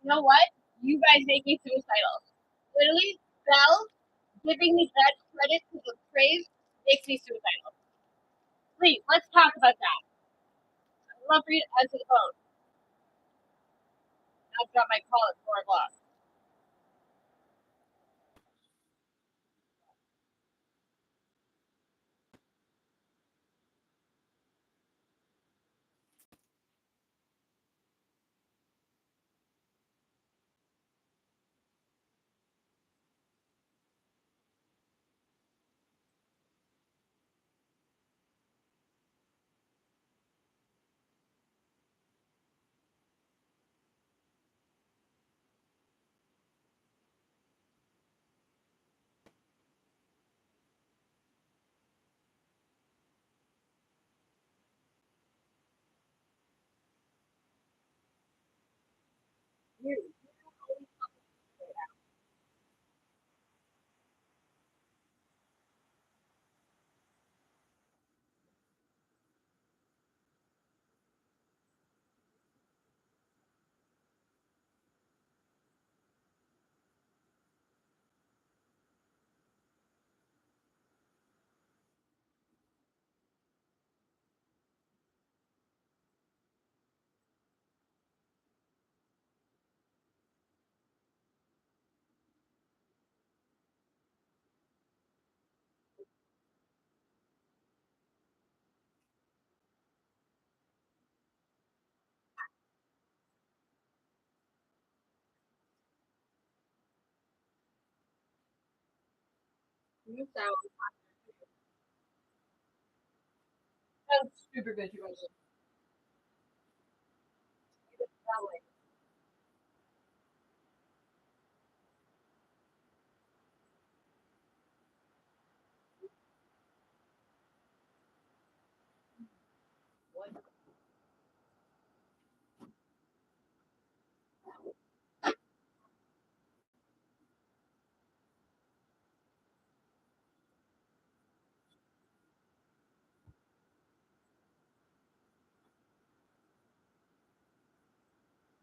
You know what? You guys make me suicidal. Literally, Belle giving me that credit to the praise makes me suicidal. Please, let's talk about that. I'd love for you to answer the phone. I've got my call at 4 o'clock. You, you sound super good. You guys sound like one.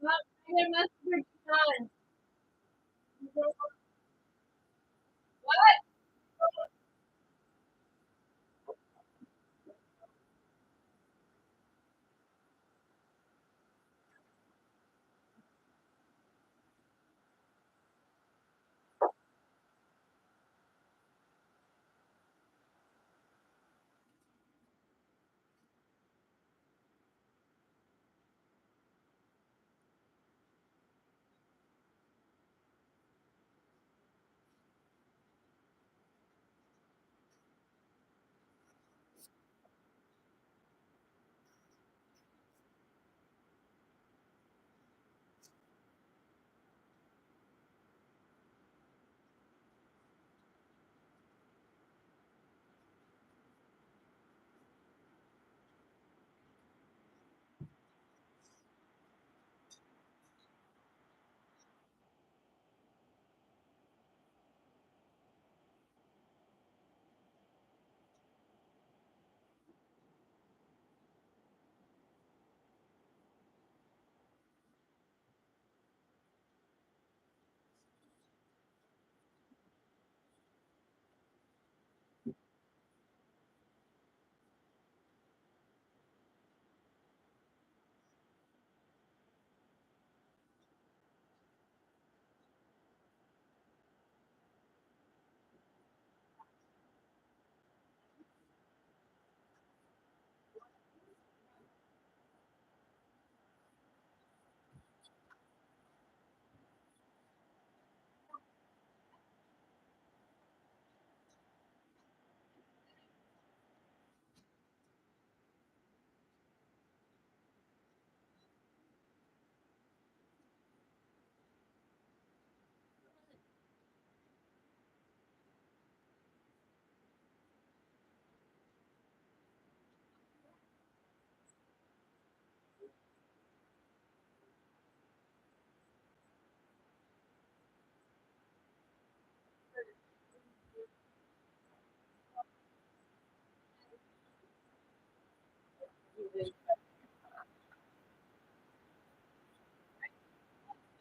Not I message done. What?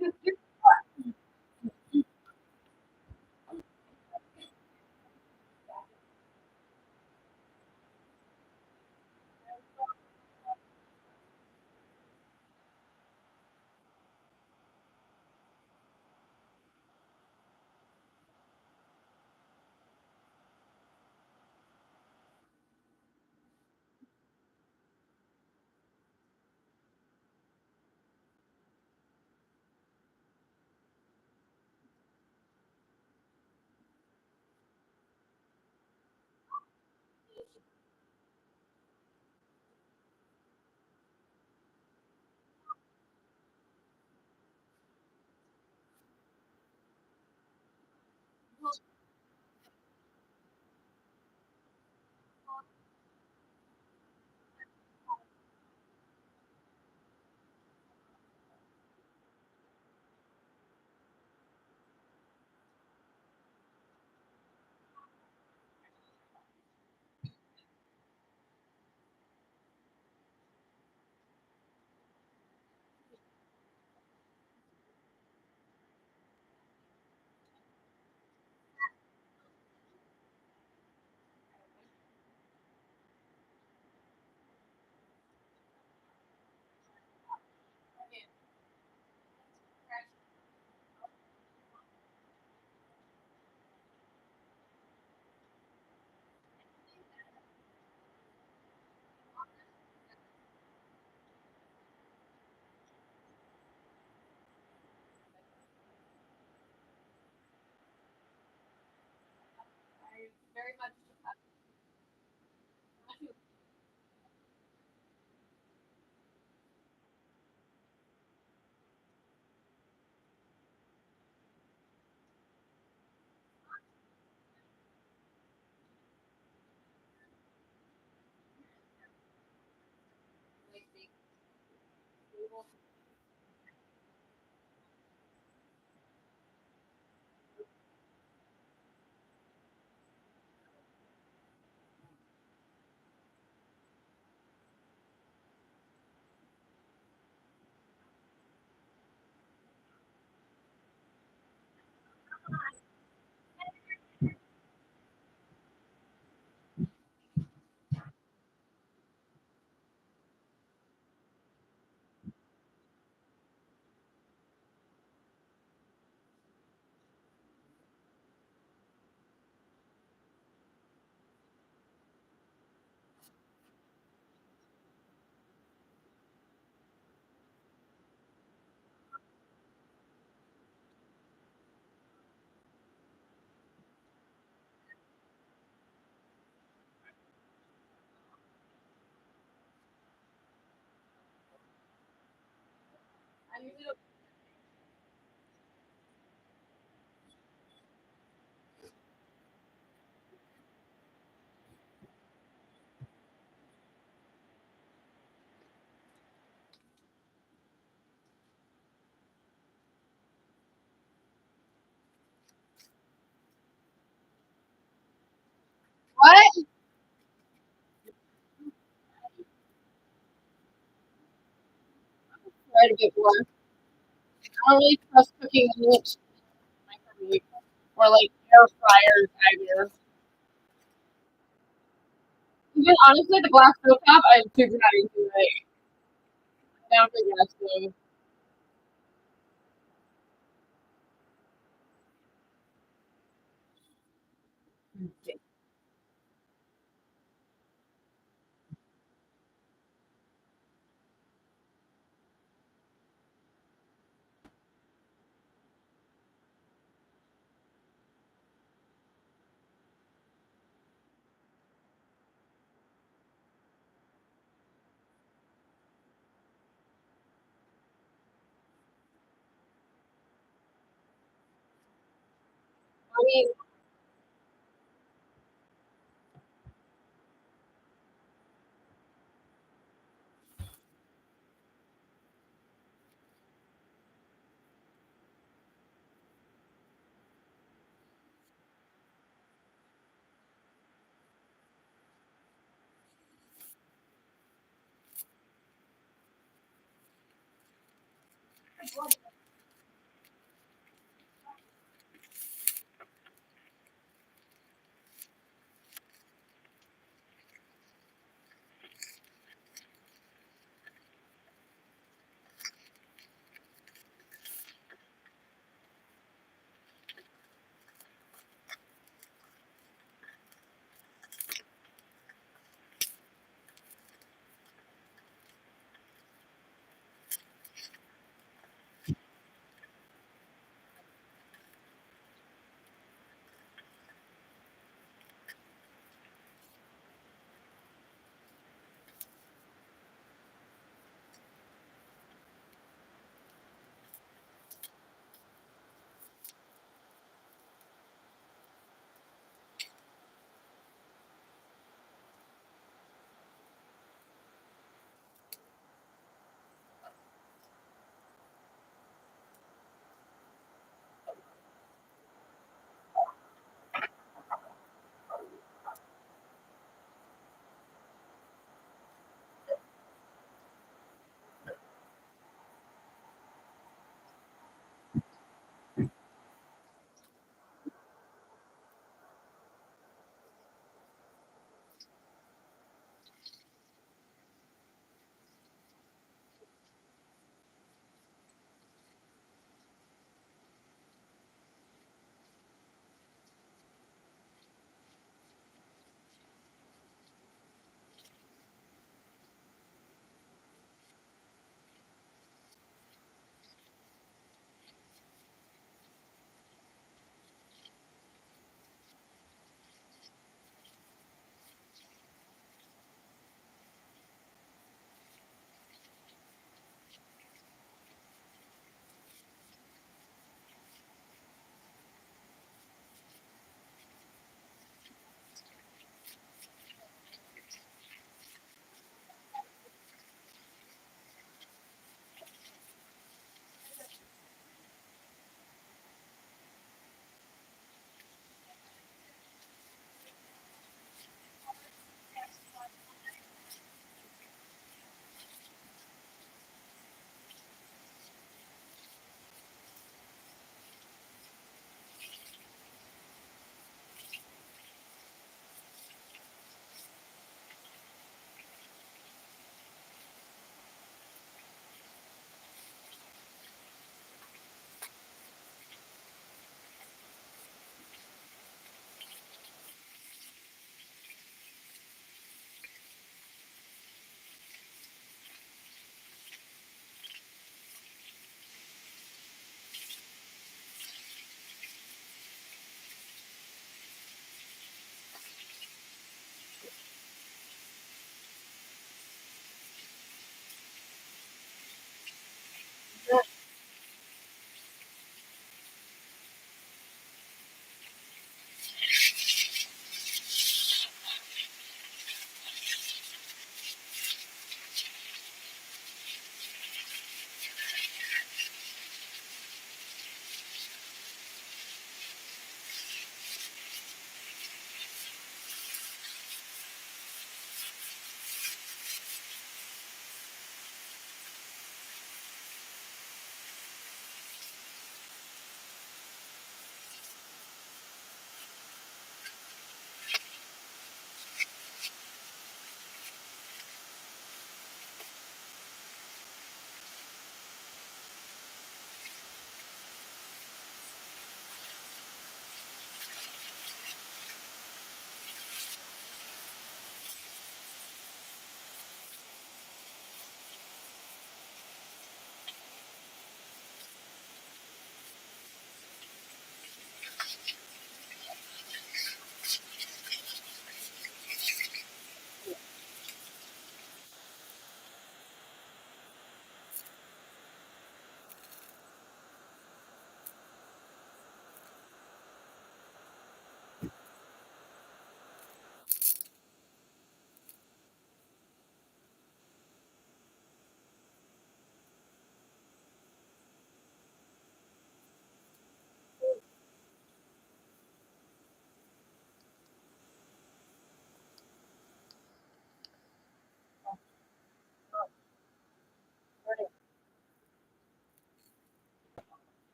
What? Try to get more. I don't really trust cooking meat in the microwave or like air fryers either. Even honestly, the glass stove top, I'm super not into it. Down for gas stove. I mean,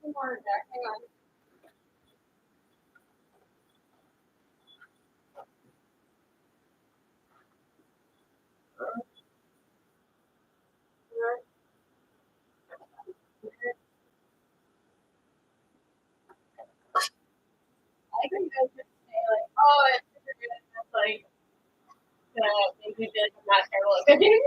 some more in there. Hang on. I think you guys just say like, oh, it's super good. That's like gonna make me feel like I'm not terrible at cooking.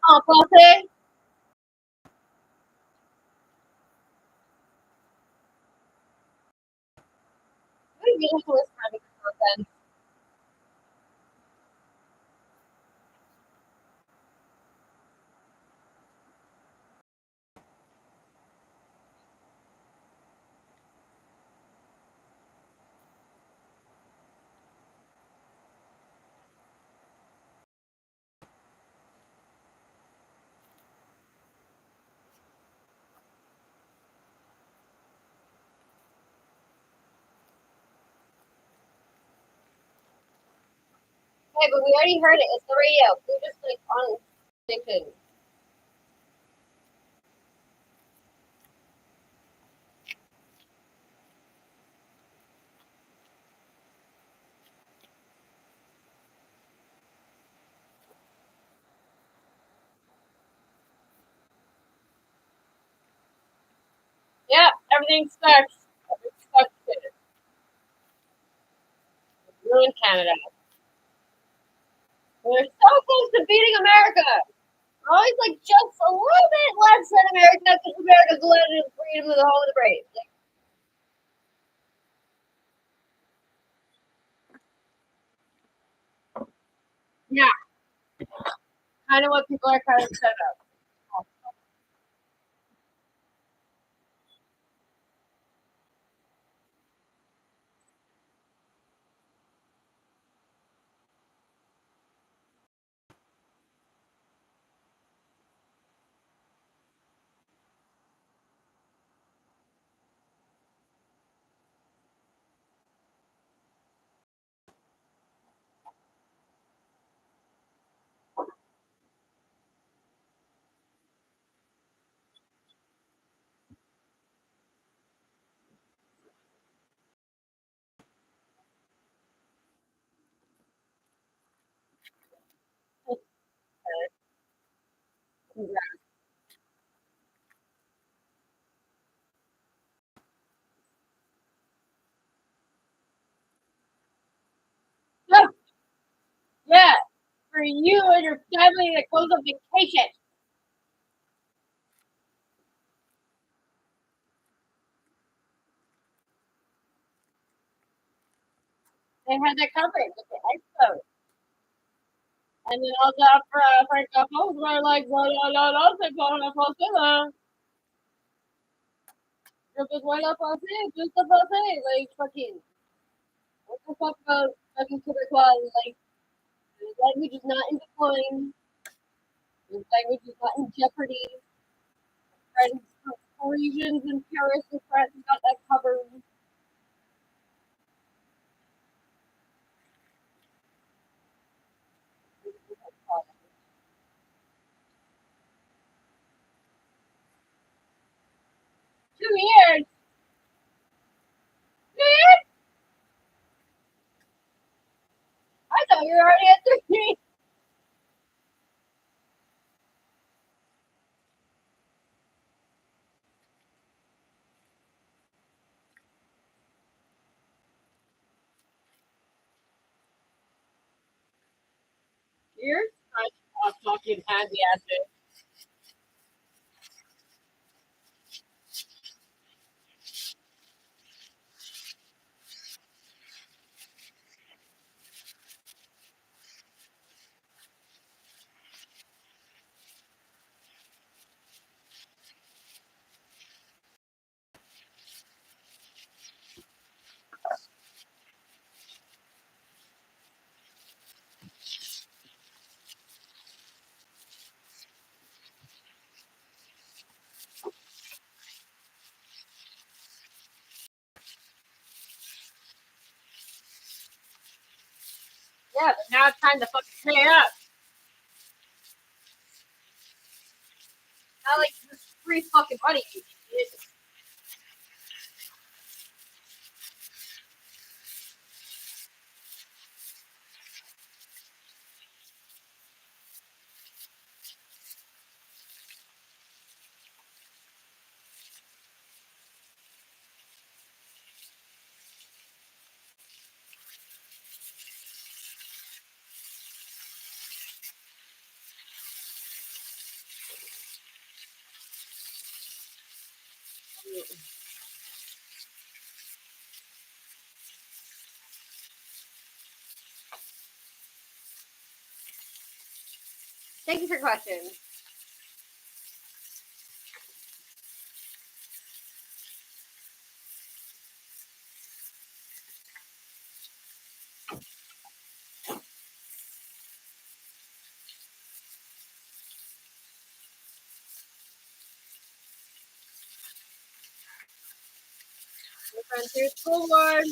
Oh, pause. We really have to listen to this content. Hey, but we already heard it. It's the radio. We're just like on station. Yeah, everything sucks. Everything sucks. Ruined Canada. We're so close to beating America. We're always like just a little bit less than America because America's the land of freedom of the home of the brave. Like, yeah, kind of what people are kind of upset about. Yeah, yeah, for you and your family that goes on vacation. They had that covered with the expo. And then all the francophones were like, no, no, no, no, c'est pas la français, là. Je besoin de français, juste de français. Like, fucking, what the fuck about fucking Quebecois? Like, the language is not in decline. The language is not in jeopardy. Friends, Parisians in Paris and France got that covered. 2 years? 2 years? I thought you were already at 3. You're such a fucking handy ass. Yeah, but now it's time to fucking pay up. Not like this free fucking money. Thank you for your question. Your friends here, school board.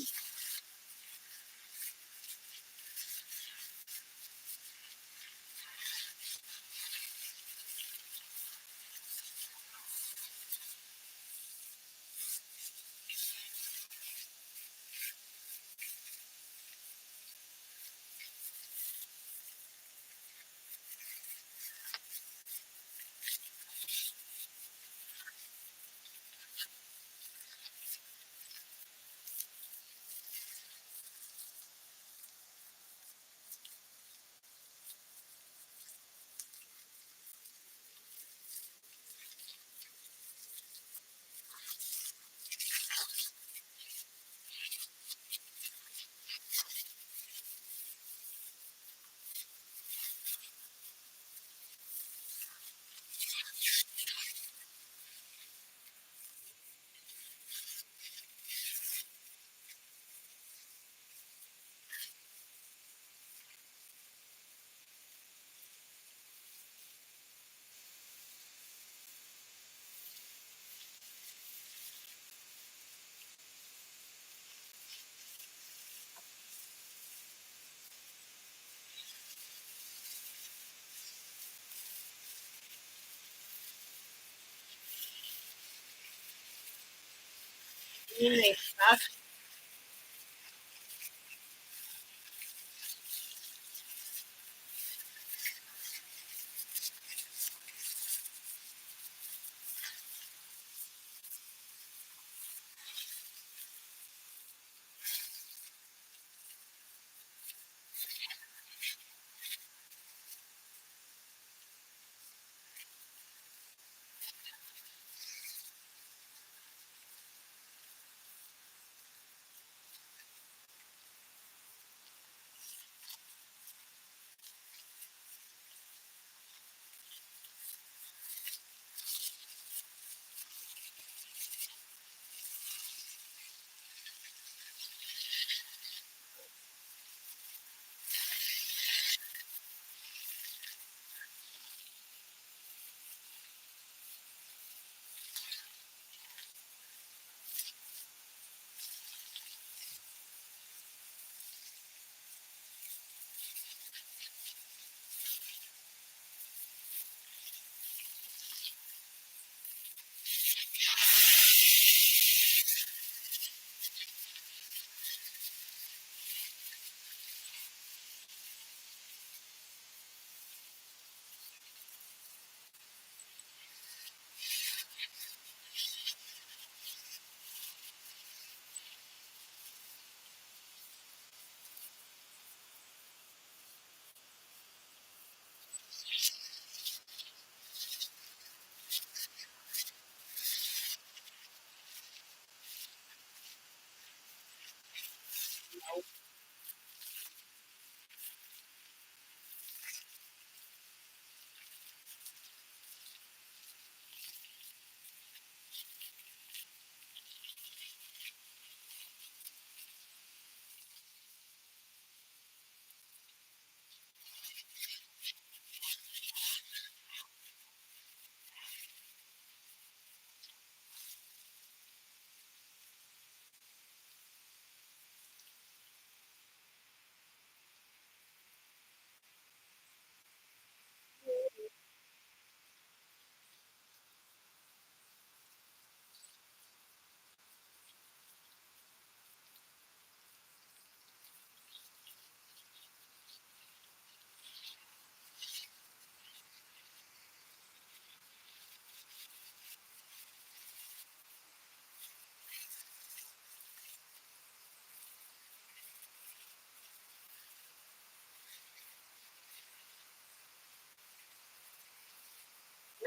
You mean they suck?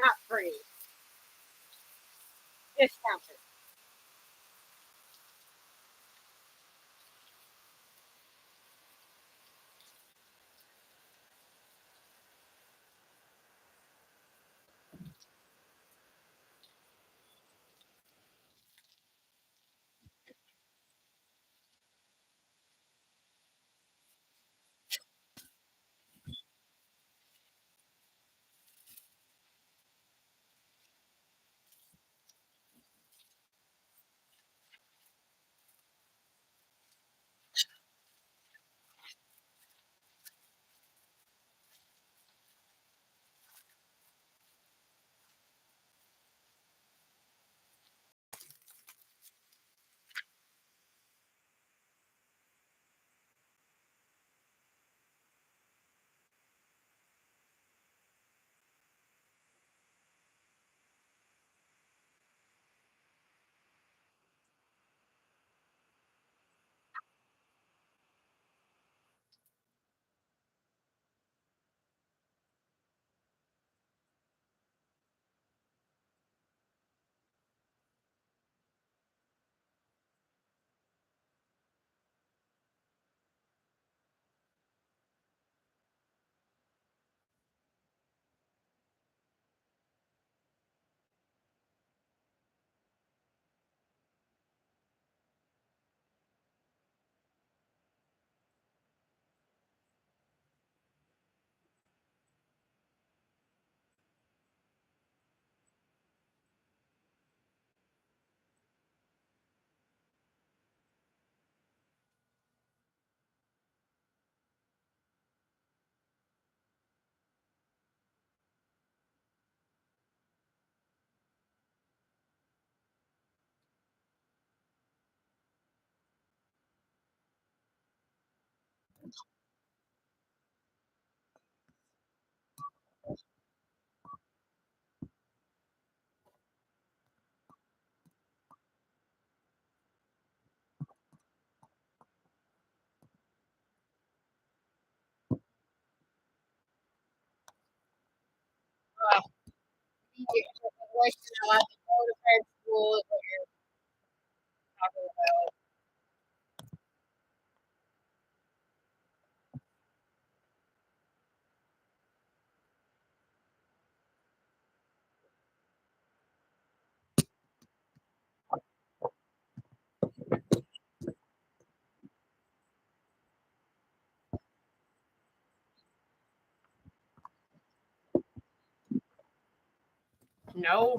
Not free. Discounted. like you're not allowed to go to grade school is what you're talking about. No.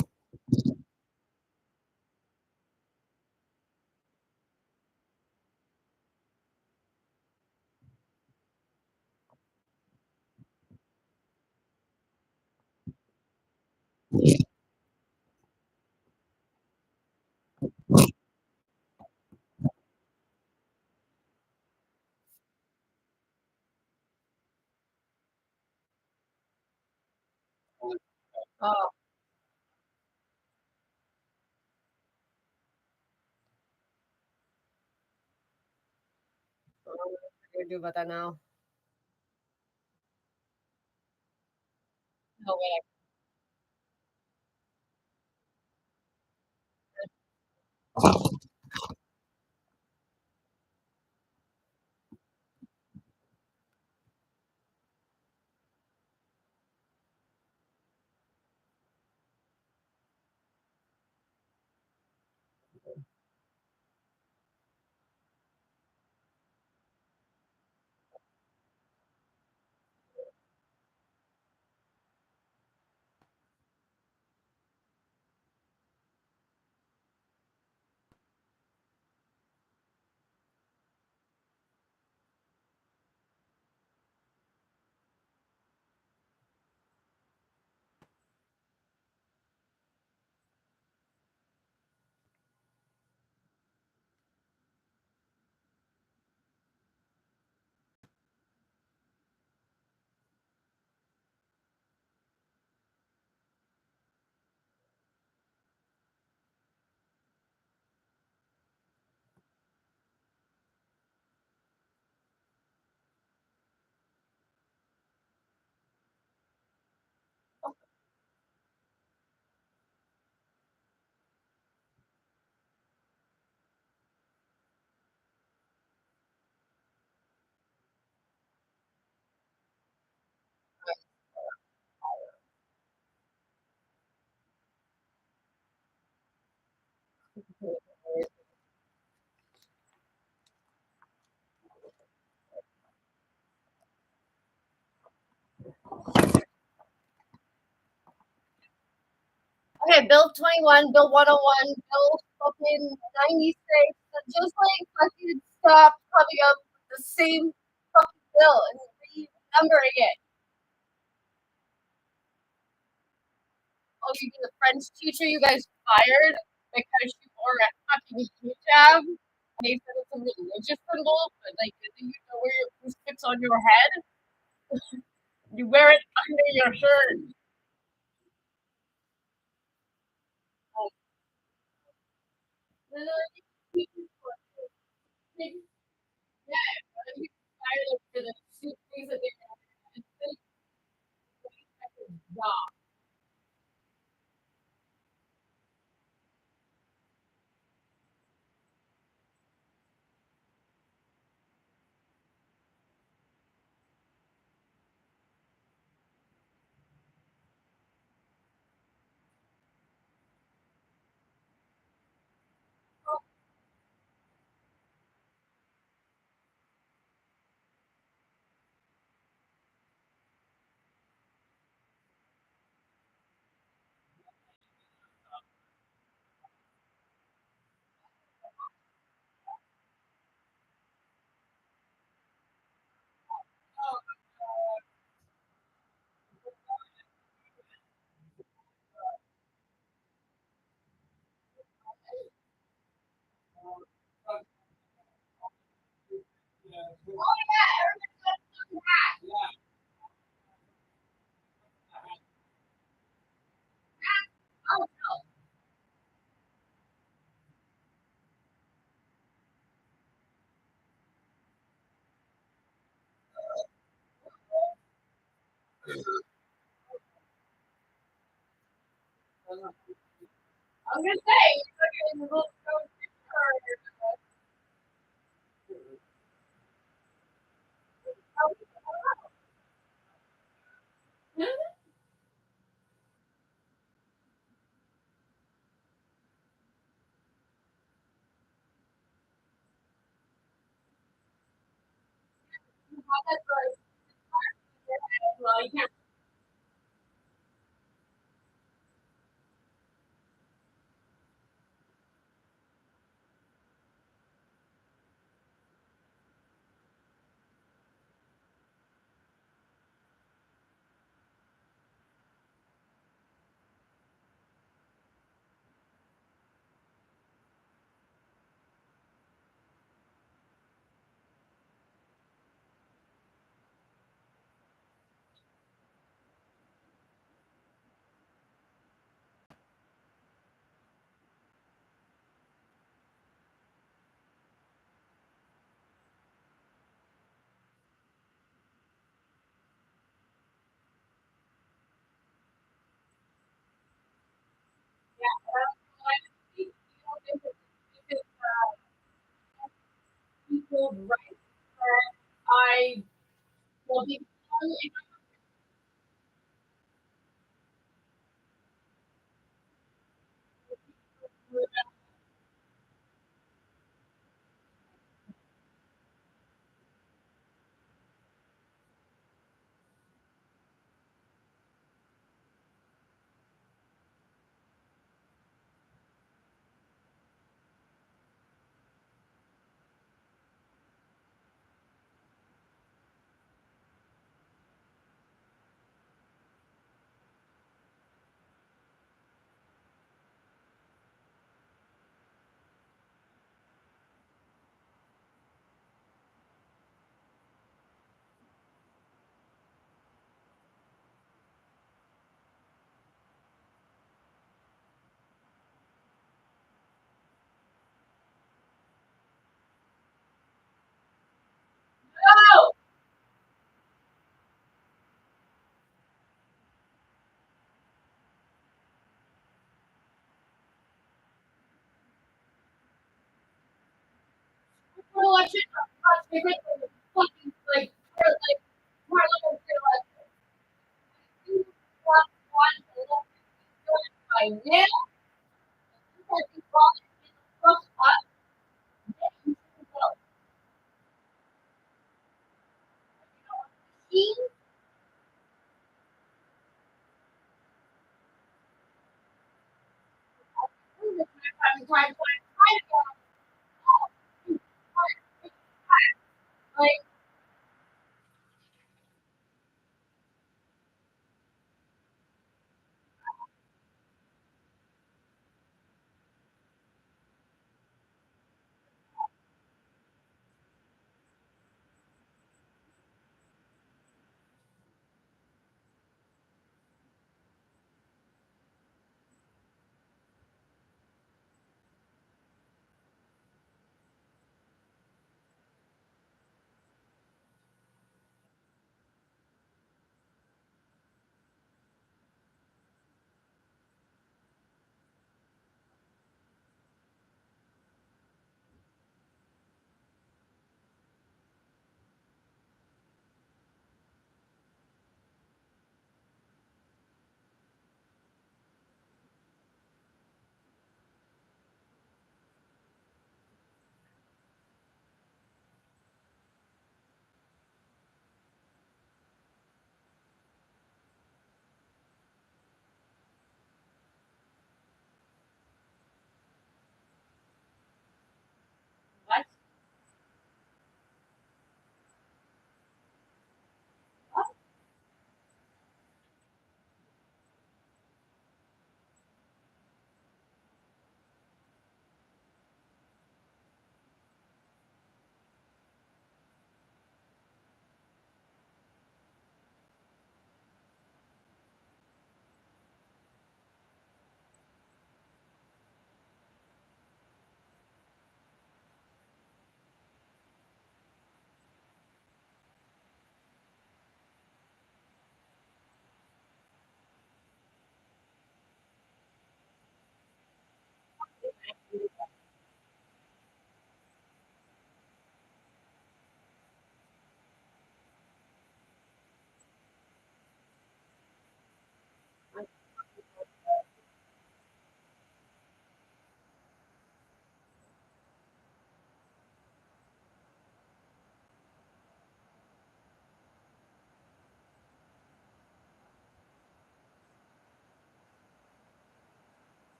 Oh, what are you gonna do about that now? No way. Okay, Bill 21, Bill 101, Bill fucking 96. Just like fucking stop coming up with the same fucking bill and renumbering it. Oh, you the French teacher you guys fired because you wore a fucking hijab? And they said it's a religious symbol, but like, do you know where your crucifix on your head? You wear it under your shirt. Oh, yeah, you fired for the two things that they did. I was gonna say, you're looking at the little well, you can't. Yeah, you don't think it's equal right that I will be no. Well, I should have fucking like more like you want one to look by now because you want to look up and well, see the time like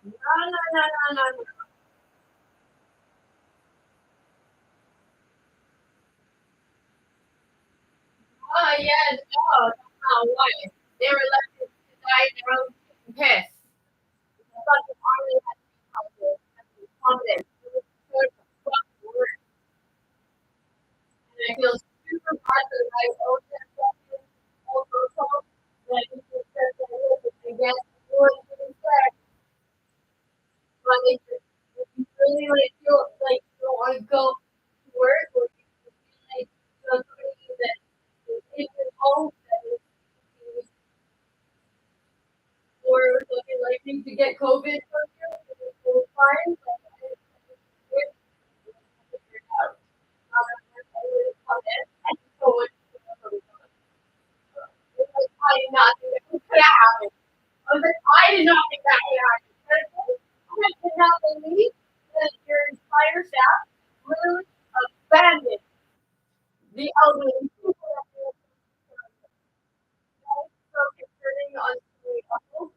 No, no, no, no, no, no. Oh, yes, no, no, why? They were elected to die in their own piss. I thought the army had to be competent. It was so fucking work. And I feel super bad that I owe them fucking old household. But I just said that I guess everyone didn't say. But if you really like feel like you don't want to go to work or you feel like somebody that is in your home that is or looking likely to get COVID from you, it was fine. But I just figured it out. I would come in. I just don't want to go. I did not think that could happen. I was like, I did not think that could happen. I did not believe that your entire staff literally abandoned the elderly people that they were so concerning on the level.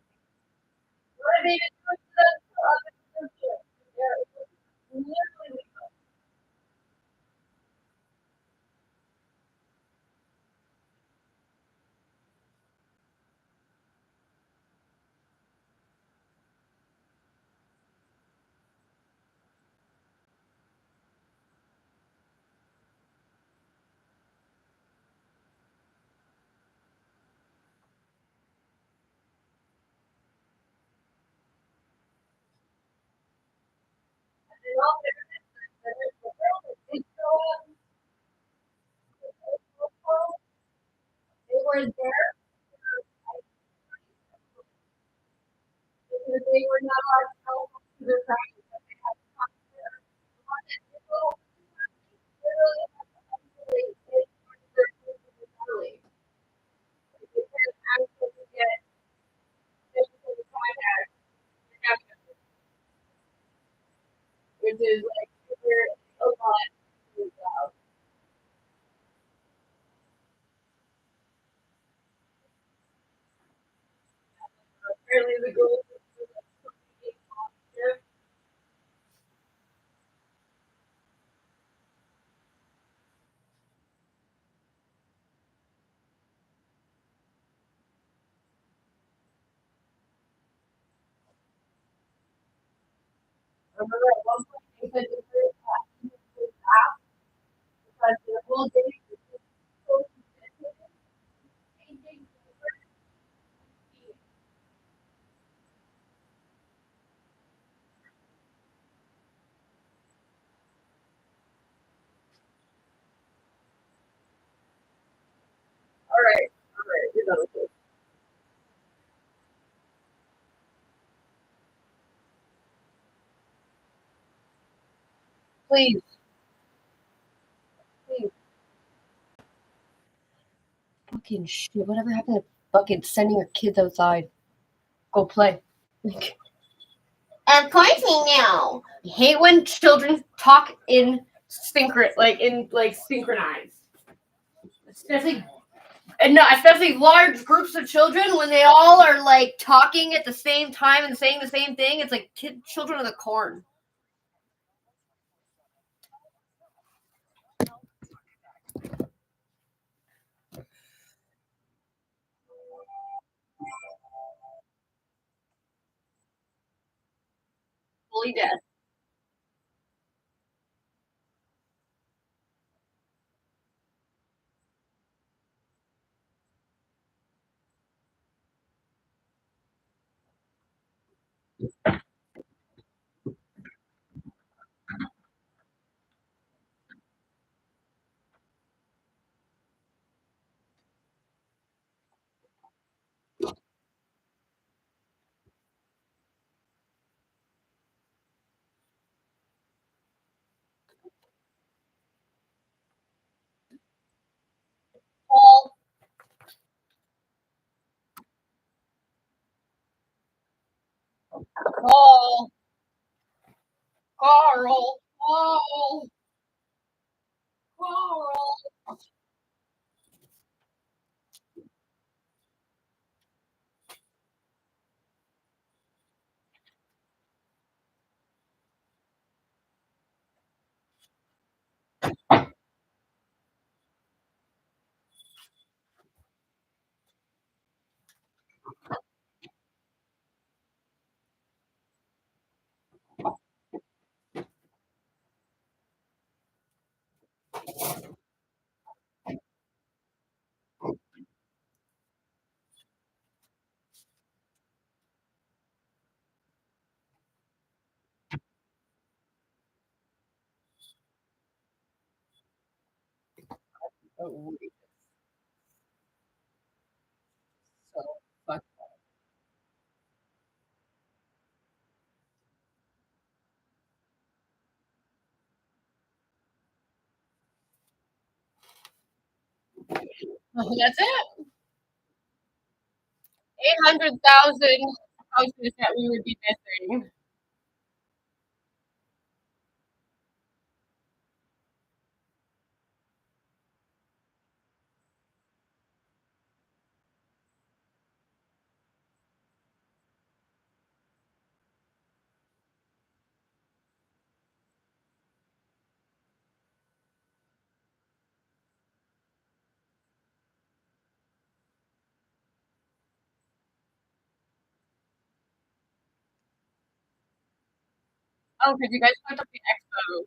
What are they doing to the kids? They're literally legal. And all their the world is they were there because they were not allowed to go to their practice. They had to come there. People literally had to isolate their family. They couldn't actually get physical contact, which is like super a lot to about. Apparently the goal is to like positive. I remember at one point they said they were app because the whole day was just so changing. All right, you're done with this. Please, please. Fucking shit. Whatever happened to fucking sending your kids outside? Go play. Of course we know. I hate when children talk in synchronized. Especially and no, especially large groups of children when they all are like talking at the same time and saying the same thing. It's like children of the corn. Fully dead. Paul, Paul, Carl, Paul, Carl. Outrageous. So fuck. That's it. 800,000 houses that we would be missing. Oh, could you guys put up the expo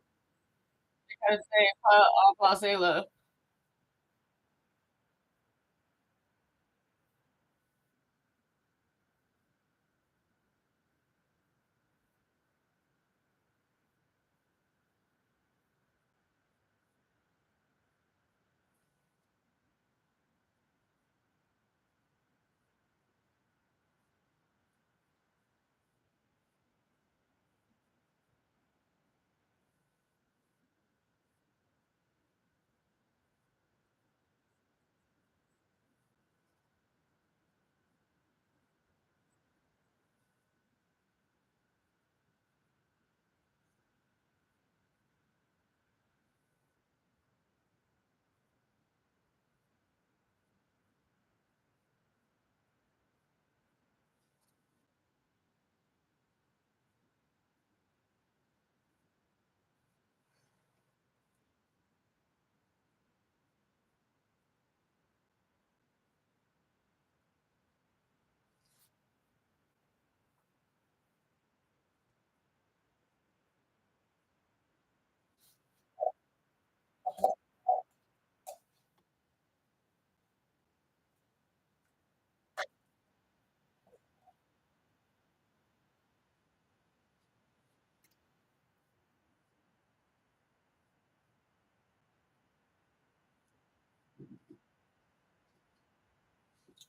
because they put off Wasela?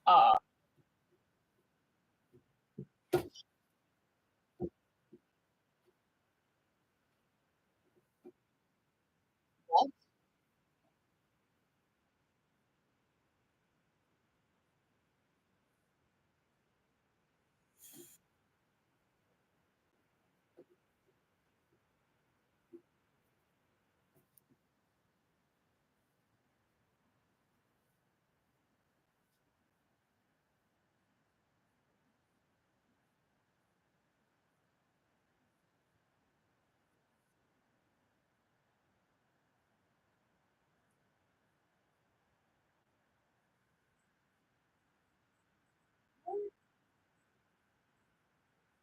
Uh, what?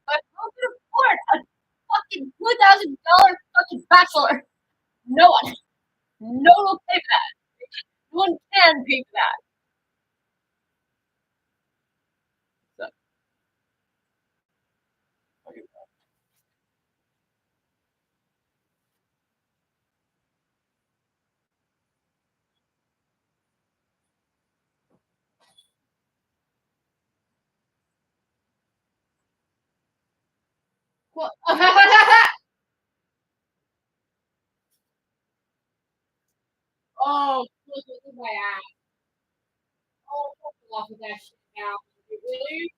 But who could afford a fucking $2,000 fucking bachelor? No one. No one will pay for that. No one can pay for that. So, well, oh, look at my ass. Oh, fuck off with that shit now. Really?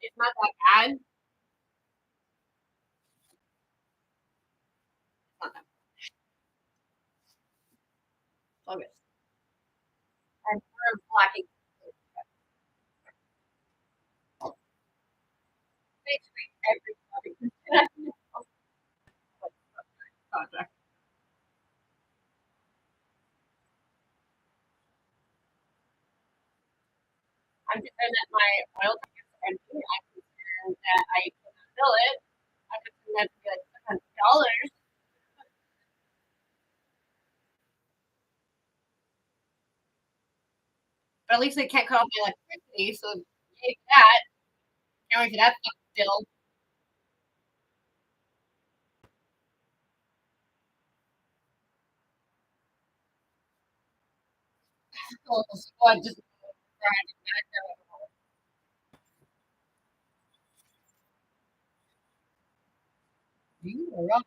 It's not that bad. It's not that bad. Okay. And we're blacking basically everybody. Project. I'm just saying that my oil tank is empty. and that I couldn't fill it. I could send that to be like $100. But at least they can't cut off my electricity, so take that. Can't wait for that bill. Oh, I just you are wrong.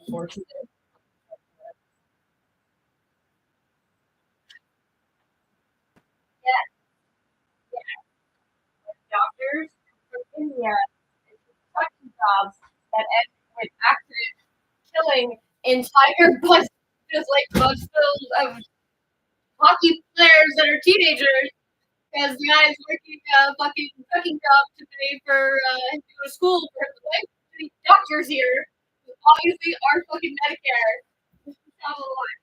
Unfortunate. Yeah, doctors from India and construction jobs that end with accidents killing entire buses, just like bus filled of hockey players that are teenagers because the guy is working a fucking cooking job to pay for him to go to school for his life. These doctors here who obviously are fucking Medicare. Top of the line.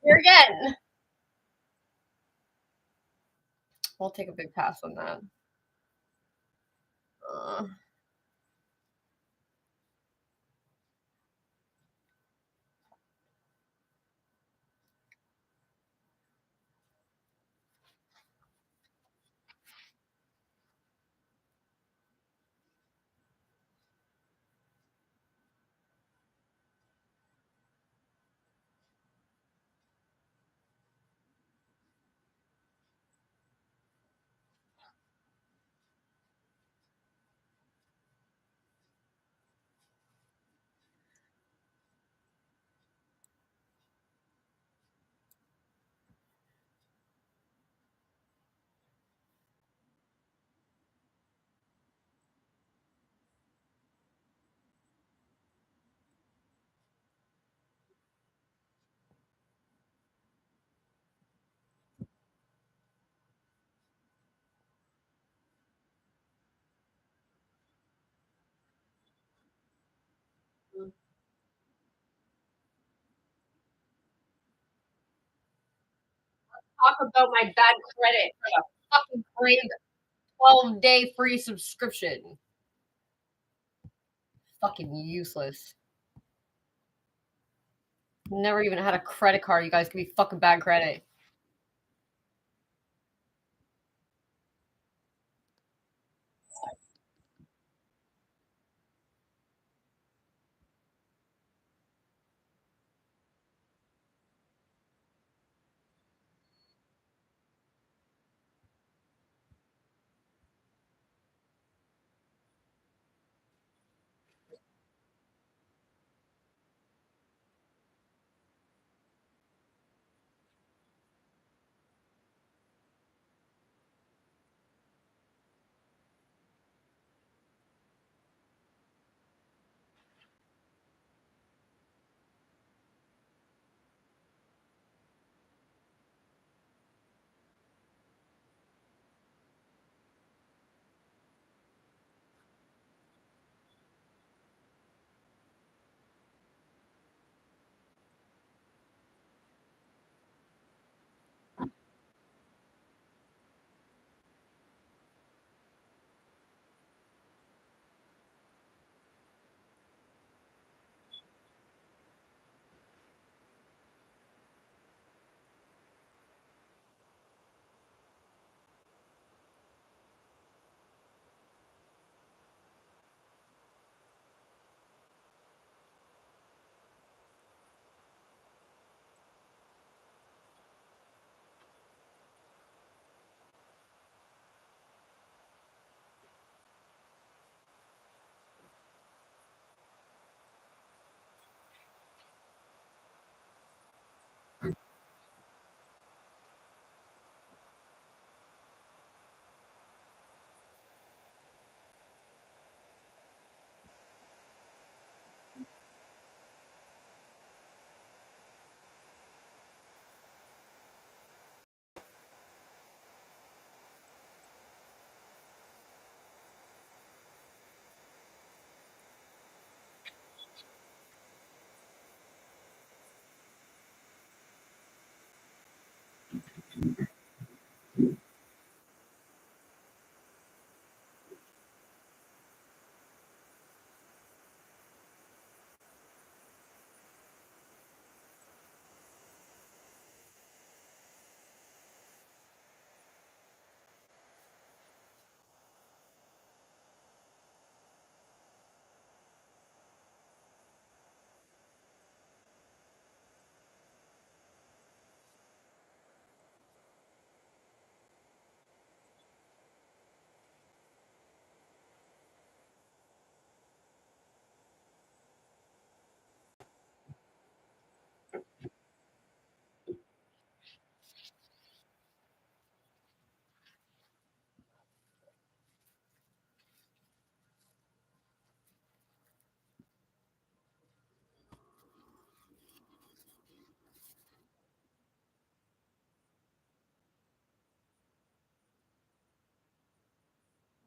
Here again. We'll take a big pass on that. Uh, talk about my bad credit for the fucking Crave 12-day free subscription. Fucking useless. Never even had a credit card. You guys can be fucking bad credit.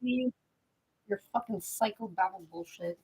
You, your fucking psychobabble bullshit.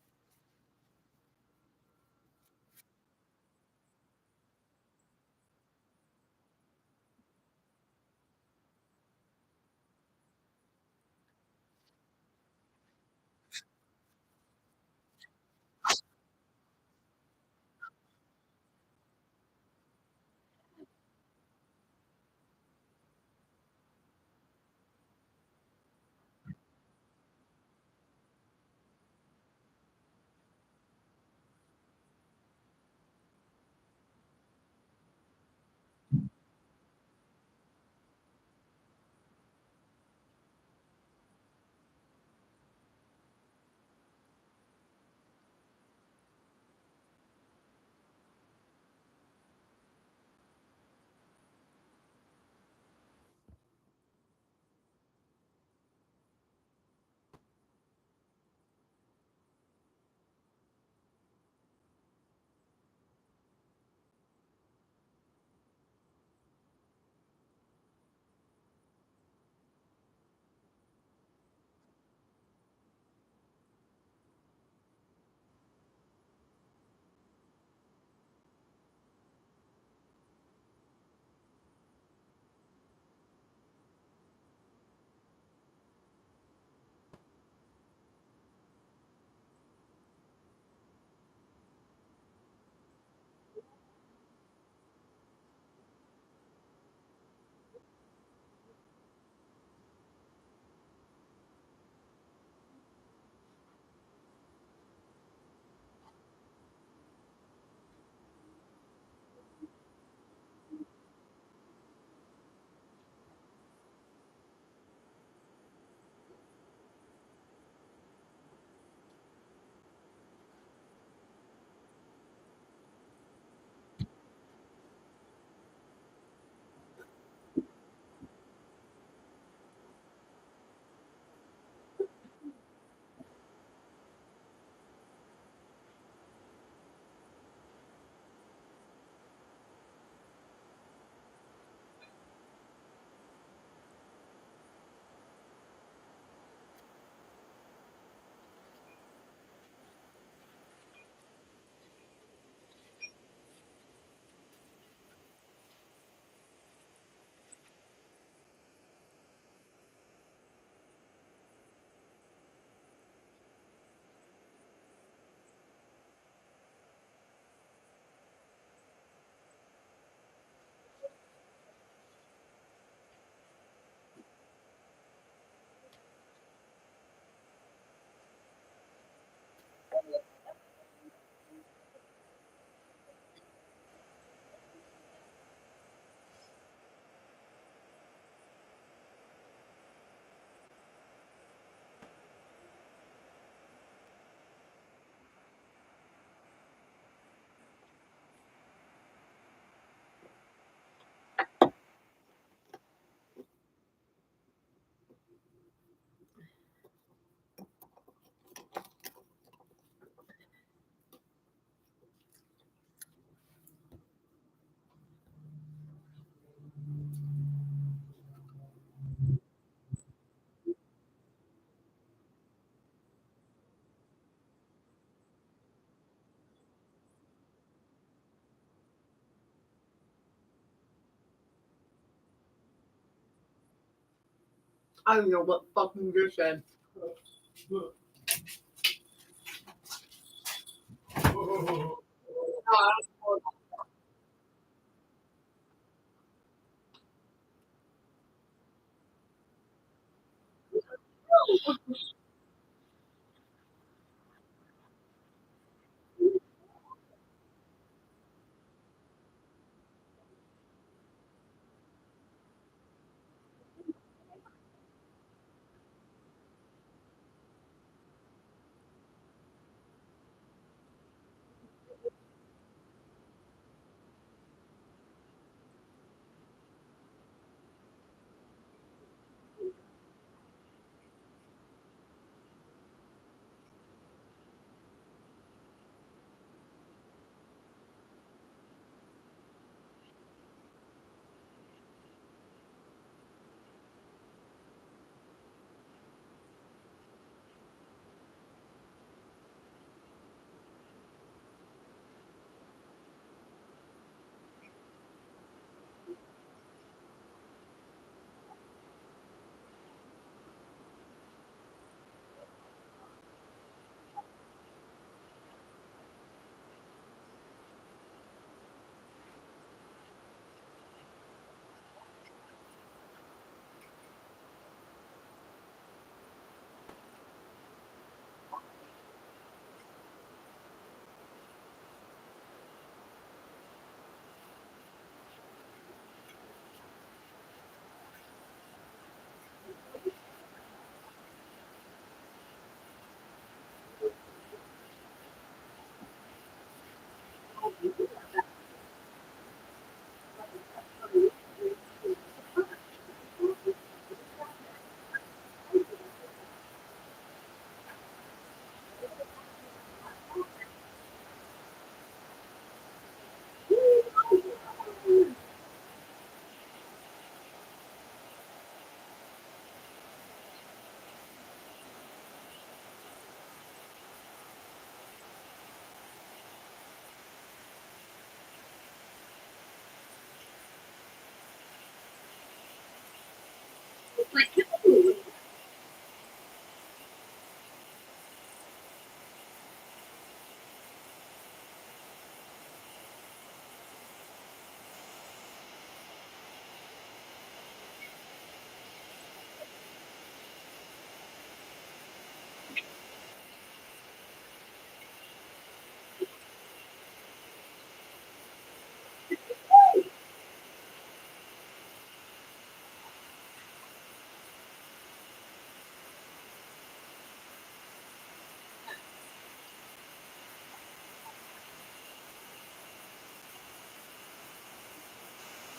I don't know what fucking you said.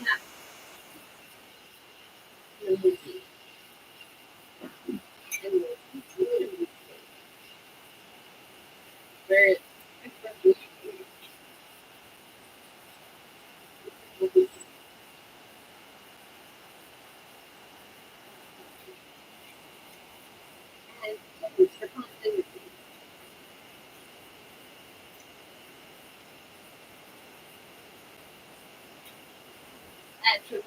Yeah. The movie. And the movie where it's and for continuity. And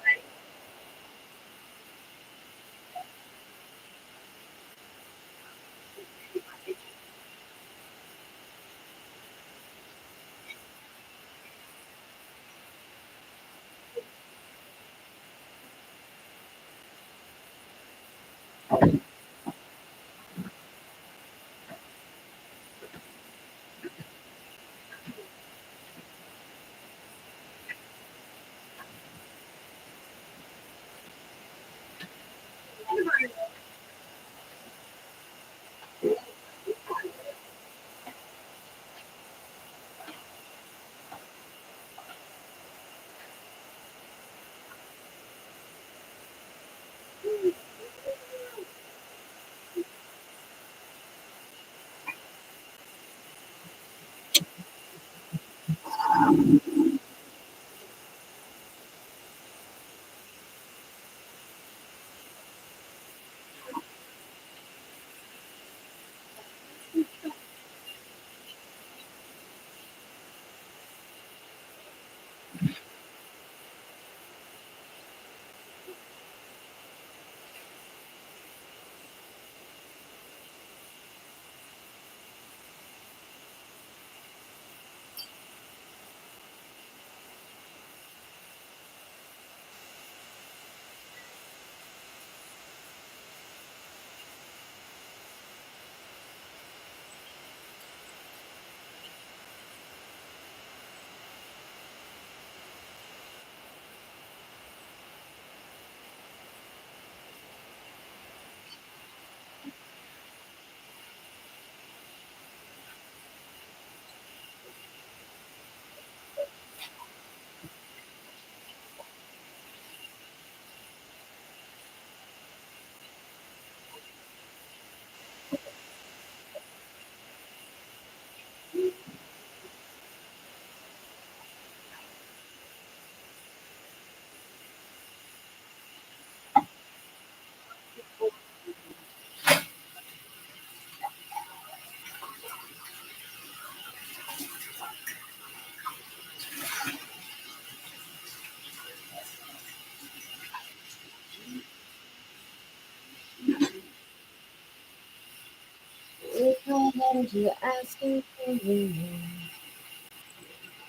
If I had you asking for me,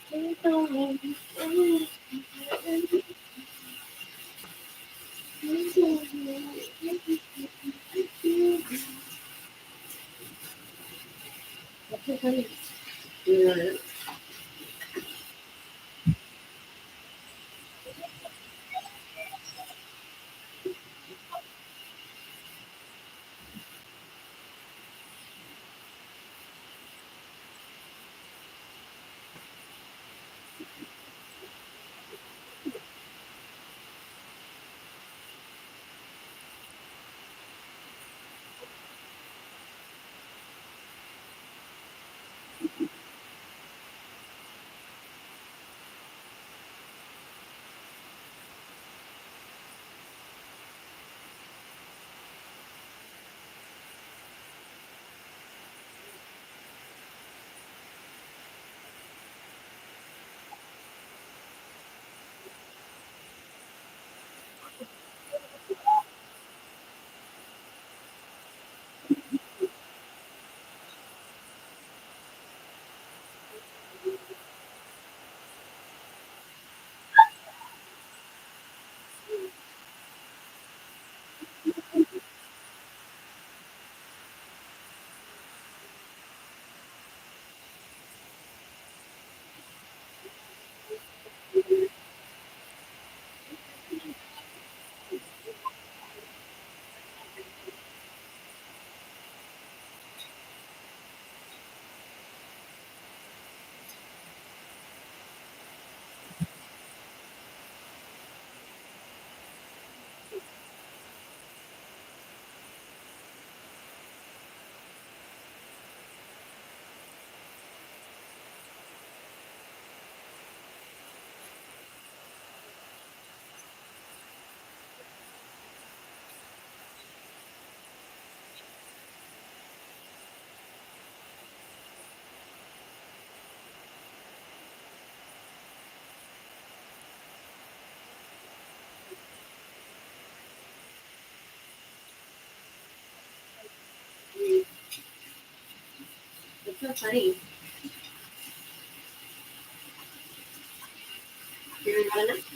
keep on yeah. That's funny. You're not enough.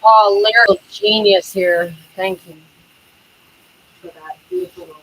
Oh, lyrical genius here. Thank you for that beautiful moment.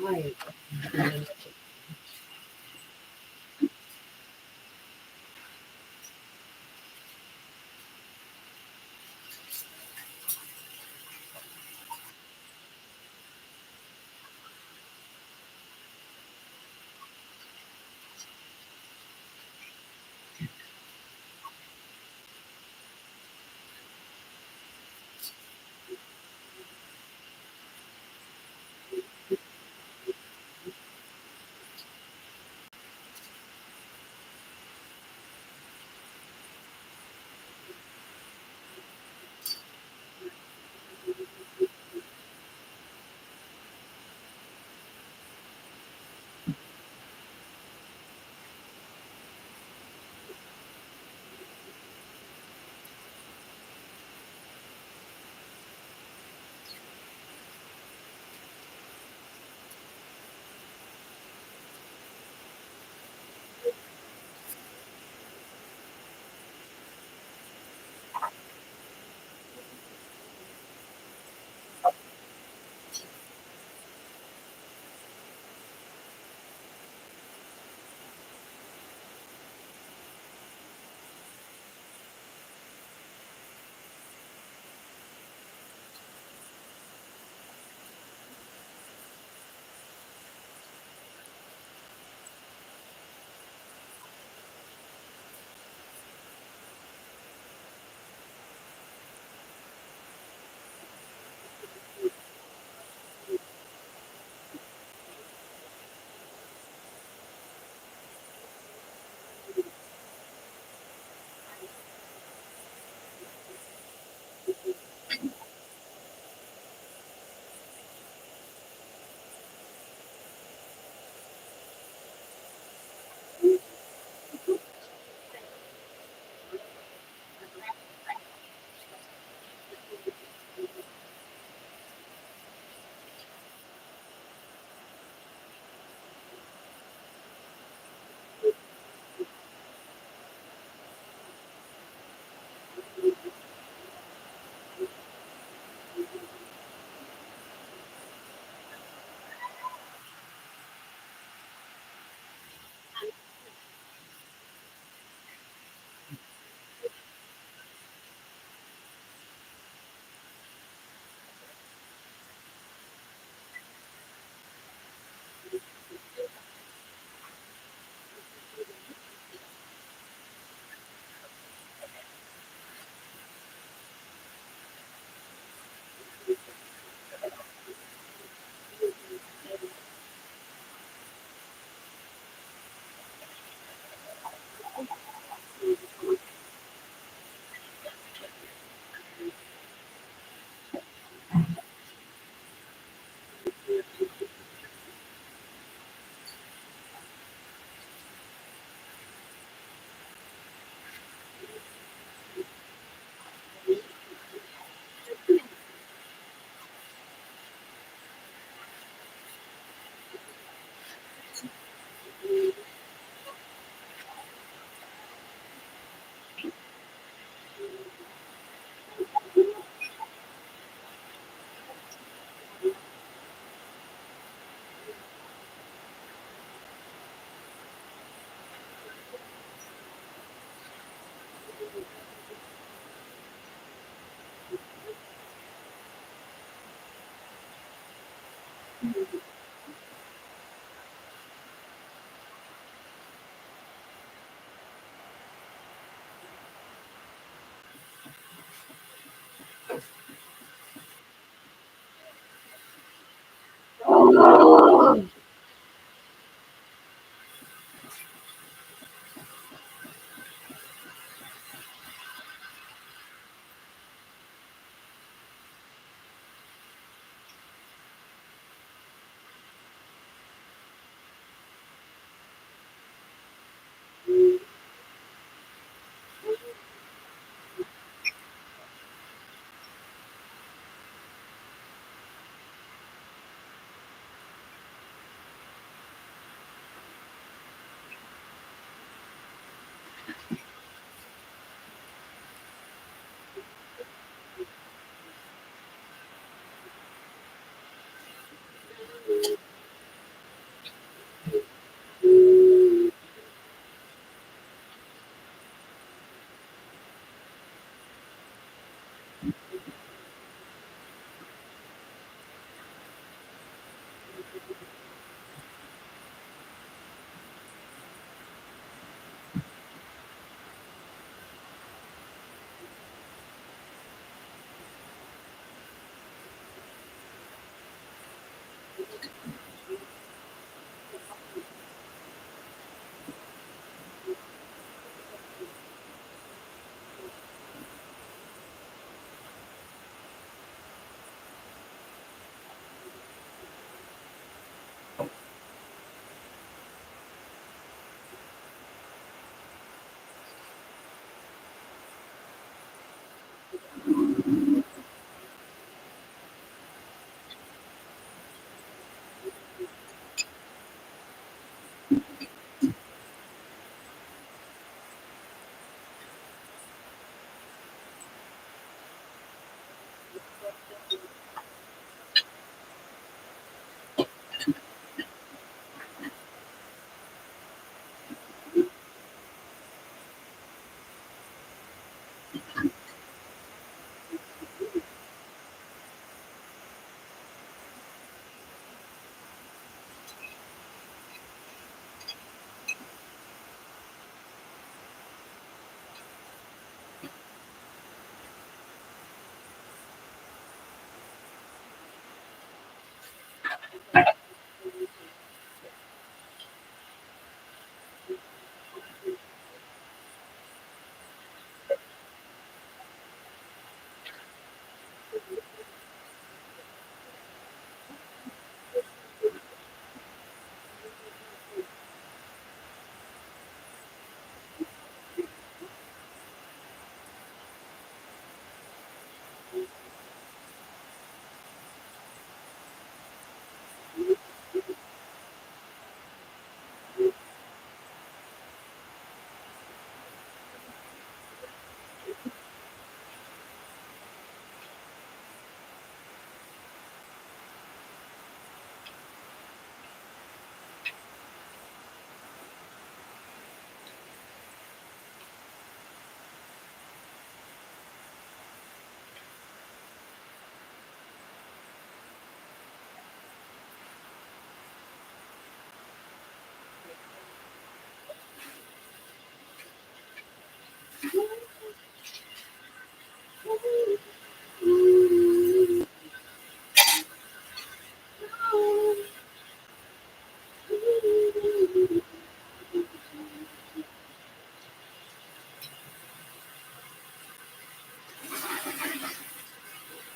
Right.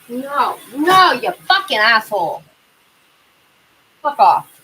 No, no, you fucking asshole. Fuck off.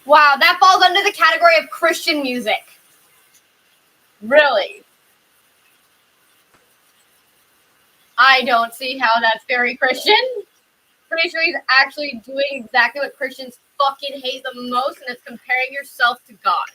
Wow, that falls under the category of Christian music. Really? I don't see how that's very Christian. Pretty sure he's actually doing exactly what Christians fucking hate the most, and it's comparing yourself to God.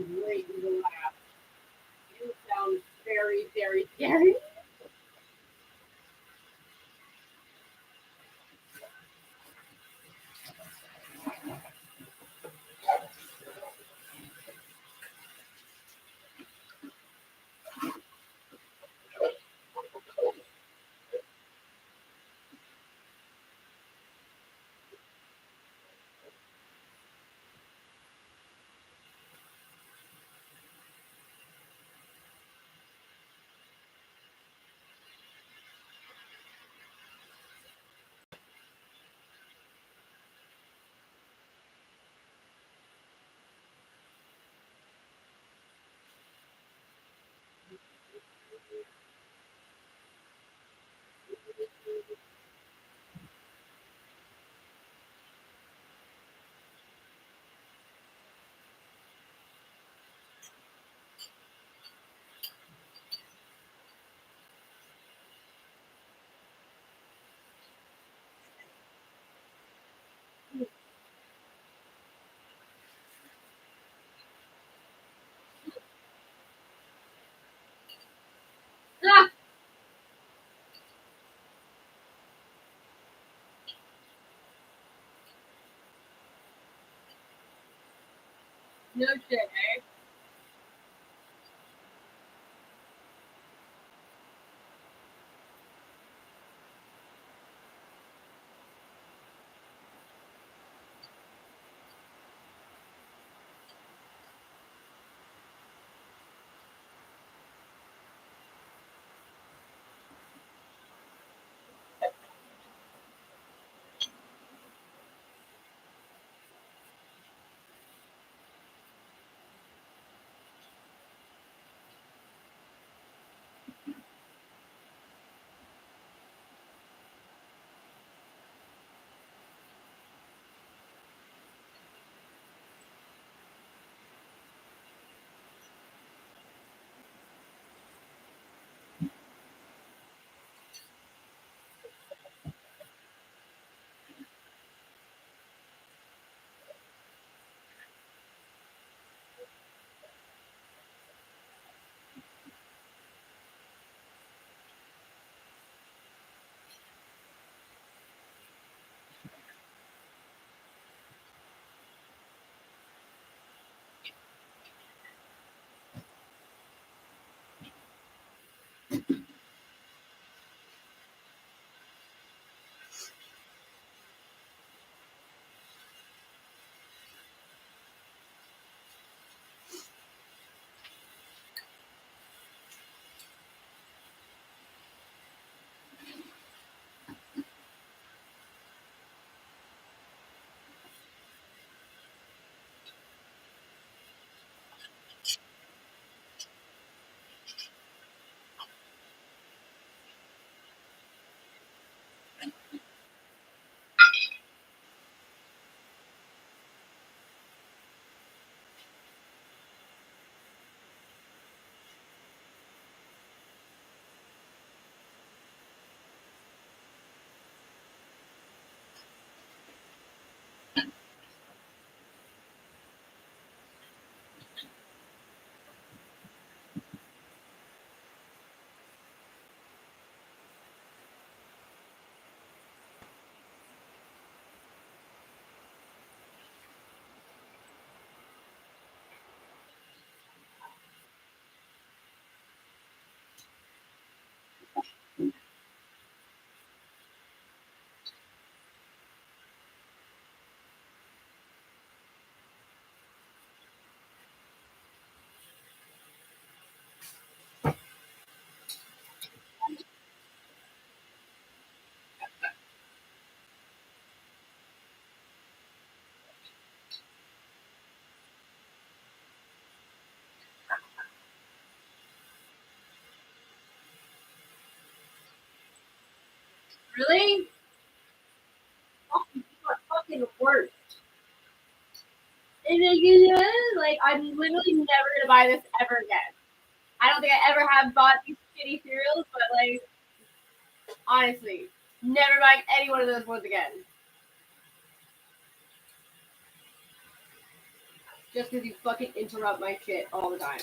great you to laugh. You sound very, very scary. Ah, no shit, eh? Really? Oh, you are fucking worse. And like, I'm literally never gonna buy this ever again. I don't think I ever have bought these shitty cereals, but like, honestly, never buying any one of those ones again. just because you fucking interrupt my shit all the time.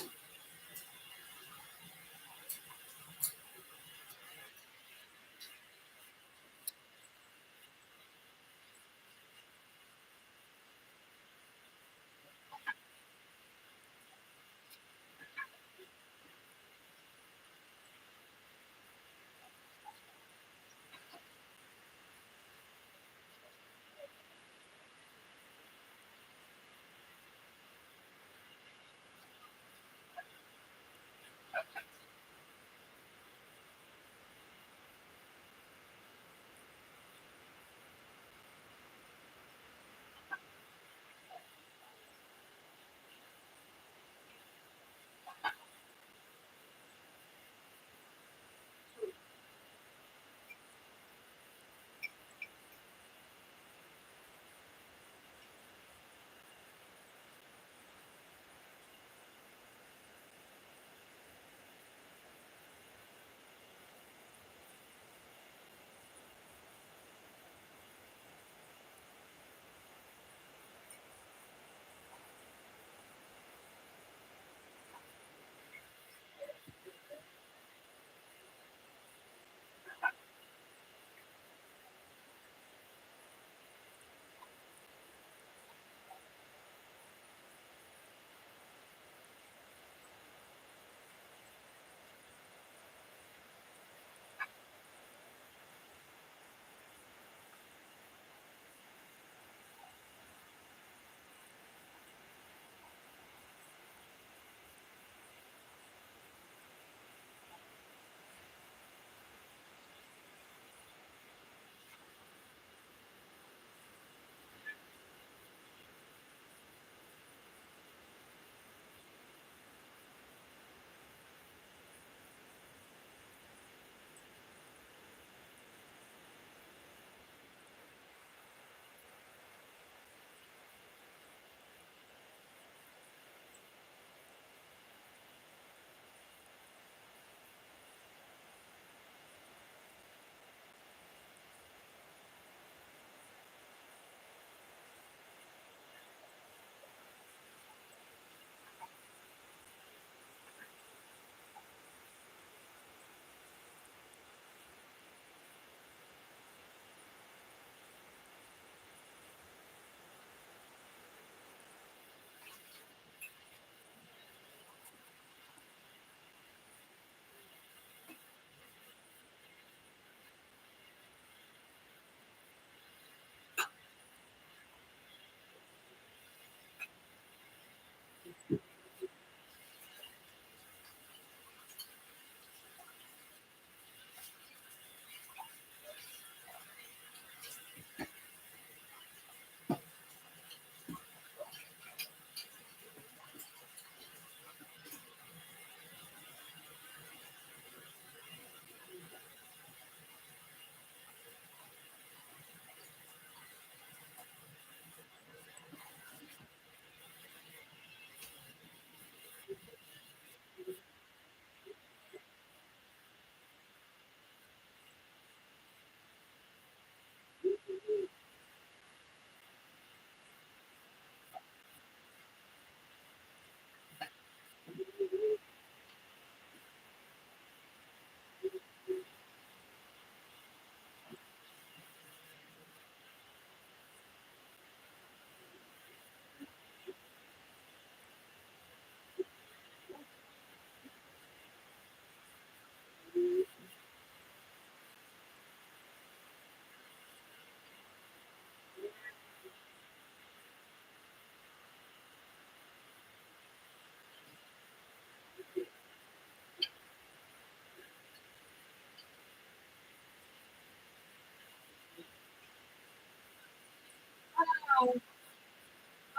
Wow.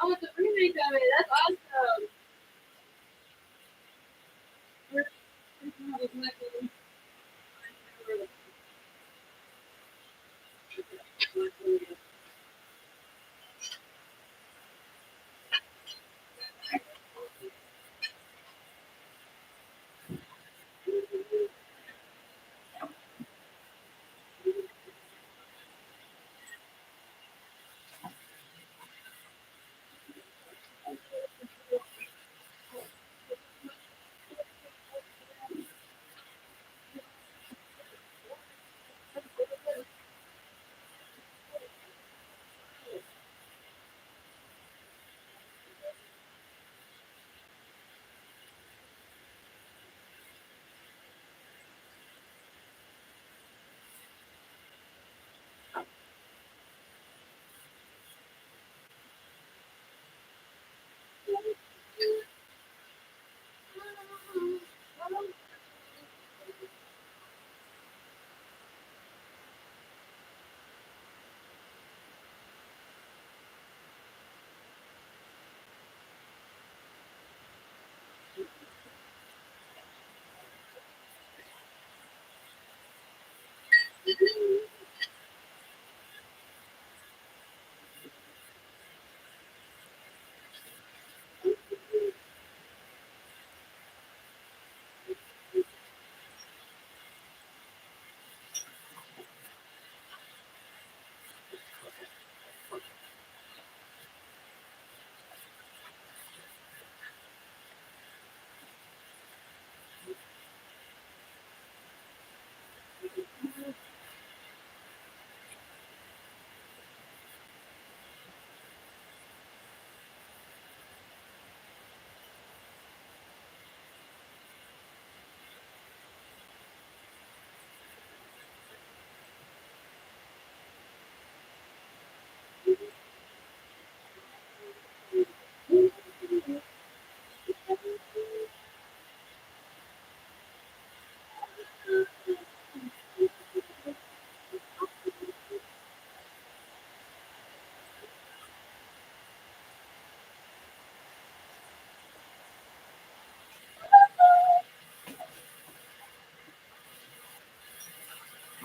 Oh, it's a remake of it. That's awesome.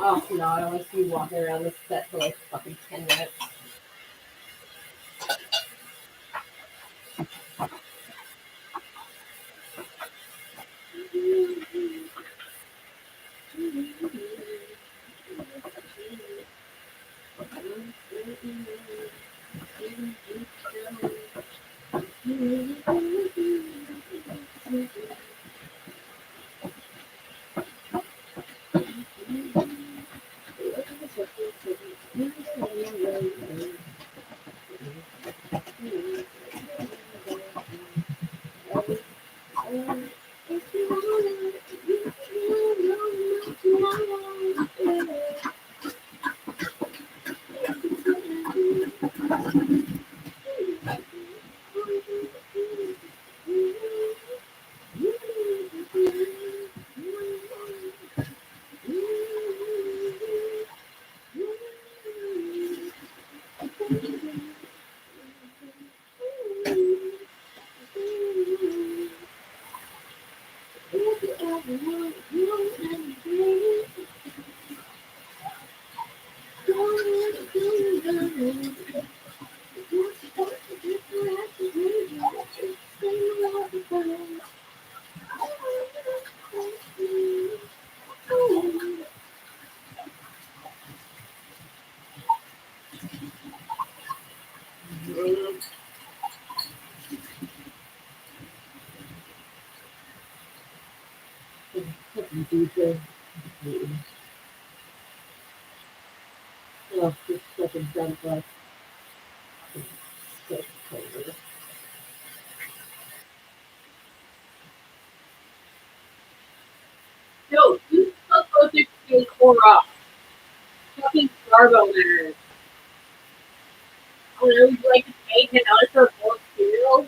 Oh no, I don't want to be walking around this set for like fucking 10 minutes. Oh, this fucking dumb fuck. Yo, you still supposed to do Cora. Fucking Garbo letters. Oh no, you like to pay $10 for a bowl of cereal?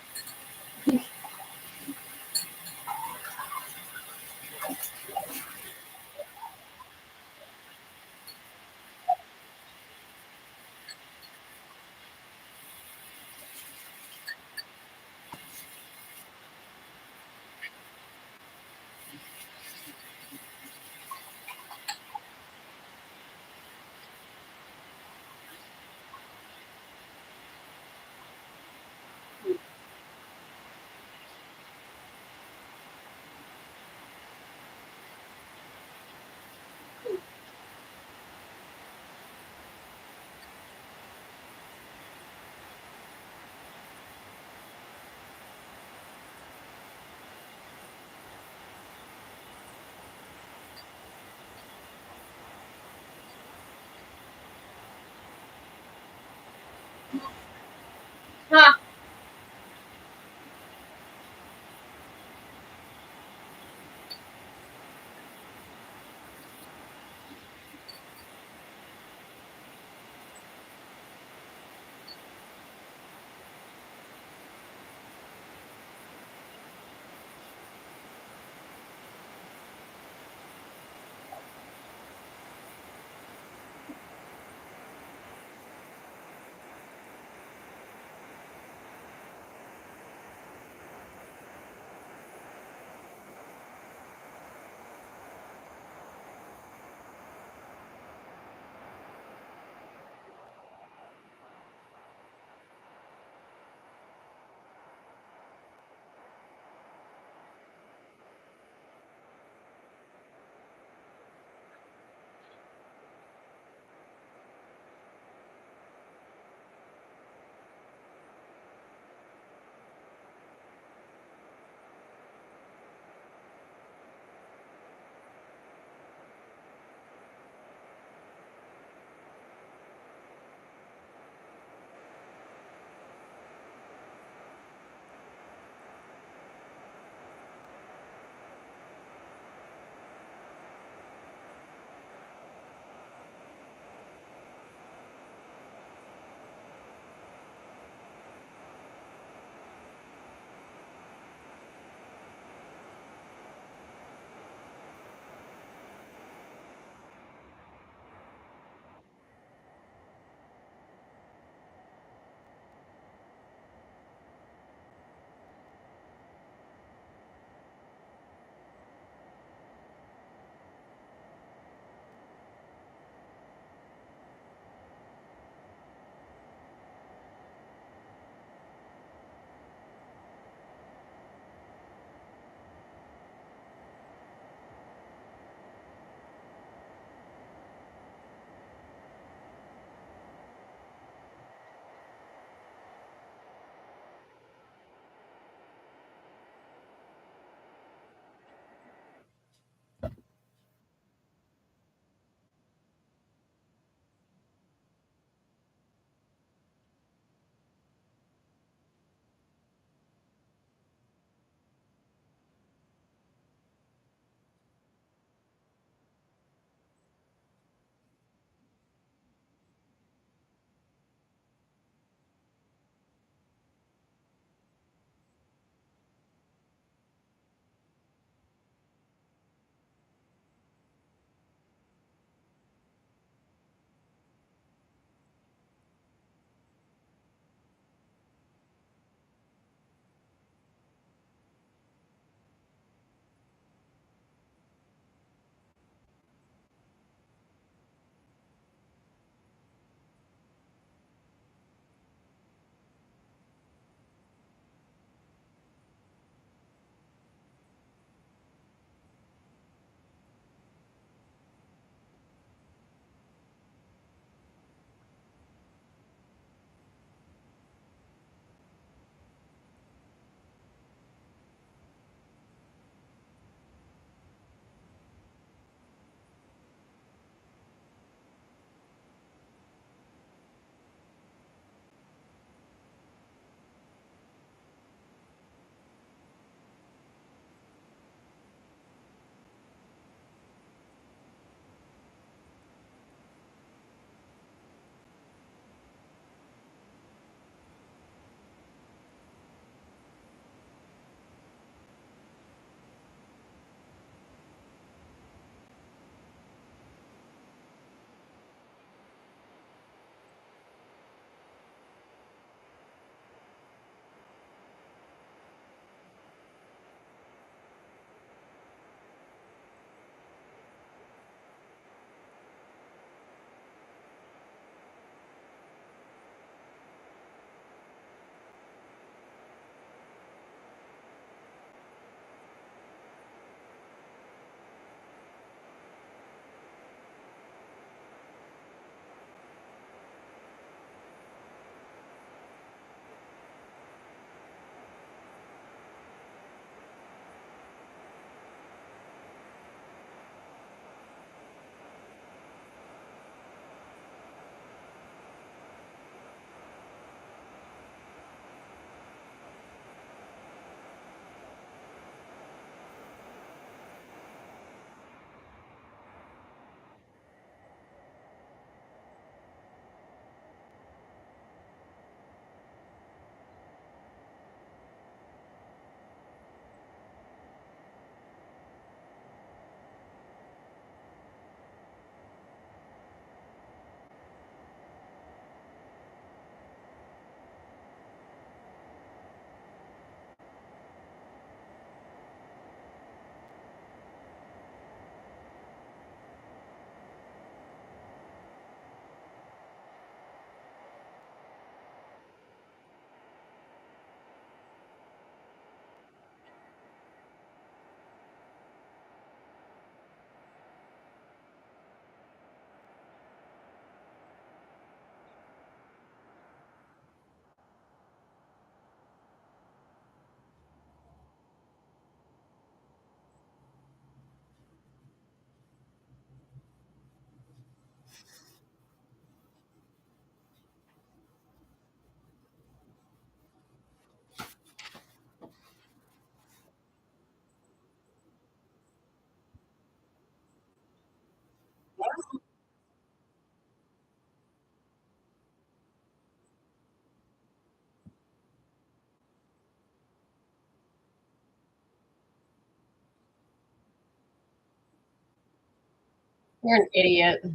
You're an idiot.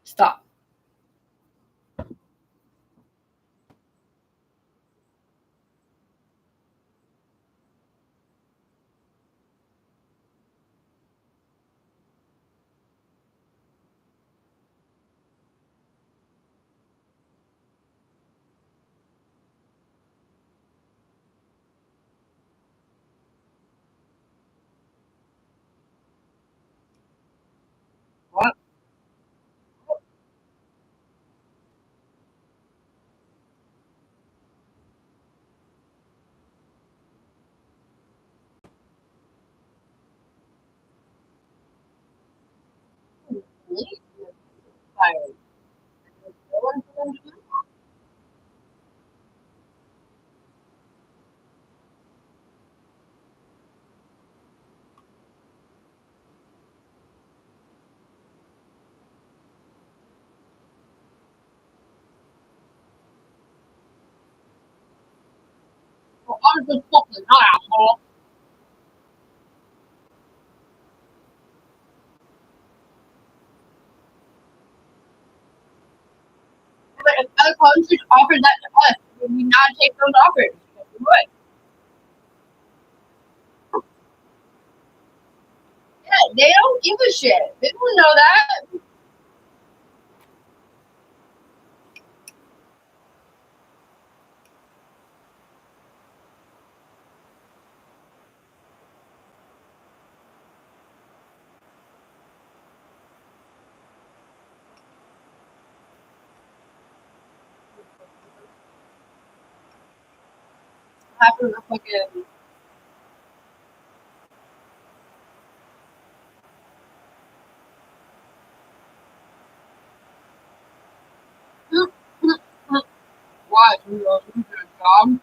Stop. What? Me? Tired. No one for them to do? Well, I'm just fucking not, asshole. But if other countries offered that to us, would we not take those offers? Yes, we would. Yeah, they don't give a shit. They don't know that. Happened to fucking. What? You know, lose your job?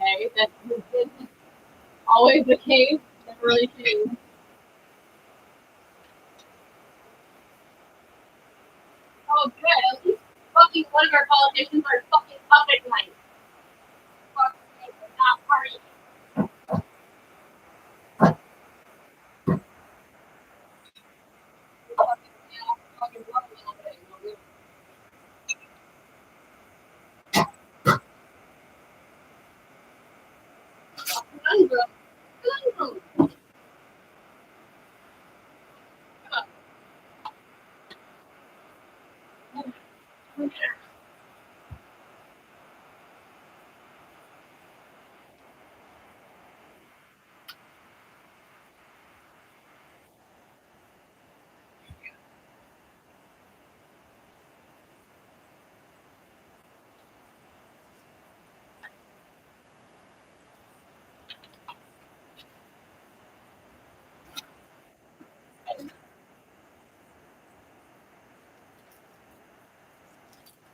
Okay, that's always the case. Never really changed. Oh, good. At least fucking one of our politicians are fucking up at night. Fuck, not party. Fucking, yeah, fucking love a little bit. You know, conundrum. Conundrum.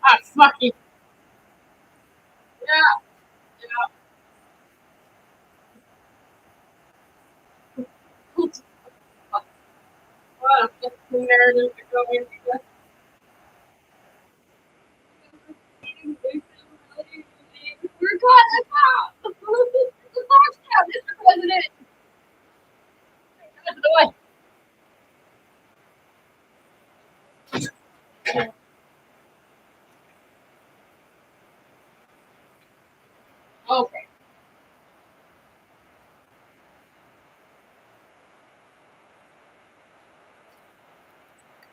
Ah, fucking. Yeah, yeah. What a fucking narrative to go into. We're caught us out. The fox now, Mr. President. That's the way. Okay.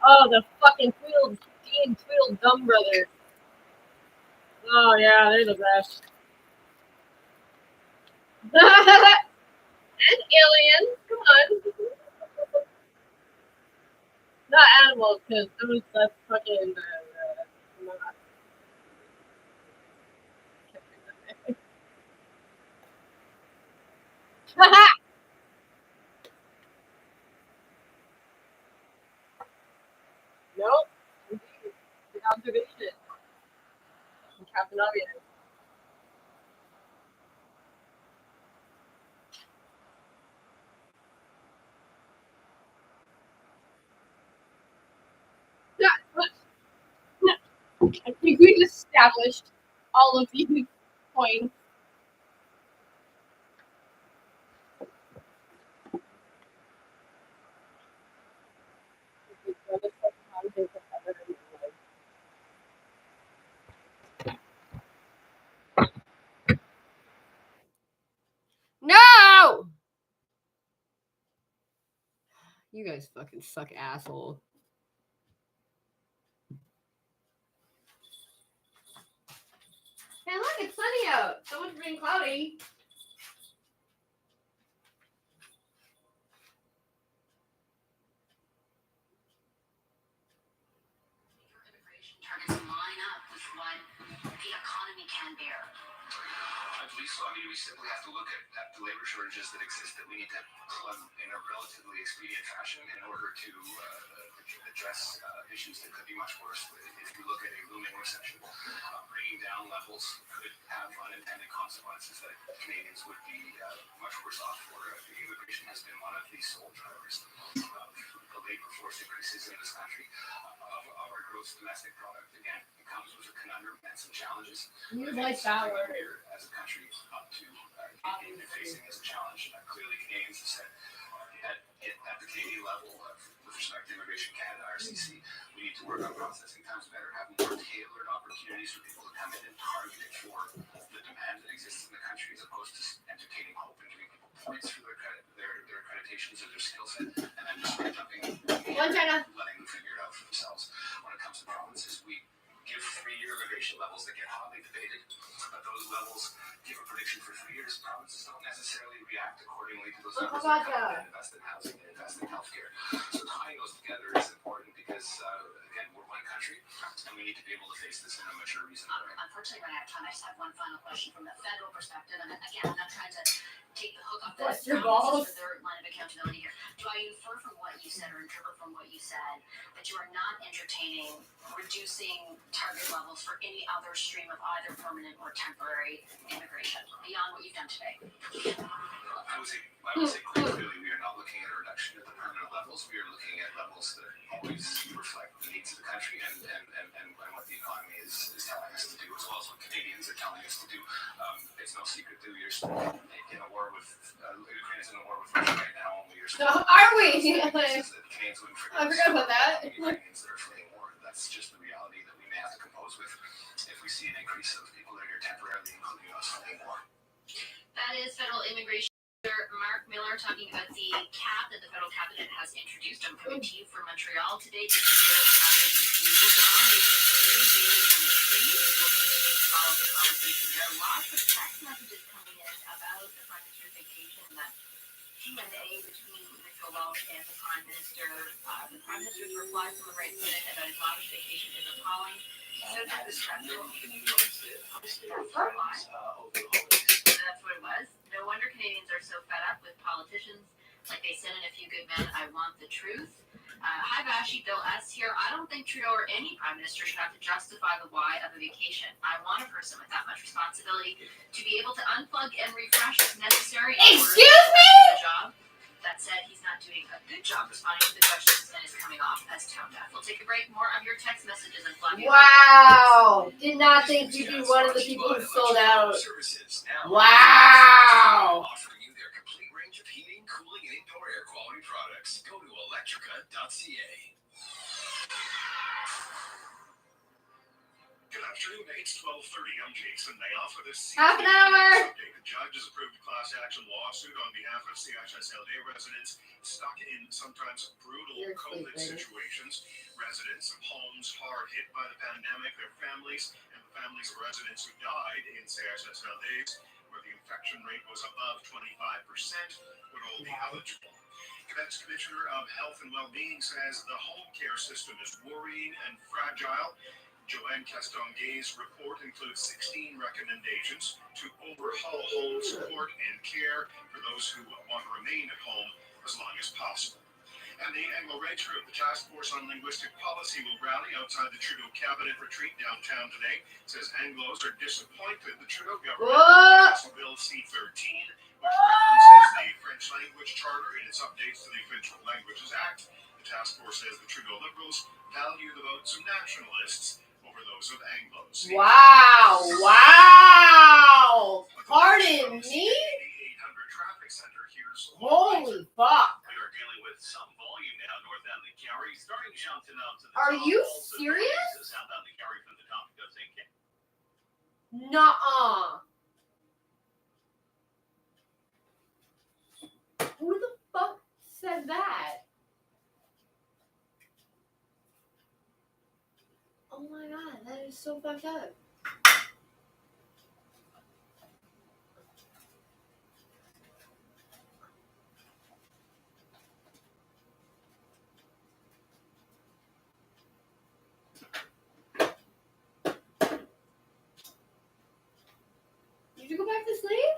Oh, the fucking Tweedle, Dean Tweedle Dumb Brothers. Oh, yeah, they're the best. And aliens. Come on. Not animals, because that's fucking. Captain Obvious. Yeah, but no, I think we've established all of these points. No! You guys fucking suck, asshole. Hey, look, it's sunny out. So much for being cloudy. Targets line up with what the economy can bear. I believe so. I mean, we simply have to look at the labor shortages that exist that we need to plug in a relatively expedient fashion in order to address issues that could be much worse. If you look at a looming recession, bringing down levels could have unintended consequences that Canadians would be much worse off for. Immigration has been one of the sole drivers of the labor force increases in this country. Of our gross domestic product, again, it comes with a conundrum and some challenges. You like that word. As a country, up to facing as a challenge. Clearly, Canadians have said at the Canadian level, with respect to Immigration Canada, RCC, we need to work on processing times better, have more tailored opportunities for people to come in and target it for the demand that exists in the country, as opposed to entertaining hope and giving people points for their accreditations or their skill set, and then just jumping letting them figure it out for themselves. When it comes to provinces, we give 3-year immigration levels that get hotly debated, but those levels give a prediction for 3 years. Provinces don't necessarily react accordingly to those numbers and invest in housing and invest in healthcare. So tying those together is important because, again, we're one country and we need to be able to face this in a mature, reasonable way. Unfortunately, running out of time, I just have one final question from the federal perspective. And again, I'm not trying to take the hook off the provinces for their line of accountability here. Do I infer from what you said or interpret from what you said that you are not entertaining reducing target levels for any other stream of either permanent or temporary immigration beyond what you've done today? I would say quite clearly we are not looking at a reduction at the permanent levels. We are looking at levels that always reflect the needs of the country and what the economy is telling us to do, as well as what Canadians are telling us to do. It's no secret that we are in a war with Ukraine is in a war with Russia right now, and we are. Are we? I forgot about that. Ukrainians that are fleeing war. That's just the reality that we may have to compose with if we see an increase of people that are here temporarily, including us fleeing war. That is federal immigration. Mark Miller talking about the cap that the federal cabinet has introduced. I'm coming to you from Montreal today. This is where the cabinet is on a 3 days on the street. We'll continue to follow the conversation. There are lots of text messages coming in about the Prime Minister's vacation and that Q&A between Mr. Welch and the Prime Minister. The Prime Minister's reply from the right minute about his lavish vacation is appalling. So that is stressful. That's what it was. No wonder Canadians are so fed up with politicians. Like they said in A Few Good Men, I want the truth. Hi, Vashi, Bill S. here. I don't think Trudeau or any Prime Minister should have to justify the why of a vacation. I want a person with that much responsibility to be able to unplug and refresh as necessary. Excuse me? The job. That said, he's not doing a good job responding to the questions and is coming off as tone deaf. We'll take a break. More of your text messages and Flavia. Wow. Did not think you'd be one of the people who sold out. Wow. Offering you their complete range of heating, cooling, and indoor air quality products. Go to electrica.ca. Good afternoon, it's 12:30. I'm Jason Mayoff with this. Half an hour. The judge has approved a class action lawsuit on behalf of CHSLD residents stuck in sometimes brutal COVID situations. Residents of homes hard hit by the pandemic, their families, and the families of residents who died in CHSLDs, where the infection rate was above 25%, would all be eligible. Quebec's Commissioner of Health and Wellbeing says the home care system is worrying and fragile. Joanne Castonguay's report includes 16 recommendations to overhaul home support and care for those who want to remain at home as long as possible. And the Anglo-Reds group, the Task Force on Linguistic Policy, will rally outside the Trudeau cabinet retreat downtown today. It says Anglos are disappointed the Trudeau government passed Bill C-13, which references the French language charter in its updates to the Official Languages Act. The task force says the Trudeau Liberals value the votes of nationalists over those of Anglos. Wow. Pardon me? The 800 traffic center here's Holy fuck. We are dealing with some volume now northbound the Gary, starting Johnson out to the Are south, you also serious? southbound the Gary from the top of St. Kitts. Nuh-uh. Who the fuck said that? Oh my god, that is so fucked up. Did you go back to sleep?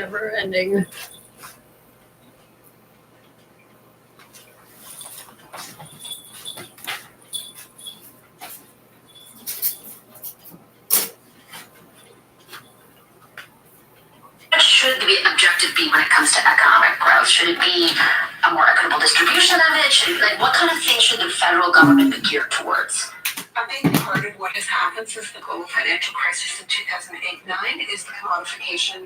never ending. What should the objective be when it comes to economic growth? Should it be a more equitable distribution of it? What kind of things should the federal government be geared towards? A big part of what has happened since the global financial crisis in 2008-9 is the commodification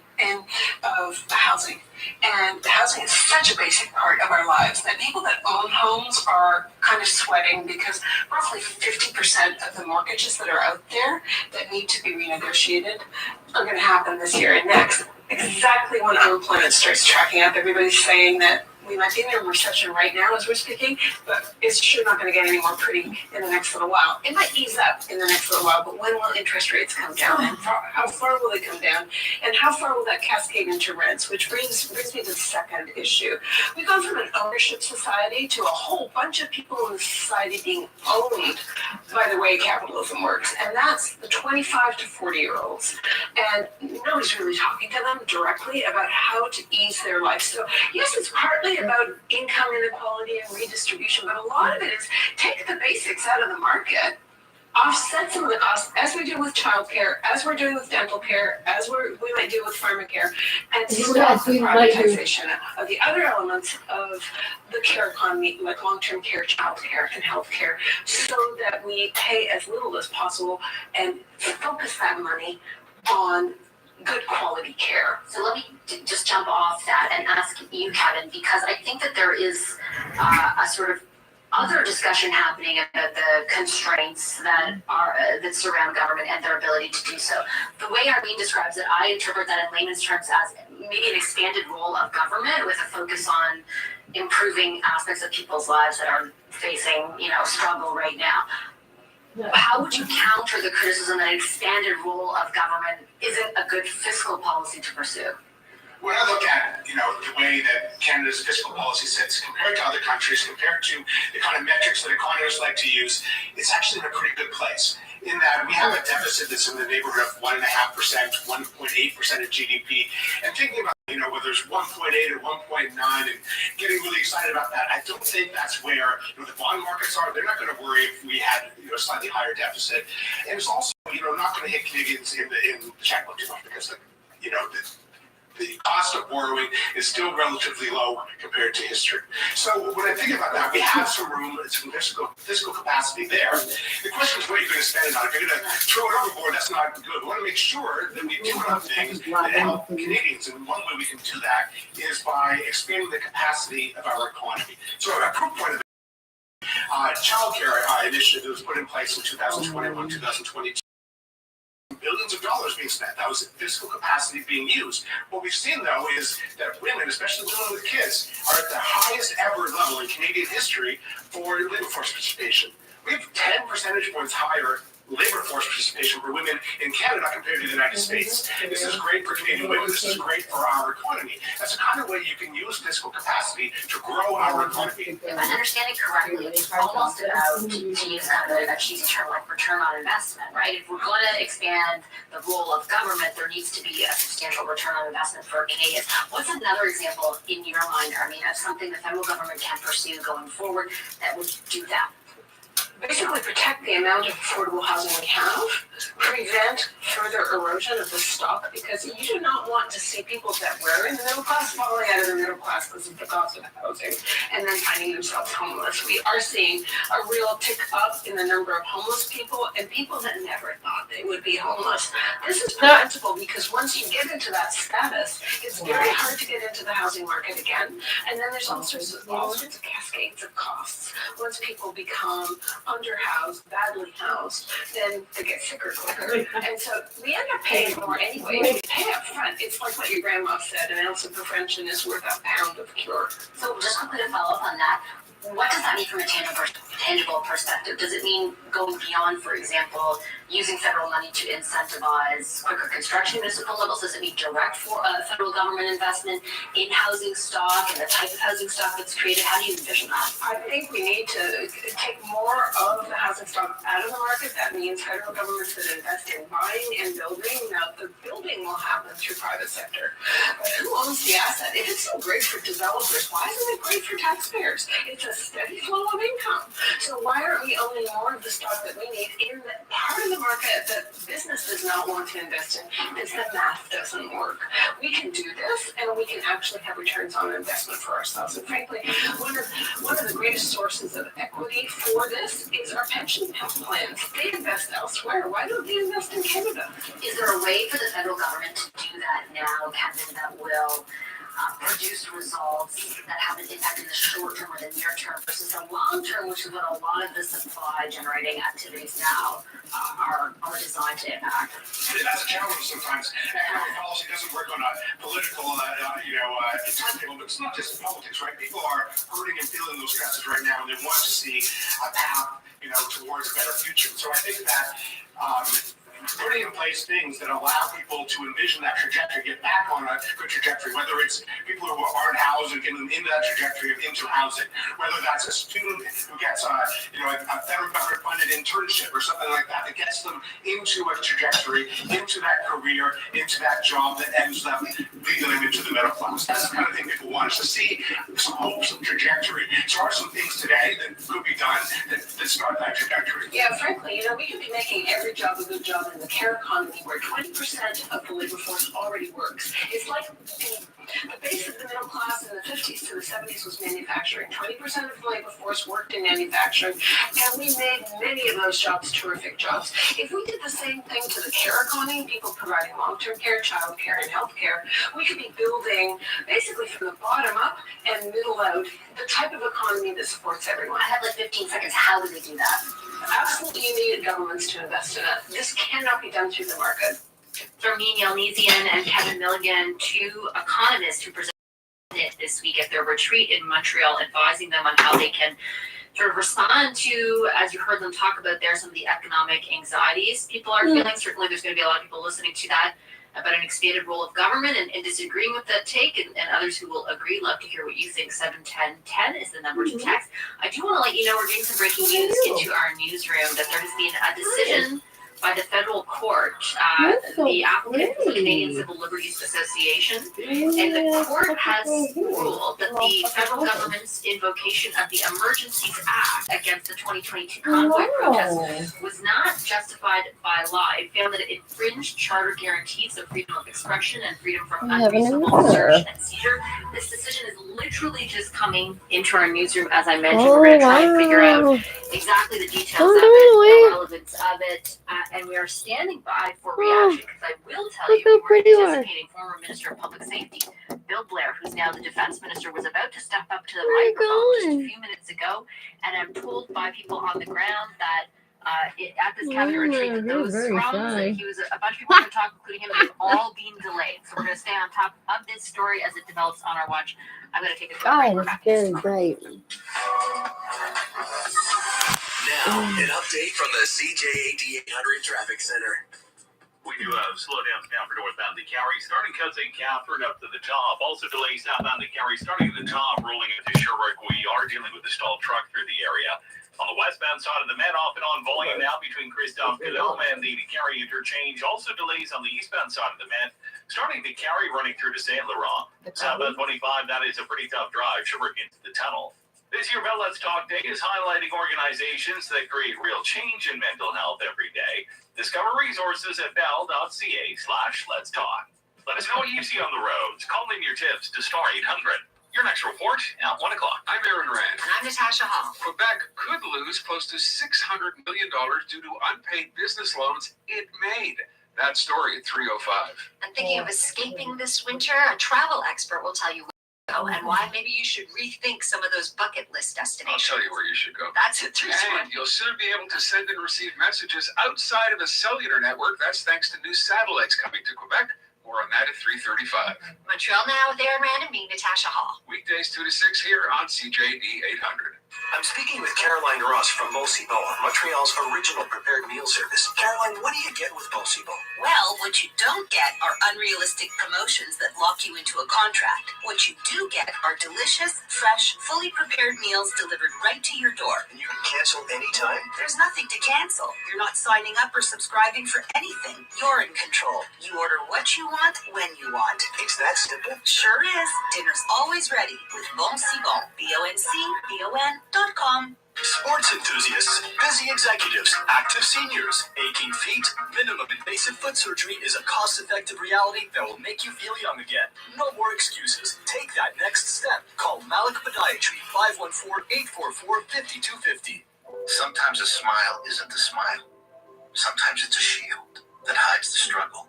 of housing. And housing is such a basic part of our lives that people that own homes are kind of sweating because roughly 50% of the mortgages that are out there that need to be renegotiated are going to happen this year and next. Exactly when unemployment starts tracking up, everybody's saying that we might be in a recession right now as we're speaking, but it's sure not going to get any more pretty in the next little while. It might ease up in the next little while, but when will interest rates come down? And how far will they come down? And how far will that cascade into rents? Which brings me to the second issue. We've gone from an ownership society to a whole bunch of people in society being owned by the way capitalism works, and that's the 25 to 40-year-olds. And nobody's really talking to them directly about how to ease their life. So yes, it's partly about income inequality and redistribution, but a lot of it is take the basics out of the market, offset some of the costs, as we do with childcare, as we're doing with dental care, as we might do with pharmacare, and stop the privatization of the other elements of the care economy, like long-term care, childcare, and healthcare, so that we pay as little as possible and focus that money on good quality care. So let me just jump off that and ask you, Kevin, because I think that there is a sort of other discussion happening about the constraints that surround government and their ability to do so. The way Arlene describes it, I interpret that in layman's terms as maybe an expanded role of government with a focus on improving aspects of people's lives that are facing, struggle right now. How would you counter the criticism that an expanded role of government isn't a good fiscal policy to pursue? When I look at, the way that Canada's fiscal policy sits compared to other countries, compared to the kind of metrics that economists like to use, it's actually in a pretty good place. In that we have a deficit that's in the neighborhood of 1.5%, 1.8% of GDP. And thinking about, whether it's 1.8 or 1.9 and getting really excited about that, I don't think that's where the bond markets are. They're not going to worry if we had a slightly higher deficit. And it's also, not going to hit Canadians in the checkbook too much because, the cost of borrowing is still relatively low compared to history. So when I think about that, we have some room, some fiscal capacity there. The question is, what are you going to spend it on? If you're going to throw it overboard, that's not good. We want to make sure that we do enough things that help Canadians. And one way we can do that is by expanding the capacity of our economy. So a proof point of child care initiative that was put in place in 2021, 2022. Billions of dollars being spent. That was fiscal capacity being used. What we've seen, though, is that women, especially women with kids, are at the highest ever level in Canadian history for labor force participation. We have 10 percentage points higher labor force participation for women in Canada compared to the United States. This is great for Canadian women. This is great for our economy. That's the kind of way you can use fiscal capacity to grow our economy. If I understand it correctly, it's almost about, to use kind of a cheesy term like return on investment, right? If we're going to expand the role of government, there needs to be a substantial return on investment for Canadians. What's another example in your mind, Armin, of something the federal government can pursue going forward that would do that? Basically protect the amount of affordable housing we have, prevent further erosion of the stock, because you do not want to see people that were in the middle class falling out of the middle class because of the cost of housing and then finding themselves homeless. We are seeing a real tick up in the number of homeless people and people that never thought they would be homeless. This is preventable because once you get into that status, it's very hard to get into the housing market again. And then there's all sorts of cascades of costs. Once people become underhoused, badly housed, then they get sicker quicker. And so we end up paying more anyway. We pay up front. It's like what your grandma said, an ounce of prevention is worth a pound of cure. So just quickly to follow up on that, what does that mean from a tangible perspective? Does it mean going beyond, for example, using federal money to incentivize quicker construction at municipal levels? Does it mean direct federal government investment in housing stock and the type of housing stock that's created? How do you envision that? I think we need to take more of the housing stock out of the market. That means federal governments that invest in buying and building. Now, the building funding will happen through private sector. But who owns the asset? If it's so great for developers, why isn't it great for taxpayers? It's a steady flow of income. So why aren't we owning more of the stock that we need in the part of the market that business does not want to invest in? Because the math doesn't work. We can do this, and we can actually have returns on investment for ourselves. And frankly, one of the greatest sources of equity for this is our pension plans. They invest elsewhere. Why don't they invest in Canada? Is there a way for the federal government to do that now, Kevin, that will produce results that have an impact in the short term or the near term versus the long term, which is what a lot of the supply generating activities now are designed to impact? That's a challenge sometimes. Economic policy doesn't work on a political, timetable, but it's not just politics, right? People are hurting and feeling those stresses right now, and they want to see a path, towards a better future. So I think that putting in place things that allow people to envision that trajectory, get back on a good trajectory, whether it's people who aren't housed and get them into that trajectory of into housing, whether that's a student who gets a federal government funded internship or something like that gets them into a trajectory, into that career, into that job that ends up leading them into the middle class. That's the kind of thing people want us to see, some hope, some trajectory. So are some things today that could be done that start that trajectory? Yeah, frankly, we could be making every job a good job in the care economy where 20% of the labor force already works. It's like the base of the middle class in the 50s to the 70s was manufacturing. 20% of the labor force worked in manufacturing, and we made many of those jobs terrific jobs. If we did the same thing to the care economy, people providing long-term care, child care, and health care, we could be building basically from the bottom up and middle out the type of economy that supports everyone. I have like 15 seconds. How do they do that? Absolutely, you need governments to invest in it. This cannot be done through the market. Fermin Yelnesian and Kevin Milligan, two economists who presented this week at their retreat in Montreal, advising them on how they can sort of respond to, as you heard them talk about there, some of the economic anxieties people are feeling. Certainly there's going to be a lot of people listening to that about an expanded role of government and disagreeing with that take, and others who will agree. Love to hear what you think. 71010 is the number to text. I do want to let you know we're getting some breaking news into our newsroom that there has been a decision by the federal court, the applicant for the Canadian Civil Liberties Association, and the court has ruled that the federal government's invocation of the Emergencies Act against the 2022 convoy protest was not justified by law. It found that it infringed charter guarantees of freedom of expression and freedom from unreasonable search and seizure. This decision is literally just coming into our newsroom. As I mentioned, we're going to try and figure out exactly the details of it, the relevance of it, and we are standing by for reaction, because I will tell you, we were anticipating former Minister of Public Safety, Bill Blair, who's now the Defense Minister, was about to step up to the microphone just a few minutes ago, and I'm told by people on the ground that at this cabinet retreat, that those scrums, that he was a bunch of people who talked, including him, they've all been delayed. So we're going to stay on top of this story as it develops on our watch. I'm going to take a quick break. We're back. Very great. Now, an update from the CJAD 800 Traffic Center. We do slow down now for northbound to Cary, starting cuts in Catherine up to the top. Also delays southbound to Cary, starting at the top, rolling into Sherbrooke. We are dealing with a stalled truck through the area. On the westbound side of the Met, off and on volume now between Christophe Guillaume and the Cary interchange. Also delays on the eastbound side of the Met, starting to Cary, running through to Saint Laurent. Southbound 25, that is a pretty tough drive, Sherbrooke into the tunnel. This year, Bell Let's Talk Day is highlighting organizations that create real change in mental health every day. Discover resources at bell.ca/let's talk. Let us know what you see on the roads. Call in your tips to star 800. Your next report at 1 o'clock. I'm Aaron Rand. And I'm Natasha Hall. Quebec could lose close to $600 million due to unpaid business loans it made. That story at 3:05. I'm thinking of escaping this winter. A travel expert will tell you where to go and why maybe you should rethink some of those bucket list I'll destinations. tell you where you should go. That's it. And you'll soon be able to send and receive messages outside of the cellular network. That's thanks to new satellites coming to Quebec. More on that at 3:35. Montreal Now with Aaron Rand and me, Natasha Hall. Weekdays 2 to 6 here on CJD 800. I'm speaking with Caroline Ross from Beaucibo, Montreal's original prepared meal service. Caroline, what do you get with Beaucibo? Well, what you don't get are unrealistic promotions that lock you into a contract. What you do get are delicious, fresh, fully prepared meals delivered right to your door. And you can cancel cancel anytime? There's nothing to cancel. You're not signing up or subscribing for anything. You're in control. You order what you want when you want. It's that simple. Sure is. Dinner's always ready with Bon Si Bon. BONCBON.com. Sports enthusiasts, busy executives, active seniors, aching feet, minimum invasive foot surgery is a cost-effective reality that will make you feel young again. No more excuses. Take that next step. Call Malik Podiatry, 514-844-5250. Sometimes a smile isn't a smile. Sometimes it's a shield that hides the struggle.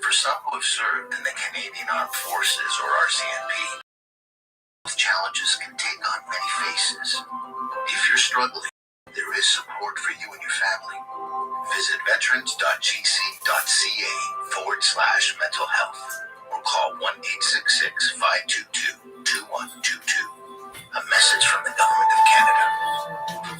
For some who have served in the Canadian Armed Forces or RCMP, those challenges can take on many faces. If you're struggling, there is support for you and your family. Visit veterans.gc.ca/mental health or call 1-866-522-2122. A message from the Government of Canada.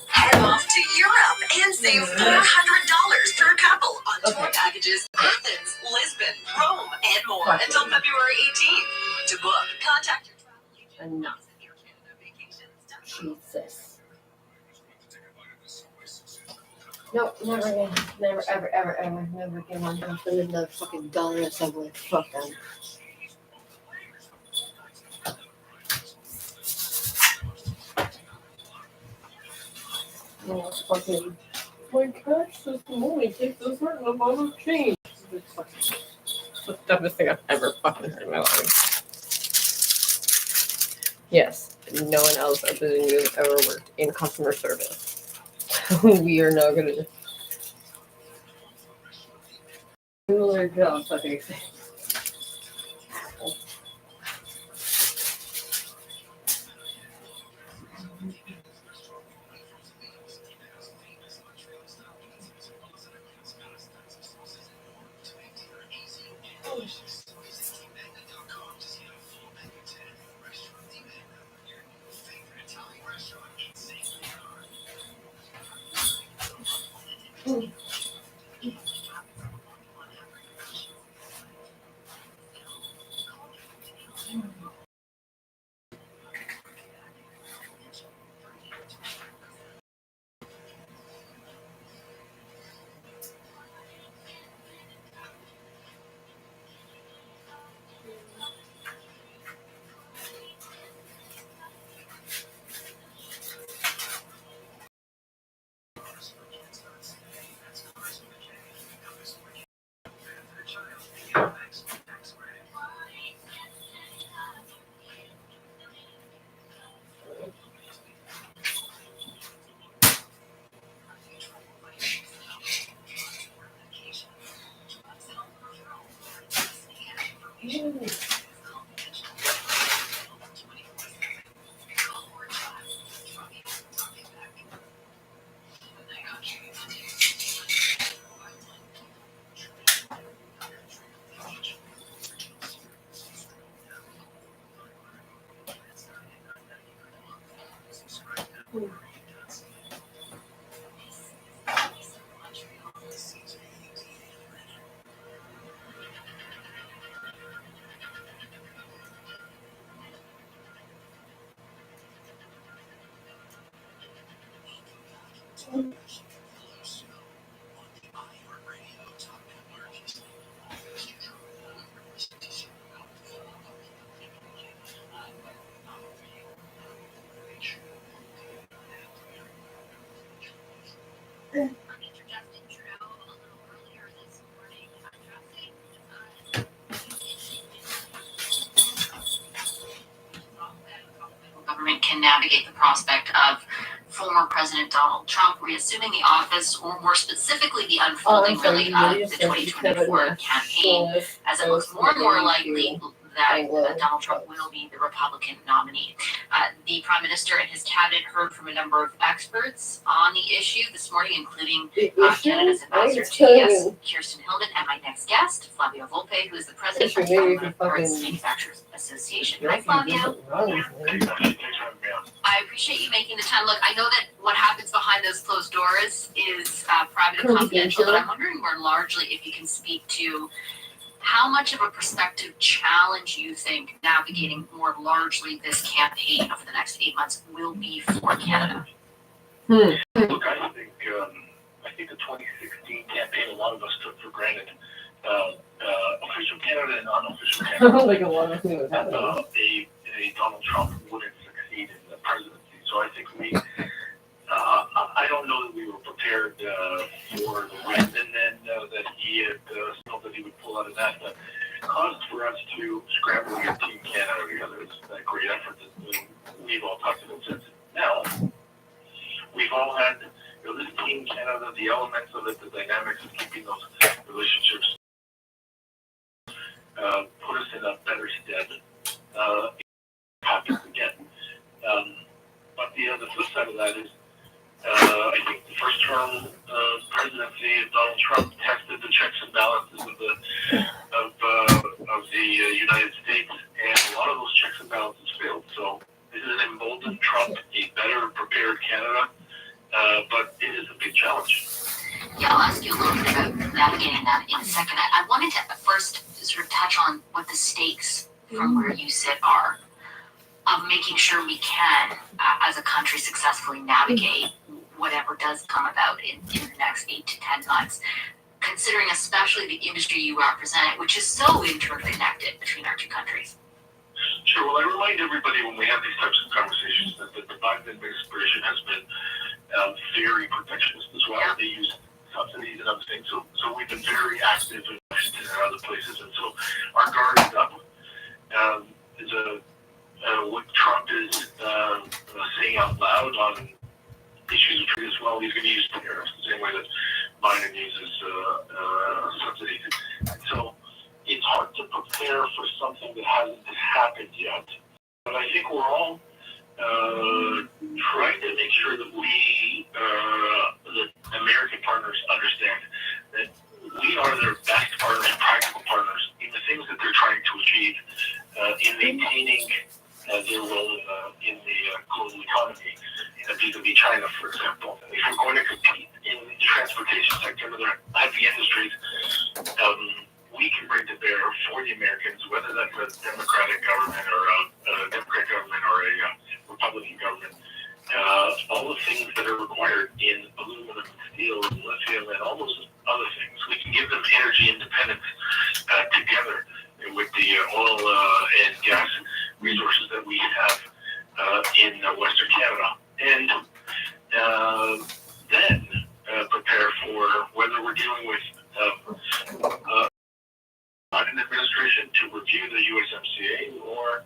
Head off to Europe and save $400 per couple on tour packages, Athens, Lisbon, Rome, and more until February 18th. To book, contact your travel agent. Enough. Jesus. No, never again. Never, ever, ever, ever, never again. I'm gonna put in the fucking dollar subway. Fuck them. Oh, fucking. My cash system only takes a certain amount of change. It's the dumbest thing I've ever fucking heard in my life. Yes, no one else other than you has ever worked in customer service. We are not gonna do their job fucking thing. Government can navigate the prospect of former President Donald Trump reassuming the office, or more specifically, the unfolding really of the 2024 campaign, as it looks more and more likely that Donald Trump will be the Republican nominee. The Prime Minister and his cabinet heard from a number of experts on the issue this morning, including Canada's ambassador to ES, Kirsten Hillman, and my next guest, Flavio Volpe, who is the president of the Automotive Manufacturers Association. Hi, Flavio. I appreciate you making the time. Look, I know that what happens behind those closed doors is private and confidential, but I'm wondering more largely if you can speak to how much of a prospective challenge you think navigating more largely this campaign over the next 8 months will be for Canada. Look, I think the 2016 campaign a lot of us took for granted. Official Canada and unofficial Canada. Like a lot of things was happening. A Donald Trump wouldn't succeed in the presidency. So I think I don't know that we were prepared for the win, and then that he had felt that he would pull out of that. But caused for us to scramble and get Team Canada together. It's that great effort that we've all talked about since. Now, we've all had this Team Canada, the elements of it, the dynamics of keeping those relationships put us in a better stead. Happens again. But the flip side of that is, I think the first term presidency of Donald Trump tested the checks and balances of the United States, and a lot of those checks and balances failed. So this is an emboldened Trump, a better prepared Canada, but it is a big challenge. Yeah, I'll ask you a little bit about navigating that in a second. I wanted to first sort of touch on what the stakes from where you sit are of making sure we can, as a country, successfully navigate whatever does come about in the next 8 to 10 months, considering especially the industry you represent, which is so interconnected between our two countries. Sure. Well, I remind everybody when we have these types of conversations that the Biden administration has been very protectionist as well. Yeah. They use subsidies and other things. So we've been very active in Washington and other places. And so our guard is up. What Trump is saying out loud on issues of trade as well, he's going to use tariffs the same way that Biden uses subsidies. And so it's hard to prepare for something that hasn't happened yet. But I think we're all trying to make sure that the American partners understand that we are their best partners, practical partners, in the things that they're trying to achieve in maintaining their role in the global economy, vis-a-vis China, for example. If we're going to compete in the transportation sector and other heavy industries, we can bring to bear for the Americans, whether that's a Democratic government or a Republican government, all the things that are required in aluminum, steel, lithium, and all those other things. We can give them energy independence together with the oil and gas resources that we have in Western Canada. And then prepare for whether we're dealing with Biden administration to review the USMCA or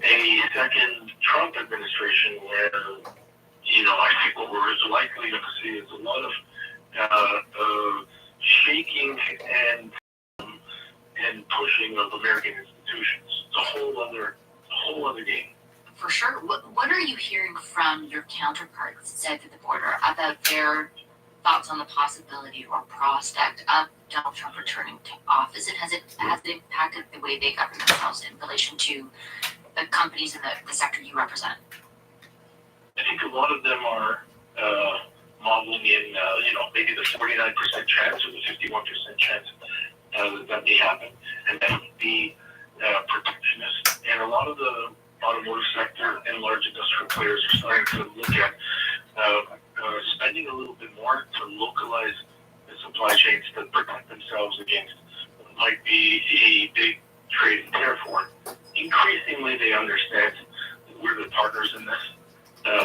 a second Trump administration where, I think what we're likely going to see is a lot of shaking and pushing of American institutions. It's a whole other game. For sure. What are you hearing from your counterparts south of the border about their thoughts on the possibility or prospect of Donald Trump returning to office? Has it impacted the way they govern themselves in relation to the companies in the sector you represent? I think a lot of them are modeling in, maybe the 49% chance or the 51% chance that may happen, and that would be protectionist. And a lot of the automotive sector and large industrial players are starting to look at spending a little bit more to localize the supply chains to protect themselves against what might be a big trade and tariff war. Increasingly, they understand that we're the partners in this,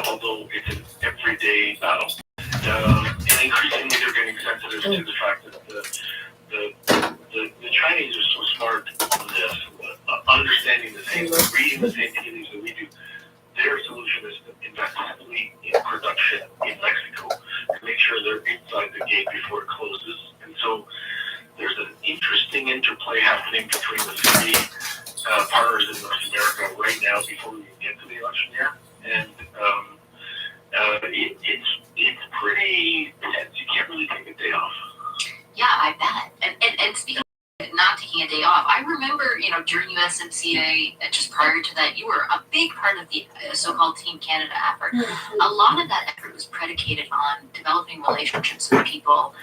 although it's an everyday battle. And increasingly, they're getting sensitive to the fact that the Chinese are so smart on this, understanding the same, reading the same tea that we do. Their solution is to invest heavily in production in Mexico to make sure they're inside the gate before it closes. And so there's an interesting interplay happening between the three partners in North America right now before we get to the election year. And it's pretty tense. You can't really take a day off. Yeah, I bet. And speaking of not taking a day off, I remember, during USMCA, just prior to that, you were a big part of the so-called Team Canada effort. A lot of that effort was predicated on developing relationships with people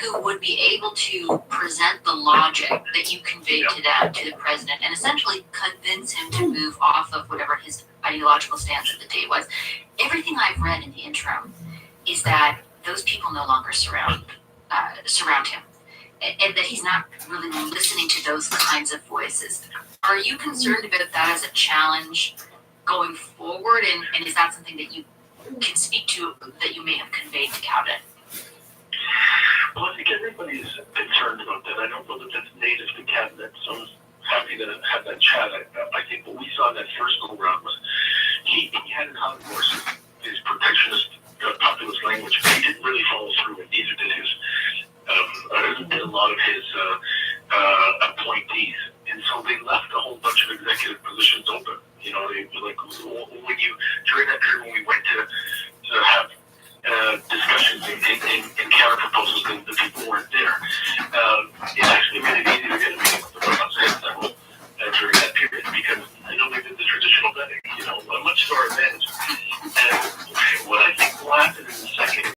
who would be able to present the logic that you conveyed to the president and essentially convince him to move off of whatever his ideological stance of the day was. Everything I've read in the interim is that those people no longer surround him, and that he's not really listening to those kinds of voices. Are you concerned about that as a challenge going forward, and is that something that you can speak to that you may have conveyed to cabinet? Well, I think everybody's concerned about that. I don't know that that's native to cabinet, so I was happy to have that chat. I think what we saw in that first go-round was he had an outburst, his protectionist populist language, but he didn't really follow through, and neither did a lot of his appointees. And so they left a whole bunch of executive positions open. You know, during that period when we went to have discussions and counter proposals, the people weren't there. It actually made it easy to get a meeting with the White House ahead during that period, because I know they did the traditional vetting, much to our advantage. And what I think will happen in the second,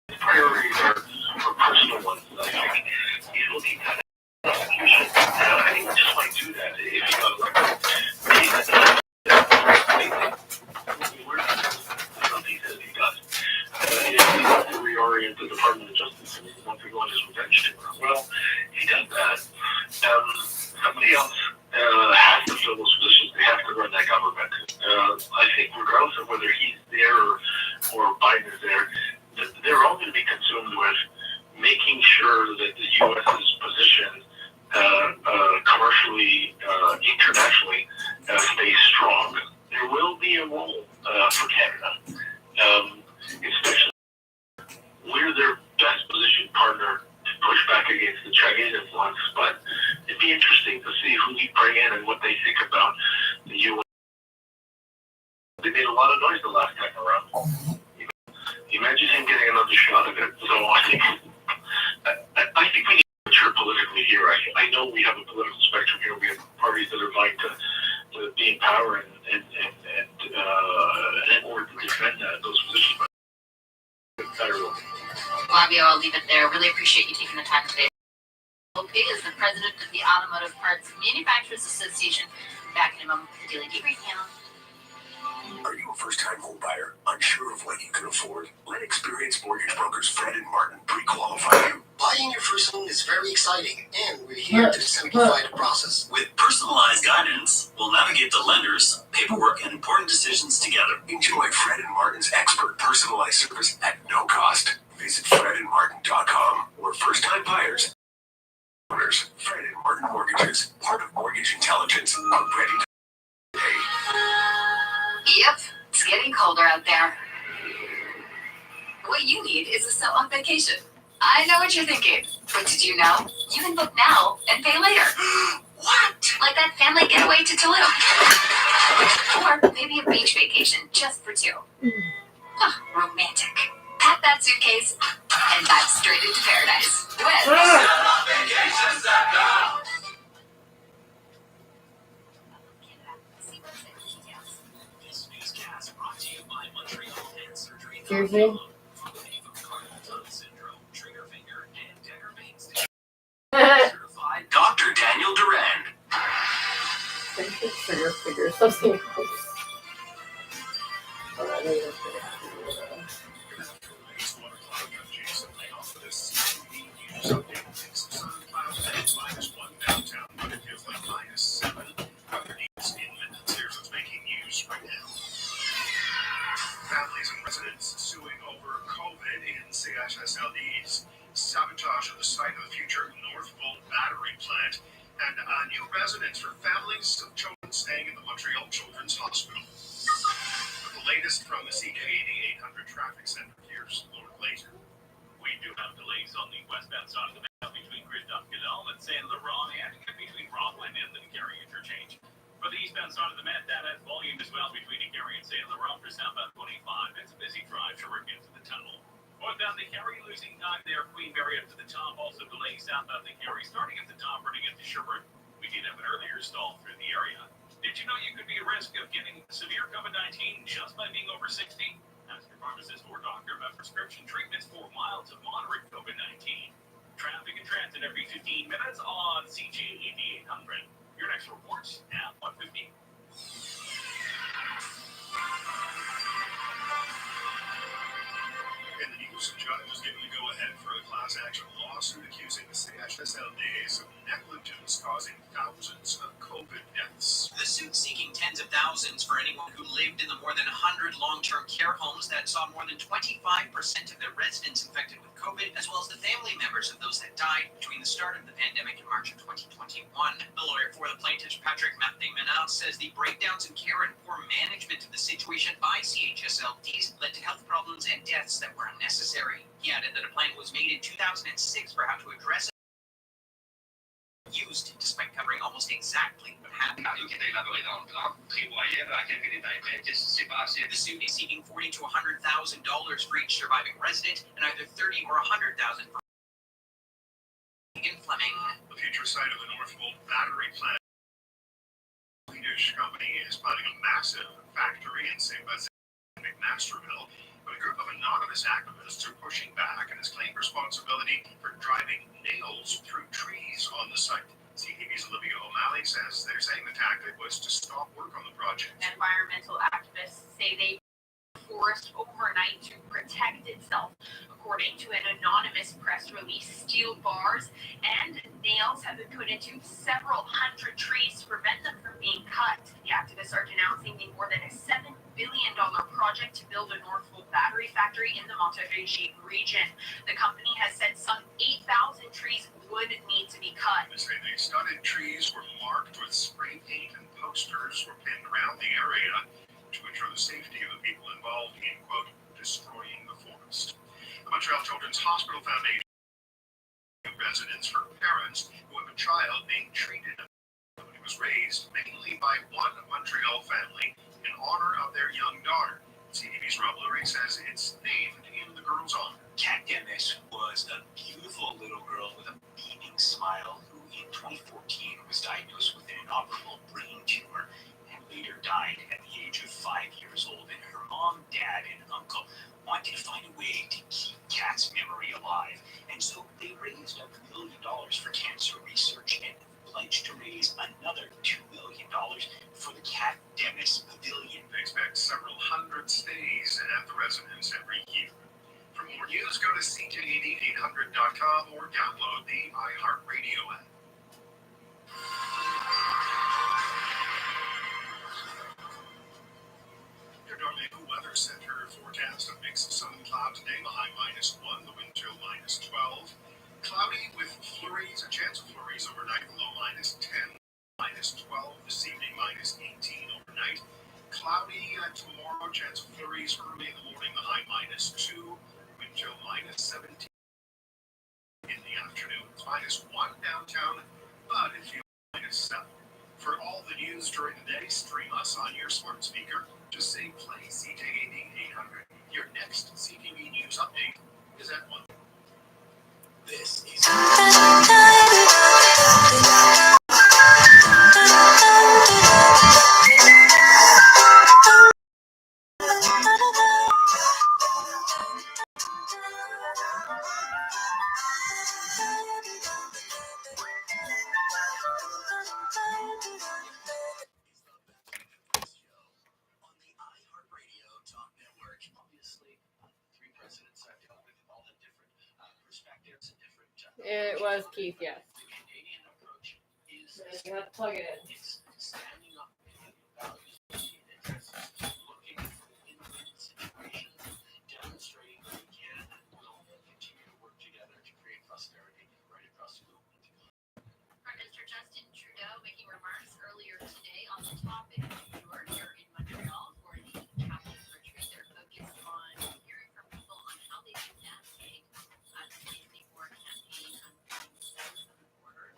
his priorities are personal ones. I think he's looking at prosecution. I think he just might do that if he got elected. He wants to reorient the Department of Justice and he wants to go on his revenge tour. Well, he does that. Somebody else has to fill those positions. They have to run that government. I think regardless of whether he's there or Biden is there, they're all going to be consumed with making sure that the U.S.'s position commercially, internationally, stays strong. There will be a role for Canada, especially we're their best positioned partner to push back against the Chinese influence, but it'd be interesting to see who we bring in and what they think about the U.S. They made a lot of noise the last time around. Imagine him getting another shot at it. So I think we need to mature politically here. I know we have a political spectrum here. We have parties that are vying to be in power and or to defend those positions. Flavio, I'll leave it there. Really appreciate you taking the time today. Okay, is the president of the Automotive Parts Manufacturers Association. Back in a moment with the Daily Debrief panel. Are you a first-time home buyer, unsure of what you can afford? Let experienced mortgage brokers Fred and Martin pre-qualify you. Buying your first home is very exciting, and we're here to simplify the process. With personalized guidance, we'll navigate the lenders, paperwork, and important decisions together. Enjoy Fred and Martin's expert personalized service at no cost. Visit fredandmartin.com, or first-time buyers. Owners, Fred and Martin Mortgages, part of Mortgage Intelligence, are ready to pay. Yep, it's getting colder out there. What you need is a summer vacation. I know what you're thinking, but did you know you can book now and pay later? What? Like that family getaway to Tulum. Or maybe a beach vacation just for two. Romantic. Pack that suitcase and dive straight into paradise. Seriously? Dr. Daniel Durand. Figure something else. Families and residents suing over COVID in CHSLD's sabotage of the site of the future Northvolt battery plant, and new residents for families of children staying in the Montreal Children's Hospital. With the latest from the CK 8800 traffic center, here's Lord Glazer. We do have delays on the westbound side of the map between Grid-Duff-Cadell and Saint Laurent, and between Rockland and the Gary interchange. For the eastbound side of the map, that has volume as well between Gary and Saint Laurent for southbound 25. It's a busy drive to work into the tunnel. Northbound the Gary, losing time there, Queenberry up to the top, also delaying southbound the Gary, starting at the top, running into Sherwood. We did have an earlier stall through the area. Did you know you could be at risk of getting severe COVID-19 just by being over 60? Ask your pharmacist or doctor about prescription treatments for mild to moderate COVID-19. Traffic and transit every 15 minutes on CJ 8800. Your next report's at 1:15. Toronto's judge has given the go-ahead for a class action lawsuit accusing the CHSLDs of negligence causing thousands of COVID deaths. The suit seeking tens of thousands for anyone who lived in the more than 100 long-term care homes that saw more than 25% of their residents infected with COVID, as well as the family members of those that died between the start of the pandemic in March of 2021. The lawyer for the plaintiffs, Patrick Martin-Menard, says the breakdowns in care and poor management of the situation by CHSLDs led to health problems and deaths that were unnecessary. He added that a plan was made in 2006 for how to address it, used despite covering almost exactly what happened. The suit is seeking $40,000 to $100,000 for each surviving resident and either $30,000 or $100,000 for in Fleming. The future site of the Northvolt battery plant. The Swedish company is planning a massive factory in St. McMasterville, but a group of anonymous activists are pushing back and has claimed responsibility for driving nails through trees on the site. CTV's Olivia O'Malley says they're saying the tactic was to stop work on the project. Environmental activists say they forest overnight to protect itself. According to an anonymous press release, steel bars and nails have been put into several hundred trees to prevent them from being cut. The activists are denouncing the more than a $7 billion project to build a Northvolt battery factory in the Montérégie region. The company has said some 8,000 trees would need to be cut. They say the studded trees were marked with spray paint and posters were pinned around the area to ensure the safety of the people involved in, quote, destroying the forest. The Montreal Children's Hospital Foundation residence for parents who have a child being treated. It was raised mainly by one Montreal family in honor of their young daughter. CTV's Rob Lurie says it's named in the girl's honor. Kat Dennis was a beautiful little girl with a beaming smile who in 2014 was diagnosed with an inoperable brain tumor and later died at the age of 5 years old. And her mom, dad, and uncle wanted to find a way to keep Kat's memory alive. And so they raised $1 million for cancer research and pledged to raise another $2 million for the Kat Dennis Pavilion. They expect several hundred stays at the residence every year. For more news, go to CJ80800.com or download the iHeartRadio app. Your Dormego Weather Center forecast a mix of sun and cloud today, the high -1, the wind chill -12. Cloudy with flurries, a chance of flurries overnight, the low -10, -12 this evening, -18 overnight. Cloudy tomorrow, chance of flurries early in the morning, the high -2, wind chill -17 in the afternoon. It's -1 downtown, but it feels -7. For all the news during the day, stream us on your smart speaker. Just say play CJ800. Your next CTV news update is at 1. This is on the iHeartRadio Talk Network. Obviously, 3 presidents I've dealt with, all the different perspectives and different. It was Keith, yes. The Canadian approach is You have to plug it in. it's standing up for values and interests, looking for win-win situations, demonstrating that we can and will continue to work together to create prosperity right across the globe. Prime Minister Justin Trudeau making remarks earlier today on the topic of New York here in Montreal for the cabinet retreat. They're focused on hearing from people on how they can navigate the 2024 campaign unfolding south of the border.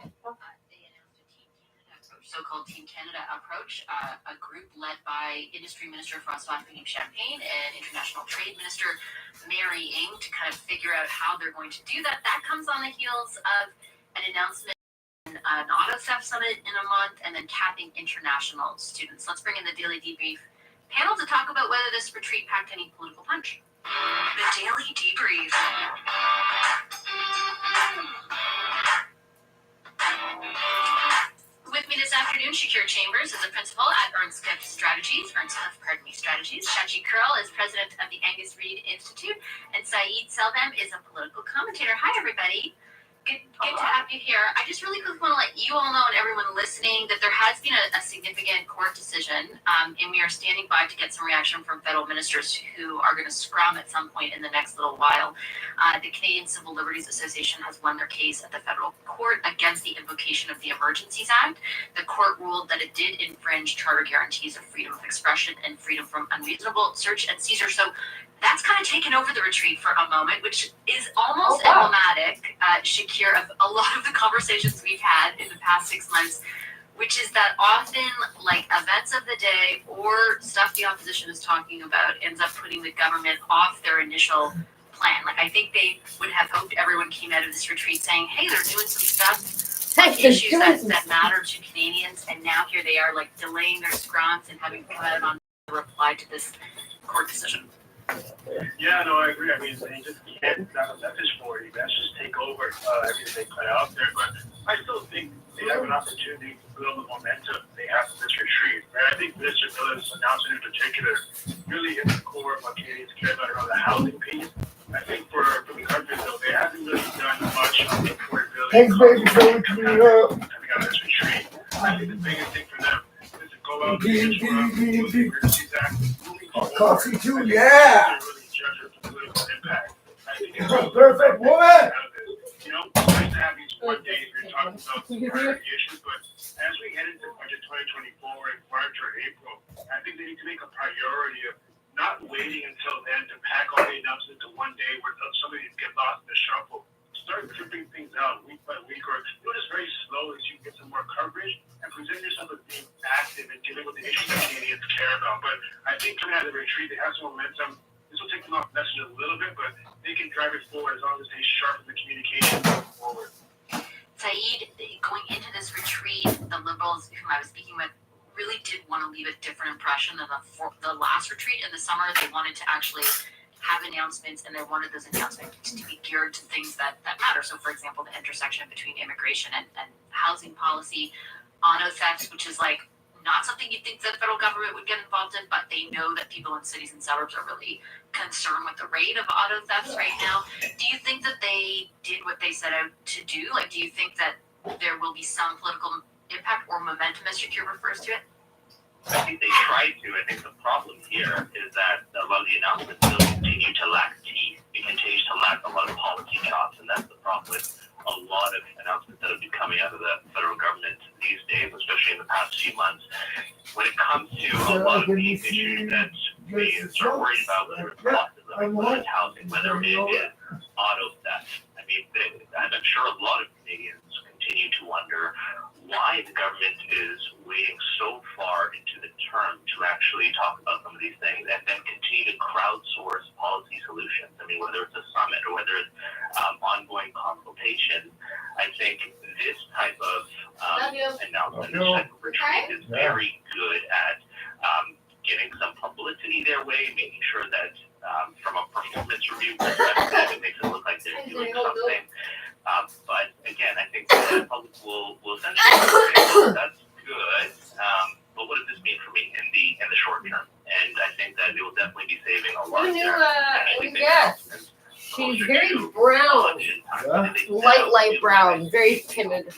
They announced a Team Canada approach, so-called Team Canada approach, a group led by Industry Minister François-Philippe Champagne and International Trade Minister Mary Ng to kind of figure out how they're going to do that. That comes on the heels of an announcement an auto theft summit in a month, and then capping international students. Let's bring in the Daily Debrief panel to talk about whether this retreat packed any political punch. The Daily Debrief. With me this This afternoon, Shakir Chambers is a principal at Ernst Strategies. Shachi Curl is president of the Angus Reid Institute, and Saeed Selbam is a political commentator. Hi, everybody. Good to have you here. I just really quickly want to let you all know and everyone listening that there has been a significant court decision, and we are standing by to get some reaction from federal ministers who are going to scrum at some point in the next little while. The Canadian Civil Liberties Association has won their case at the federal court against the invocation of the Emergencies Act. The court ruled that it did infringe charter guarantees of freedom of expression and freedom from unreasonable search and seizure. So that's kind of taken over the retreat for a moment, which is almost emblematic, Shakir, of a lot of the conversations we've had in the past 6 months, which is that often, like, events of the day or stuff the opposition is talking about ends up putting the government off their initial plan. Like, I think they would have hoped everyone came out of this retreat saying, hey, they're doing some stuff on issues that matter to Canadians, and now here they are, like, delaying their scrums and having come out on the reply to this court decision. Yeah, no, I agree. I mean, they just can't have a message for you. That's just take over everything they put out there. But I still think they have an opportunity to build the momentum they have in this retreat. Right? I think Mr. Miller's announcement in particular really hit the core of what Canadians care about around the housing piece. I think for the country, though, they haven't really done much on the affordability coming out of this retreat. I think the biggest thing for them is to go out and deal with the Emergencies Act. Coffee too, yeah. Perfect woman. You know, it's nice to have these one days where you're talking about priority issues, but as we head into budget 2024 in March or April, I think they need to make a priority of not waiting until then to pack all the announcements into one day where somebody get lost in the shuffle. Start dripping things out week by week, or do it very slow as you get some more coverage and present yourself as being active and dealing with the issues that Canadians care about. But I think coming out of the retreat, they have some momentum. This will take them off the message a little bit, but they can drive it forward as long as they sharpen the communication going forward. Saeed, going into this retreat, the Liberals whom I was speaking with really did want to leave a different impression than the last retreat in the summer. They wanted to actually have announcements, and they wanted those announcements to be geared to things that matter. So, for example, the intersection between immigration and housing policy, auto thefts, which is like not something you'd think the federal government would get involved in, but they know that people in cities and suburbs are really concerned with the rate of auto thefts right now. Do you think that they did what they set out to do? Like, do you think that there will be some political impact or momentum, as Shakir refers to it? I think they tried to. I think the problem here is that a lot of the announcements still continue to lack teeth. It continues to lack a lot of policy chops, and that's the problem with a lot of announcements that have been coming out of the federal government these days, especially in the past few months. When it comes to a lot of the issues that we are worried about, whether it's cost of living, whether it's housing, whether it is auto theft, I mean, I'm sure a lot of Canadians continue to wonder why the government is waiting so far into the term to actually talk about some of these things and then continue to crowdsource policy solutions. I mean, whether it's a summit or whether it's ongoing consultation, I think this type of announcement, this type of retreat is very good at getting some publicity their way, making sure that from a performance review perspective, it makes it look like they're doing something. But again, I think the public will essentially say, that's good, but what does this mean for me in the short term? And I think that it will definitely be saving a lot of their she's very brown, light brown, very timid.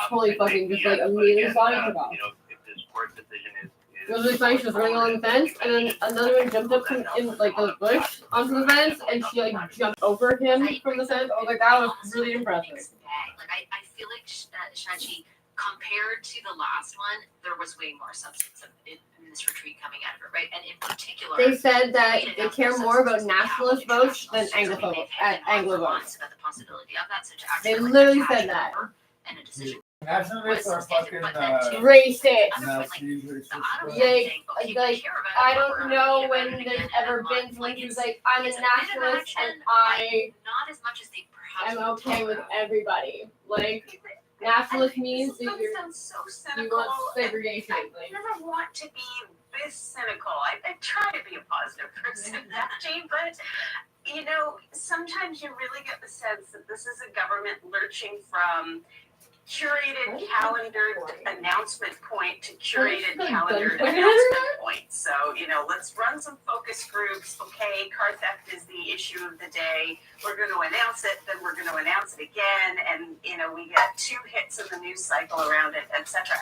Totally fucking just like immediately saw it about. If this court decision is it was really funny. She was running along the fence, and then another one jumped up from in like the bush onto the fence, and she like jumped over him from the fence. I was like, that was really impressive. Like I feel like Shachi, compared to the last one, there was way more substance in this retreat coming out of it, right? And in particular, they said that they care more about nationalist votes than Anglo votes. About the possibility of that, so to they literally said that. And a decision. Nationalists are fucking racist. Like, I don't know when there's ever been someone who's like, I'm a nationalist and I not as much as they am okay with everybody. Like, nationalist means that you want segregation. I never want to be this cynical. I try to be a positive person, Jane, but sometimes you really get the sense that this is a government lurching from curated calendared announcement point to curated calendared announcement point. So, let's run some focus groups. Okay, car theft is the issue of the day. We're going to announce it, then we're going to announce it again. And, we get 2 hits in the news cycle around it, etc.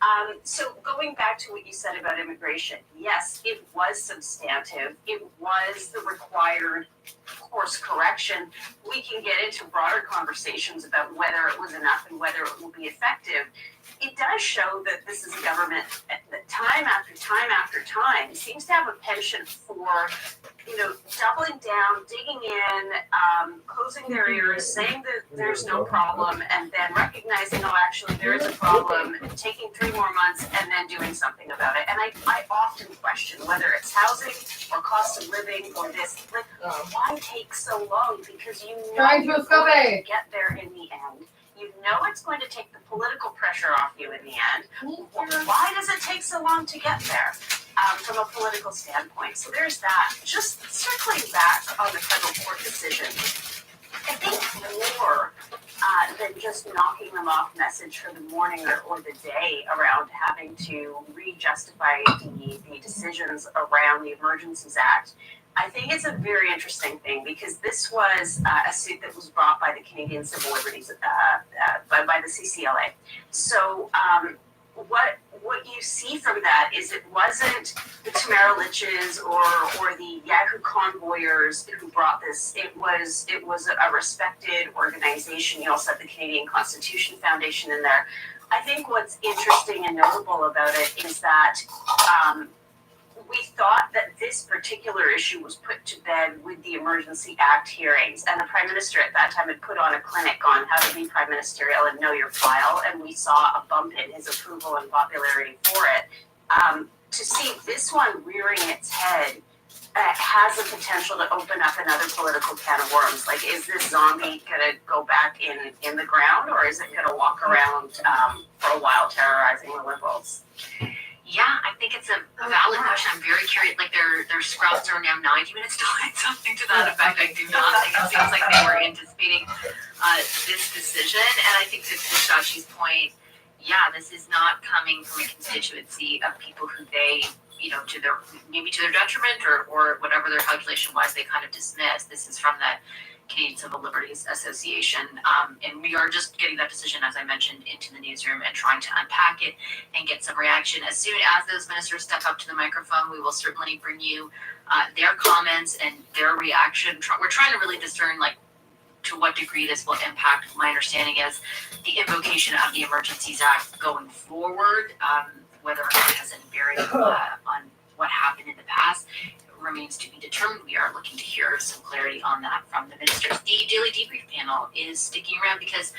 And so going back to what you said about immigration, yes, it was substantive. It was the required course correction. We can get into broader conversations about whether it was enough and whether it will be effective. It does show that this is a government that time after time after time seems to have a penchant for, doubling down, digging in, closing their ears, saying that there's no problem, and then recognizing, actually there is a problem, taking 3 more months, and then doing something about it. And I often question whether it's housing or cost of living or this. Why take so long? Because you're going to get there in the end. You know it's going to take the political pressure off you in the end. Why does it take so long to get there from a political standpoint? So there's that. Just circling back on the federal court decision, I think more than just knocking them off message for the morning or the day around having to re-justify the decisions around the Emergencies Act, I think it's a very interesting thing because this was a suit that was brought by the Canadian Civil Liberties, by the CCLA. So what you see from that is it wasn't the Tamara Litches or the Yahoo convoyers who brought this. It was a respected organization. You also have the Canadian Constitution Foundation in there. I think what's interesting and notable about it is that we thought that this particular issue was put to bed with the Emergency Act hearings, and the Prime Minister at that time had put on a clinic on how to be prime ministerial and know your file, and we saw a bump in his approval and popularity for it. To see this one rearing its head has the potential to open up another political can of worms. Like, is this zombie going to go back in the ground, or is it going to walk around for a while terrorizing the Liberals? Yeah, I think it's a valid question. I'm very curious. Like their scrubs are now 90 minutes delayed, something to that effect. I do not think it seems like they were anticipating this decision. And I think that to Shachi's point, yeah, this is not coming from a constituency of people who they, to their detriment or whatever their calculation was, they kind of dismissed. This is from the Canadian Civil Liberties Association, and we are just getting that decision, as I mentioned, into the newsroom and trying to unpack it and get some reaction. As soon as those ministers step up to the microphone, we will certainly bring you their comments and their reaction. We're trying to really discern, to what degree this will impact. My understanding is the invocation of the Emergencies Act going forward, whether it has any bearing on what happened in the past, remains to be determined. We are looking to hear some clarity on that from the ministers. The Daily Debrief panel is sticking around because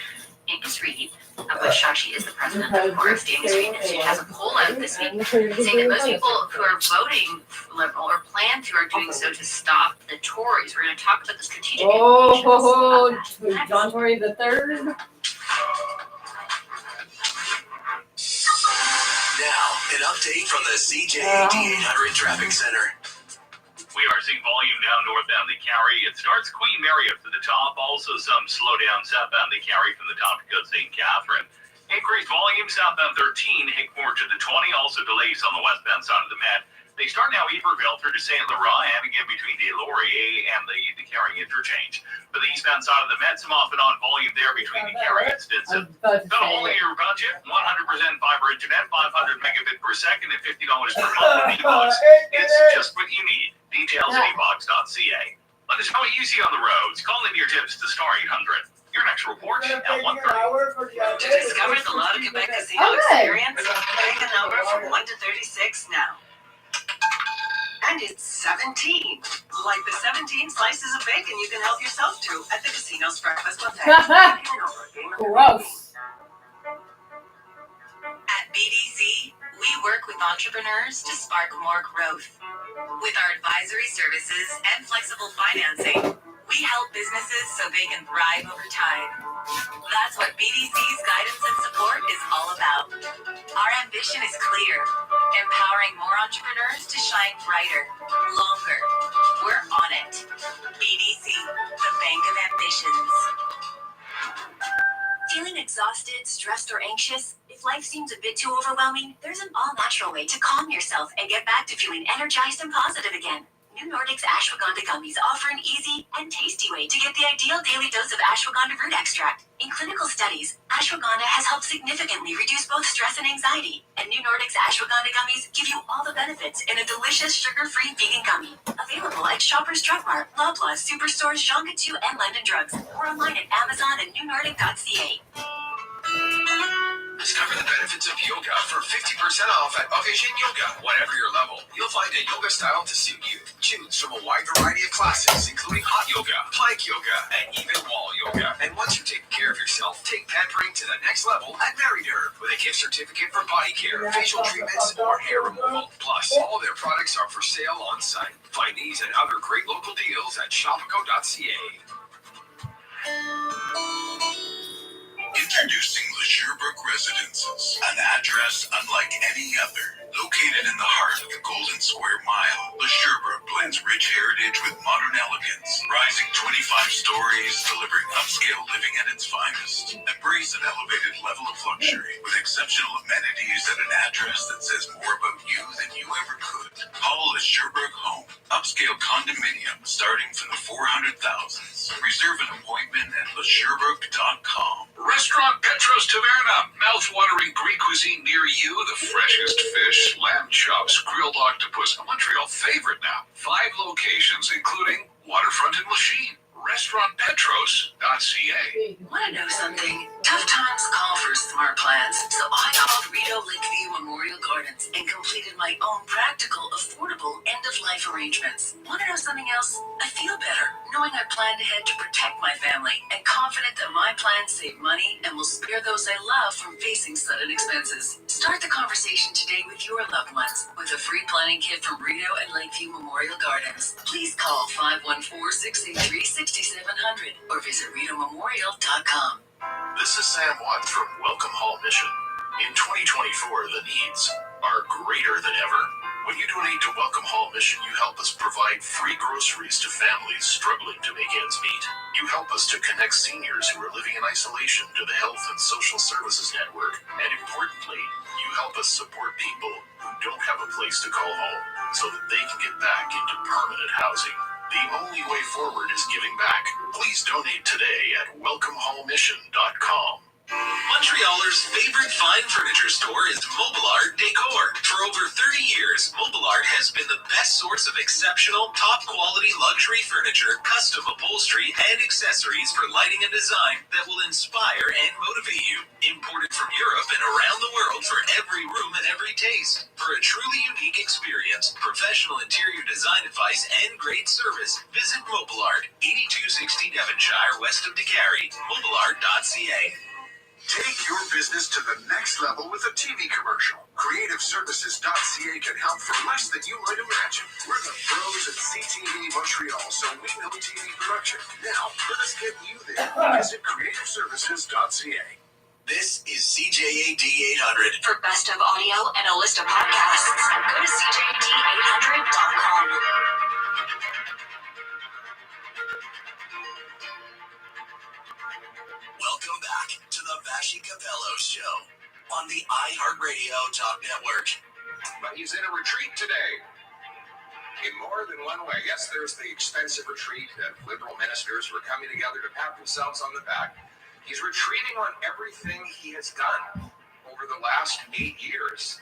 Angus Reid, of which Shachi is the president, of course, Angus Reid has a poll out this week saying that most people who are voting Liberal or plan to are doing so to stop the Tories. We're going to talk about the strategic implications of that. John Tory the third. Now, an update from the CJAD 800 Traffic Center. We are seeing volume now northbound the Carry. It starts Queen Mary up to the top. Also some slowdown southbound the Carry from the top to go St. Catherine. Increased volume southbound 13, Hickmore to the 20. Also delays on the westbound side of the Met. They start now Iberville through to St. Laurent and again between Des Lauriers and the Carry interchange. For the eastbound side of the Met, some off and on volume there between the Carry and Stinson. Got a hole in your budget, 100% fiber internet, 500 megabit per second at $50 per month with eBucks. It's just what you need. Details at eBucks.ca. Let us know what you see on the roads. Call in your tips to Star 800. Your next report at 1:30. To discover the Lotte Quebec Casino experience, pick a number from 1 to 36 now. And it's 17. Like the 17 slices of bacon you can help yourself to at the casino's breakfast buffet. Gross. At BDC, we work with entrepreneurs to spark more growth. With our advisory services and flexible financing, we help businesses so they can thrive over time. That's what BDC's guidance and support is all about. Our ambition is clear, empowering more entrepreneurs to shine brighter, longer. We're on it. BDC, the Bank of Ambitions. Feeling exhausted stressed or anxious? If life seems a bit too overwhelming, there's an all-natural way to calm yourself and get back to feeling energized and positive again. New Nordic's ashwagandha gummies offer an easy and tasty way to get the ideal daily dose of ashwagandha root extract. In clinical studies, ashwagandha has helped significantly reduce both stress and anxiety, and New Nordic's ashwagandha gummies give you all the benefits in a delicious sugar-free vegan gummy. Available at Shoppers Drug Mart, Loblaws, Superstores, Shongatsu, and London Drugs, or online at Amazon and newnordic.ca. Discover the benefits of yoga for 50% off at Vision Yoga. Whatever your level, you'll find a yoga style to suit you. Choose from a wide variety of classes, including hot yoga, plank yoga, and even wall yoga. And once you take care of yourself, take pampering to the next level at Marider with a gift certificate for body care, facial treatments, or hair removal. Plus, all their products are for sale on site. Find these and other great local deals at shopico.ca. Introducing the Sherbrooke Residences, an address unlike any other. Located in the heart of the Golden Square Mile, the Sherbrooke blends rich heritage with modern elegance, rising 25 stories, delivering upscale living at its finest. Embrace an elevated level of luxury with exceptional amenities at an address that says more about you than you ever could. Call the Sherbrooke Home, upscale condominium starting from the 400,000s. Reserve an appointment at lesherbrooke.com. Restaurant Petros Taverna, mouth-watering Greek cuisine near you. The freshest fish, lamb chops, grilled octopus, a Montreal favorite now. 5 locations, including Waterfront and Lachine. RestaurantPetros.ca. Want to know something? Tough times call for smart plans, so I called Rideau Lakeview Memorial Gardens and completed my own practical, affordable end-of-life arrangements. Want to know something else? I feel better knowing I planned ahead to protect my family and confident that my plans save money and will spare those I love from facing sudden expenses. Start the conversation today with your loved ones with a free planning kit from Rideau and Lakeview Memorial Gardens. Please call 514-683-6700 or visit RideauMemorial.com. This is Sam Watt from Welcome Hall Mission. In 2024, the needs are greater than ever. When you donate to Welcome Hall Mission, you help us provide free groceries to families struggling to make ends meet. You help us to connect seniors who are living in isolation to the Health and Social Services Network. And importantly, you help us support people who don't have a place to call home so that they can get back into permanent housing. The only way forward is giving back. Please donate today at welcomehallmission.com. Montrealers' favorite fine furniture store is Mobile Art Decor. For over 30 years, Mobile Art has been the best source of exceptional, top-quality luxury furniture, custom upholstery, and accessories for lighting and design that will inspire and motivate you. Imported from Europe and around the world for every room and every taste. For a truly unique experience, professional interior design advice, and great service, visit Mobile Art, 8260 Devonshire, west of DeCarry, mobileart.ca. Take your business to the next level with a TV commercial. CreativeServices.ca can help for less than you might imagine. We're the pros at CTV Montreal, so we know TV production. Now, let us get you there. Visit CreativeServices.ca. This is CJAD 800. For best of audio and a list of podcasts, go to CJAD800.com. Welcome back to the Vashi Capello Show on the iHeartRadio Talk Network. But he's in a retreat today. In more than one way. Yes, there's the expensive retreat that liberal ministers who are coming together to pat themselves on the back. He's retreating on everything he has done over the last 8 years.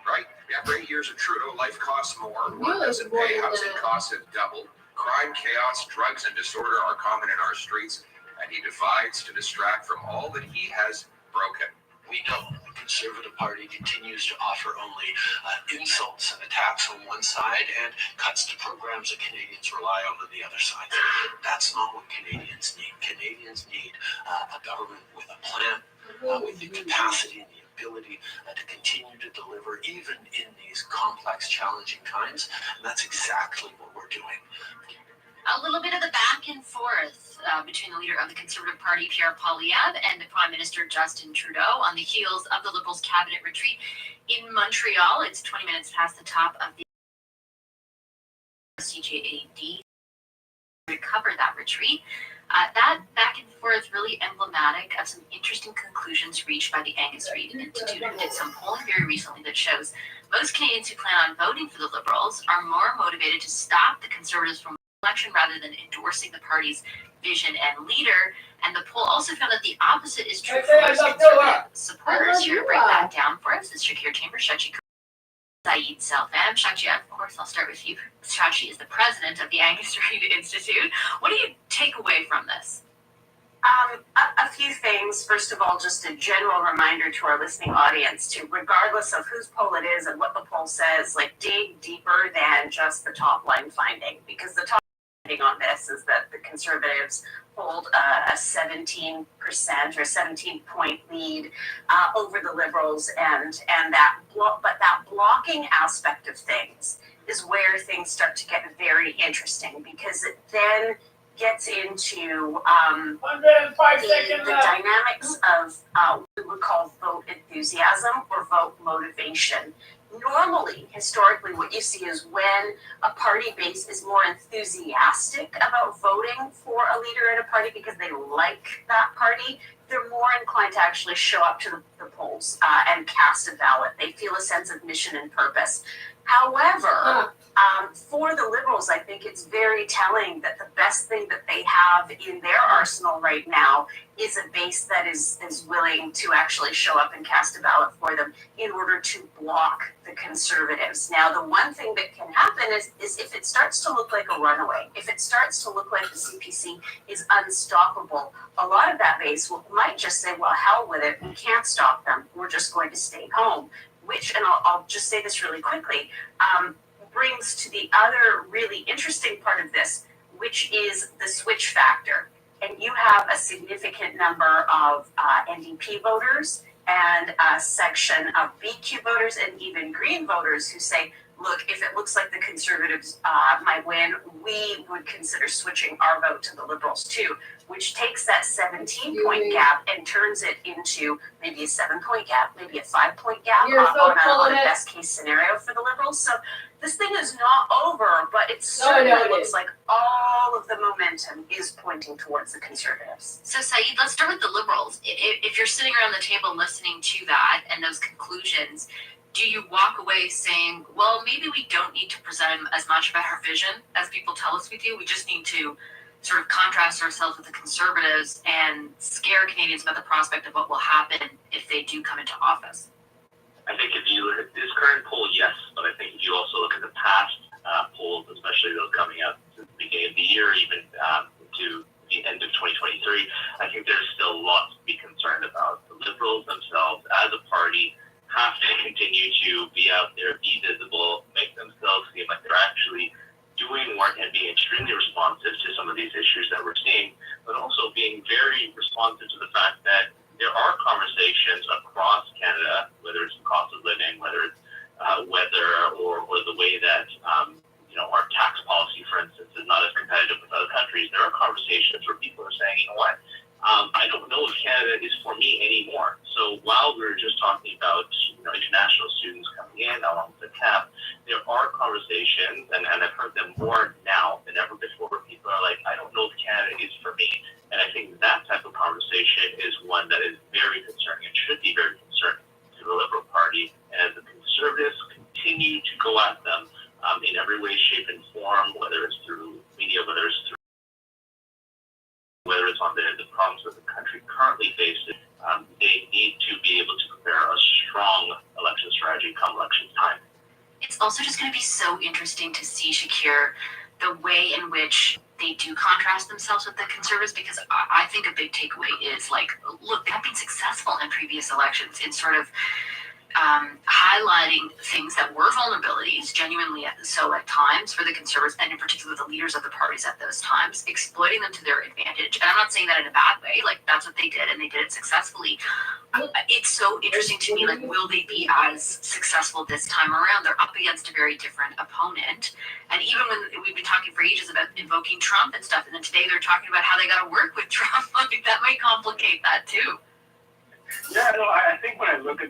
Right? After 8 years of Trudeau, life costs more, work doesn't pay, housing costs have doubled, crime, chaos, drugs, and disorder are common in our streets, and he divides to distract from all that he has broken. We know the Conservative Party continues to offer only insults and attacks on one side and cuts to programs that Canadians rely on the other side. That's not what Canadians need. Canadians need a government with a plan, with the capacity and the ability to continue to deliver even in these complex, challenging times. And that's exactly what we're doing. A little bit of the back and forth between the leader of the Conservative Party, Pierre Poilievre, and the Prime Minister, Justin Trudeau, on the heels of the Liberals' cabinet retreat in Montreal. It's 20 minutes past the top of the CJAD to cover that retreat. That back and forth really emblematic of some interesting conclusions reached by the Angus Reid Institute, who did some polling very recently that shows most Canadians who plan on voting for the Liberals are more motivated to stop the Conservatives from election rather than endorsing the party's vision and leader. And the poll also found that the opposite is true for most Conservative supporters. Here to break that down for us is Shakir Chambers, Shachi Saeed Selfam. Shachi, of course, I'll start with you. Shachi is the president of the Angus Reid Institute. What do you take away from this? A few things. First of all, just a general reminder to our listening audience to, regardless of whose poll it is and what the poll says, like dig deeper than just the top line finding, because the top finding on this is that the Conservatives hold a 17% or 17-point lead over the Liberals, and that that blocking aspect of things is where things start to get very interesting, because it then gets into the dynamics of what we would call vote enthusiasm or vote motivation. Normally, historically, what you see is when a party base is more enthusiastic about voting for a leader in a party because they like that party, they're more inclined to actually show up to the polls and cast a ballot. They feel a sense of mission and purpose. However, for the Liberals, I think it's very telling that the best thing that they have in their arsenal right now is a base that is willing to actually show up and cast a ballot for them in order to block the Conservatives. Now, the one thing that can happen is if it starts to look like a runaway, if it starts to look like the CPC is unstoppable, a lot of that base might just say, well, hell with it, we can't stop them, we're just going to stay home. Which, and I'll just say this really quickly, brings to the other really interesting part of this, which is the switch factor. And you have a significant number of NDP voters and a section of BQ voters and even Green voters who say, look, if it looks like the Conservatives might win, we would consider switching our vote to the Liberals too, which takes that 17-point gap and turns it into maybe a 7-point gap, maybe a 5-point gap on a best case scenario for the Liberals. So this thing is not over, but it certainly looks like all of the momentum is pointing towards the Conservatives. So Saeed, let's start with the Liberals. If you're sitting around the table listening to that and those conclusions, do you walk away saying, well, maybe we don't need to present as much about our vision as people tell us we do. We just need to sort of contrast ourselves with the Conservatives and scare Canadians about the prospect of what will happen if they do come into office? I think if you look at this current poll, yes, but I think if you also look at the past polls, especially those coming out since the beginning of the year, even to the end of 2023, I think there's still lots to be concerned about. The Liberals themselves, as a party, have to continue to be out there, be visible, make themselves seem like they're actually doing work and being extremely responsive to some of these issues that we're seeing, but also being very responsive to the fact that there are conversations across Canada, whether it's the cost of living, whether it's weather, or the way that our tax policy, for instance, is not as competitive with other countries. There are conversations where people are saying, you know what, I don't know if Canada is for me anymore. So while we're just talking about international students coming in along with the cap, there are conversations, and I've heard them more now than ever before, where people are like, I don't know if Canada is for me. And I think that type of conversation is one that is very concerning and should be very concerning to the Liberal Party. And as the Conservatives continue to go at them in every way, shape, and form, whether it's through media, whether it's on the problems that the country currently faces, they need to be able to prepare a strong election strategy come election time. It's also just going to be so interesting to see, Shakir, the way in which they do contrast themselves with the Conservatives, because I think a big takeaway is, like, look, they have been successful in previous elections in sort of highlighting things that were vulnerabilities, genuinely so at times for the Conservatives, and in particular the leaders of the parties at those times, exploiting them to their advantage. And I'm not saying that in a bad way, like that's what they did, and they did it successfully. It's so interesting to me, like, will they be as successful this time around? They're up against a very different opponent. And even when we've been talking for ages about invoking Trump and stuff, and then today they're talking about how they got to work with Trump, like that might complicate that too. Yeah, no, I think when I look at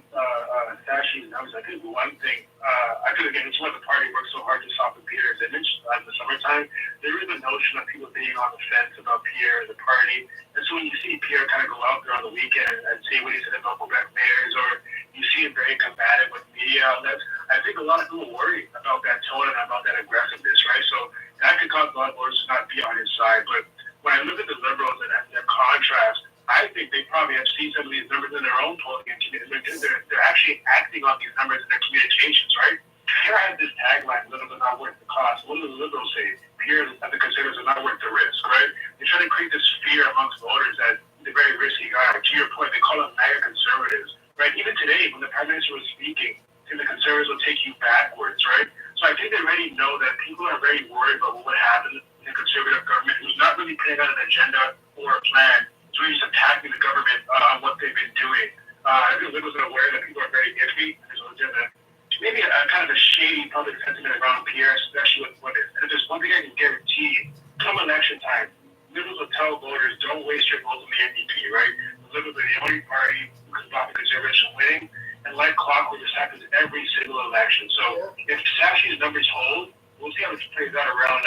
Sashi's numbers, I think one thing, I could again, it's why the party works so hard to soften Pierre's image in the summertime. There is a notion of people being on the fence about Pierre and the party. And so when you see Pierre kind of go out there on the weekend and say what he said about Quebec mayors, or you see him very combative with media outlets, I think a lot of people worry about that tone and about that aggressiveness, right? So that could cause a lot of voters to not be on his side. But when I look at the Liberals and their contrast, I think they probably have seen some of these numbers in their own polling, and they're actually acting on these numbers in their communications, right? Pierre has this tagline, "Little is not worth the cost." What do the Liberals say? Pierre and the Conservatives are not worth the risk, right? They try to create this fear amongst voters that they're very risky guys. To your point, they call them MAGA conservatives, right? Even today, when the Prime Minister was speaking, the Conservatives will take you backwards, right? So I think they already know that people are very worried about what would happen in the Conservative government, who's not really putting out an agenda or a plan. It's really just attacking the government on what they've been doing. I think Liberals are aware that people are very iffy. There's maybe a kind of a shady public sentiment around Pierre, especially with women. And there's one thing I can guarantee: come election time, Liberals will tell voters, don't waste your votes on the NDP, right? The Liberals are the only party who can stop the Conservatives from winning. And like clockwork, this happens every single election. So if Sashi's numbers hold, we'll see how this plays out around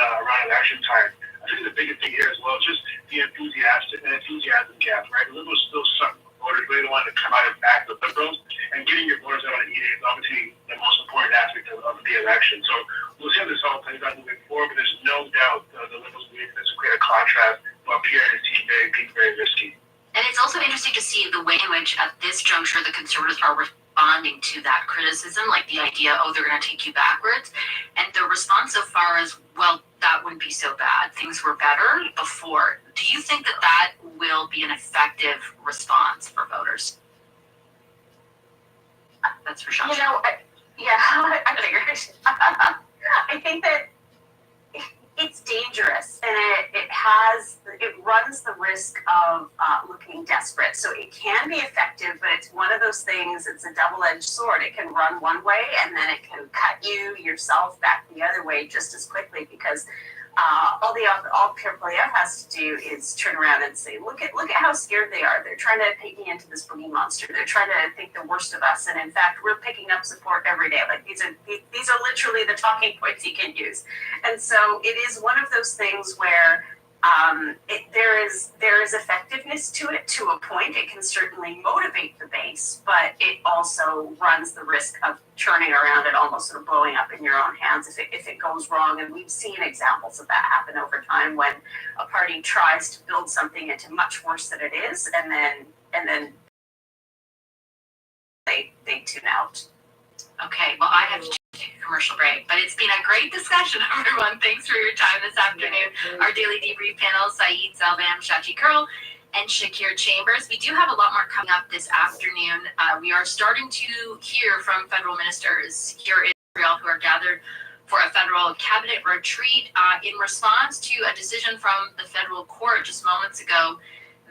election time. I think the biggest thing here as well is just the enthusiasm gap, right? The Liberals still suck voters really want to come out and back the Liberals, and getting your voters out on E-Day is obviously the most important aspect of the election. So we'll see how this all plays out moving forward, but there's no doubt the Liberals believe this will create a contrast while Pierre and his team being very risky. And it's also interesting to see the way in which, at this juncture, the Conservatives are responding to that criticism, like the idea, oh, they're going to take you backwards. And the response so far is, well, that wouldn't be so bad. Things were better before. Do you think that that will be an effective response for voters? That's for Sean. You know, I figured. I think that it's dangerous, and it runs the risk of looking desperate. So it can be effective, but it's one of those things. It's a double-edged sword. It can run one way, and then it can cut you yourself back the other way just as quickly, because all Pierre Poilievre has to do is turn around and say, look at how scared they are. They're trying to paint me into this boogie monster. They're trying to think the worst of us, and in fact, we're picking up support every day. Like these are literally the talking points he can use. And so it is one of those things where there is effectiveness to it to a point. It can certainly motivate the base, but it also runs the risk of turning around and almost sort of blowing up in your own hands if it goes wrong. And we've seen examples of that happen over time when a party tries to build something into much worse than it is, and then they tune out. Okay, well, I have to take a commercial break, but it's been a great discussion, everyone. Thanks for your time this afternoon. Our daily debrief panel, Saeed Salvam, Shachi Curl, and Shakir Chambers. We do have a lot more coming up this afternoon. We are starting to hear from federal ministers here in Montreal who are gathered for a federal cabinet retreat in response to a decision from the federal court just moments ago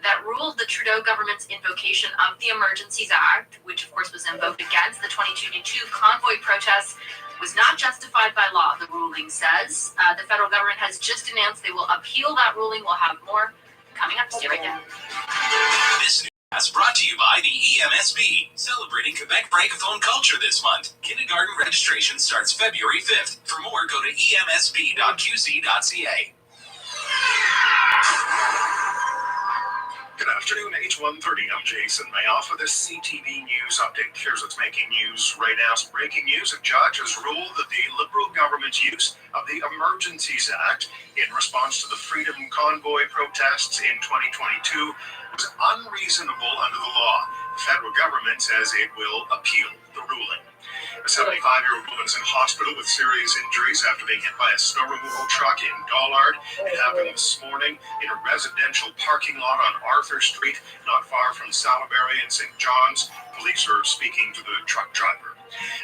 that ruled the Trudeau government's invocation of the Emergencies Act, which of course was invoked against the 2022 convoy protests, was not justified by law, the ruling says. The federal government has just announced they will appeal that ruling. We'll have more coming up. Stay right there. This newscast brought to you by the EMSB, celebrating Quebec Francophone culture this month. Kindergarten registration starts February 5th. For more, go to emsb.qc.ca. Good afternoon, H130. I'm Jason Mayoff with this CTV News update. Here's what's making news right now. Some breaking news. A judge has ruled that the Liberal government's use of the Emergencies Act in response to the Freedom Convoy protests in 2022 was unreasonable under the law. The federal government says it will appeal the ruling. A 75-year-old woman is in hospital with serious injuries after being hit by a snow removal truck in Dollard. It happened this morning in a residential parking lot on Arthur Street, not far from Salaberry and St. John's. Police are speaking to the truck driver.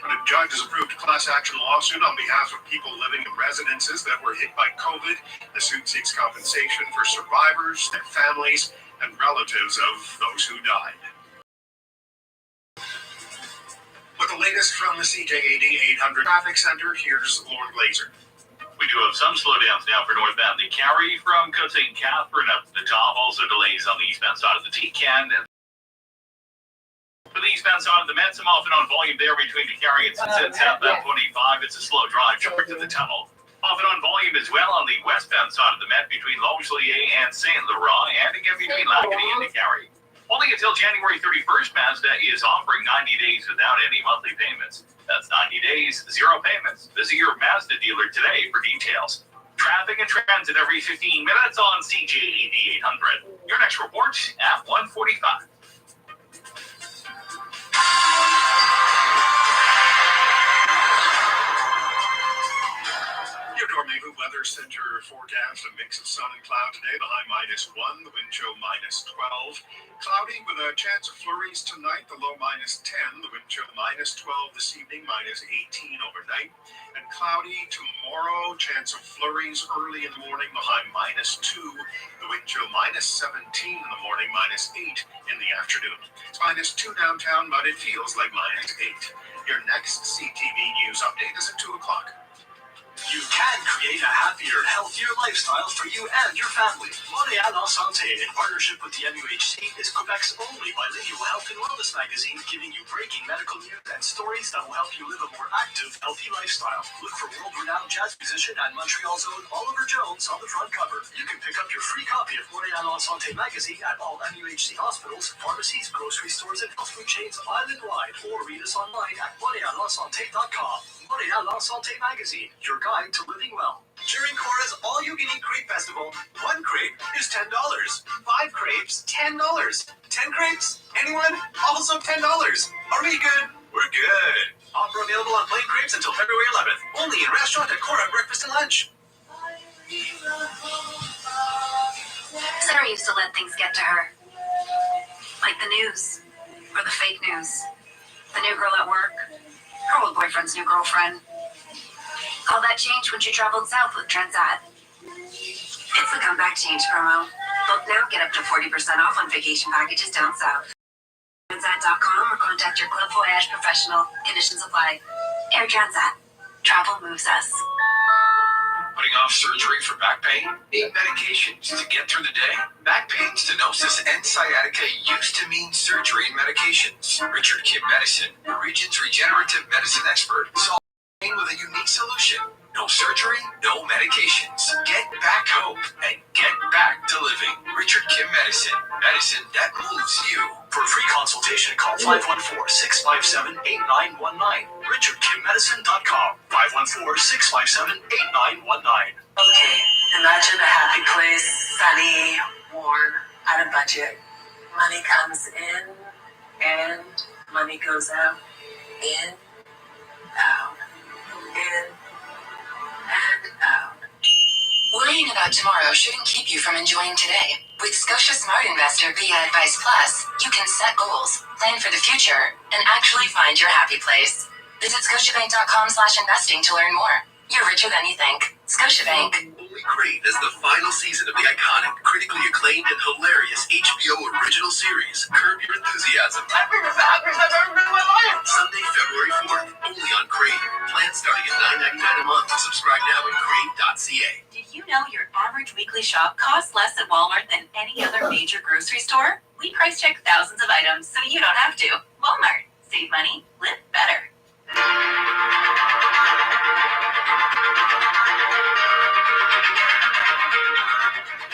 And a judge has approved a class action lawsuit on behalf of people living in residences that were hit by COVID. The suit seeks compensation for survivors, their families, and relatives of those who died. With the latest from the CJAD 800 Traffic Center, here's Lauren Glazer. We do have some slowdowns now for northbound the Carry from Côte St. Catherine up to the top. Also delays on the eastbound side of the T-Can. the eastbound side of the Met, some off and on volume there between the Carriets and southbound 25. It's a slow drive short to the tunnel. Off and on volume as well on the westbound side of the Met between Longchamp and Saint Laurent, and again between Lacadie and the Carry. Only until January 31st, Mazda is offering 90 days without any monthly payments. That's 90 days, zero payments. Visit your Mazda dealer today for details. Traffic and transit every 15 minutes on CJAD 800. Your next report at 1:45. Your Dormeva Weather Center forecast: a mix of sun and cloud today, the high -1, the wind chill -12. Cloudy with a chance of flurries tonight, the low -10, the wind chill -12 this evening, -18 overnight. And cloudy tomorrow, chance of flurries early in the morning, the high -2, the wind chill -17 in the morning, -8 in the afternoon. It's -2 downtown, but it feels like -8. Your next CTV News update is at 2 o'clock. You can create a happier, healthier lifestyle for you and your family. Montréal en Santé, in partnership with the MUHC, is Quebec's only bilingual health and wellness magazine, giving you breaking medical news and stories that will help you live a more active, healthy lifestyle. Look for world-renowned jazz musician and Montreal's own Oliver Jones on the front cover. You can pick up your free copy of Montréal en Santé magazine at all MUHC hospitals, pharmacies, grocery stores, and health food chains island-wide, or read us online at montrealensanté.com. Montréal en Santé magazine, your guide to living well. During Cora's all-you-can-eat crepe festival, 1 crepe is $10. 5 crepes, $10. 10 crepes? Anyone? Also $10. Are we good? We're good. Offer available on plain crepes until February 11th. Only in restaurant at Cora breakfast and lunch. Sarah used to let things get to her. Like the news. Or the fake news. The new girl at work. Her old boyfriend's new girlfriend. All that changed when she traveled south with Transat. It's the comeback change promo. Book now, get up to 40% off on vacation packages down south. Transat.com or contact your Club Voyage professional. Conditions apply. Air Transat. Travel moves us. Putting off surgery for back pain? Need medications to get through the day? Back pain, stenosis, and sciatica used to mean surgery and medications. Richard Kim Medicine, the region's regenerative medicine expert, solved pain with a unique solution. No surgery, no medications. Get back hope and get back to living. Richard Kim Medicine. Medicine that moves you. For a free consultation, call 514-657-8919. RichardKimMedicine.com. 514-657-8919. Okay, imagine a happy place, sunny, warm, at a budget. Money comes in and money goes out. In, out, in, and out. Worrying about tomorrow shouldn't keep you from enjoying today. With Scotia Smart Investor via Advice Plus, you can set goals, plan for the future, and actually find your happy place. Visit scotiabank.com/investing to learn more. You're richer than you think. Scotiabank. Only great as the final season of the iconic, critically acclaimed, and hilarious HBO original series, Curb Your Enthusiasm. I think it's the happiest I've ever been in my life. Sunday, February 4th, only on Crave. Plans starting at $9.99 a month. Subscribe now at crave.ca. Did you know your average weekly shop costs less at Walmart than any other major grocery store? We price check thousands of items so you don't have to. Walmart. Save money. Live better.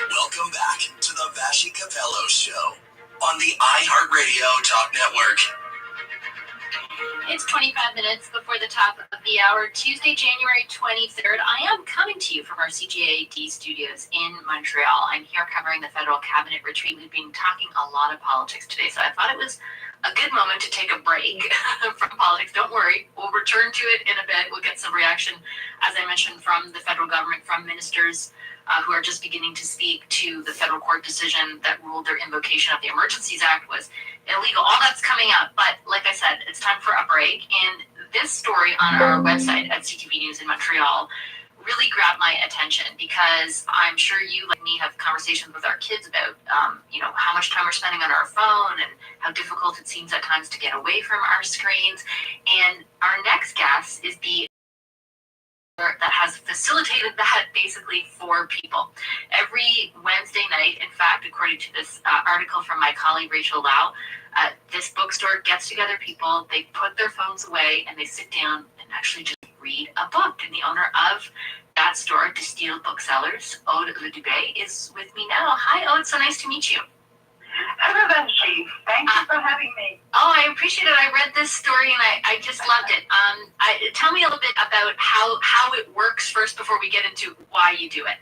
Welcome back to the Vashi Capello Show on the iHeartRadio Talk Network. It's 25 minutes before the top of the hour, Tuesday, January 23rd. I am coming to you from our CJAD studios in Montreal. I'm here covering the federal cabinet retreat. We've been talking a lot of politics today, so I thought it was a good moment to take a break from politics. Don't worry, we'll return to it in a bit. We'll get some reaction, as I mentioned, from the federal government, from ministers who are just beginning to speak to the federal court decision that ruled their invocation of the Emergencies Act was illegal. All that's coming up, but like I said, it's time for a break. And this story on our website at CTV News in Montreal really grabbed my attention because I'm sure you, like me, have conversations with our kids about, how much time we're spending on our phone and how difficult it seems at times to get away from our screens. And our next guest is the that has facilitated that basically for people. Every Wednesday night, in fact, according to this article from my colleague Rachel Lau, this bookstore gets together people, they put their phones away, and they sit down and actually just read a book. And the owner of that store, Distilled Booksellers, Aude Ledubé, is with me now. Hi, Aude, so nice to meet you. Hello, Benji. Thank you for having me. Oh, I appreciate it. I read this story and I just loved it. Tell me a little bit about how it works first before we get into why you do it.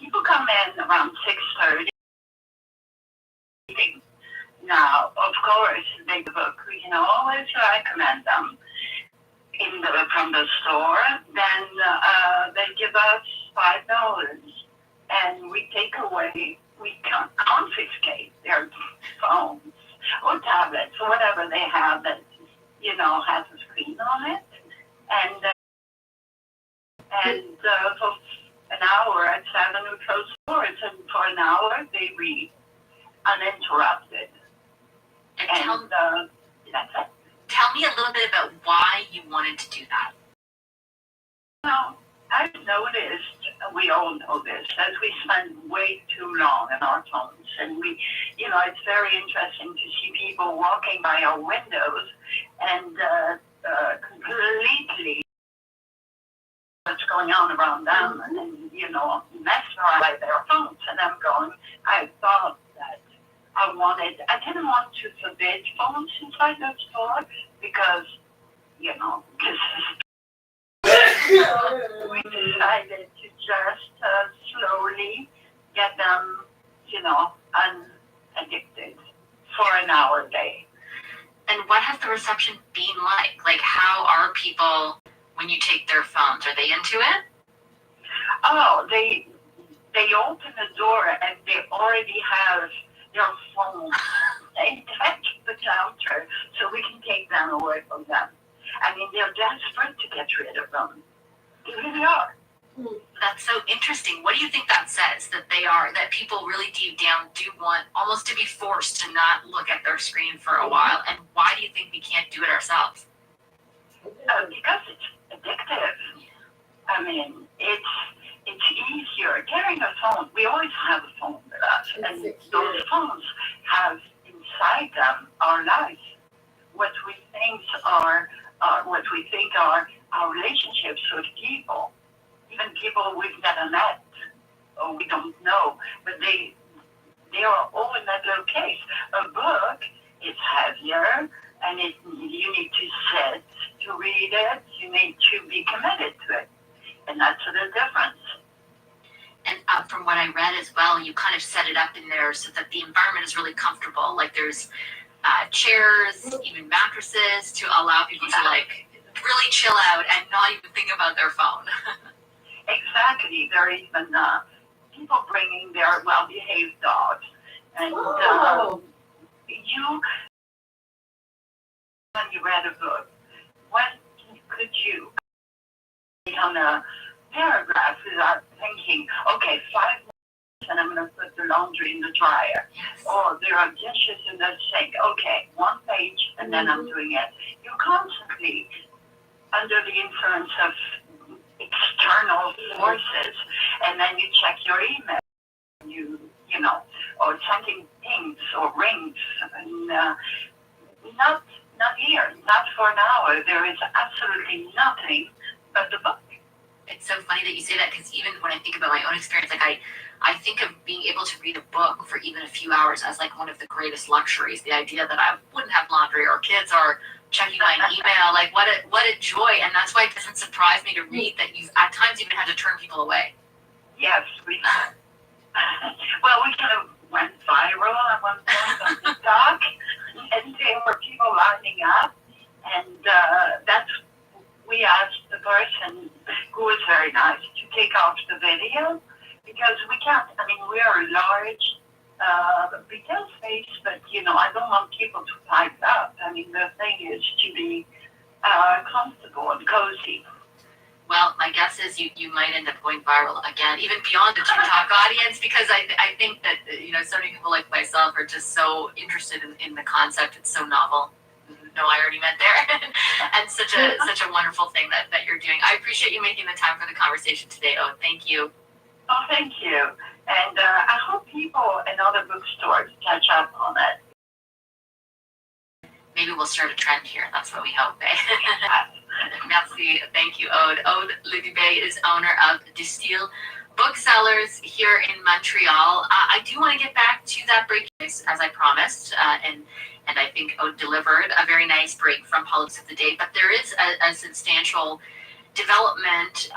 People come in around 6:30. Now, of course, the book, we can always recommend them from the store. Then they give us $5. And we take away, we confiscate their phones or tablets or whatever they have that, has a screen on it. And for an hour at 7 we close stores, and for an hour they read uninterrupted. And that's it. Tell me a little bit about why you wanted to do that. I've noticed, we all know this, that we spend way too long on our phones. And it's very interesting to see people walking by our windows and completely what's going on around them and mesmerized by their phones. And I thought that I didn't want to forbid phones inside the store because, we decided to just slowly get them, unaddicted for an hour a day. And what has the reception been like? Like, how are people when you take their phones? Are they into it? Oh, they open the door and they already have their phone. They touch the counter so we can take them away from them. I mean, they're desperate to get rid of them. They really are. That's so interesting. What do you think that says? That people really deep down do want almost to be forced to not look at their screen for a while. And why do you think we can't do it ourselves? Because it's addictive. I mean, it's easier. Carrying a phone, we always have a phone with us. And those phones have inside them our lives. What we think are our relationships with people, even people we've never met or we don't know, but they are all in that little case. A book is heavier, and you need to sit to read it. You need to be committed to it, and that's the difference. And from what I read as well, you kind of set it up in there so that the environment is really comfortable. Like there's chairs, even mattresses to allow people to really chill out and not even think about their phone. Exactly. There are even people bringing their well-behaved dogs. And when you read a book, when could you on a paragraph without thinking, okay, 5 minutes and I'm going to put the laundry in the dryer. Yes. Or there are dishes in the sink. Okay, 1 page and then I'm doing it. You're constantly under the influence of external forces, and then you check your email, or something pings or rings, and not here, not for an hour. There is absolutely nothing but the book. It's so funny that you say that, because even when I think about my own experience, I think of being able to read a book for even a few hours as one of the greatest luxuries. The idea that I wouldn't have laundry or kids or checking my email, what a joy. And that's why it doesn't surprise me to read that you've at times even had to turn people away. Yes, we kind of went viral at one point on TikTok, and there were people lining up, and we asked the person, who was very nice, to take off the video, because we can't, we are a large retail space, but, I don't want people to pipe up. The thing is to be comfortable and cozy. Well, my guess is you might end up going viral again, even beyond the TikTok audience, because I think that, so many people like myself are just so interested in the concept. It's so novel. no, I already meant there. And such a wonderful thing that you're doing. I appreciate you making the time for the conversation today, Aude. Thank you. Oh, thank you. And I hope people in other bookstores catch up on it. Maybe we'll start a trend here. That's what we hope. Merci. Thank you, Aude. Aude Ledubé is owner of Distill Booksellers here in Montreal. I do want to get back to that break, as I promised, and I think Aude delivered a very nice break from Politics of the Day. But there is a substantial development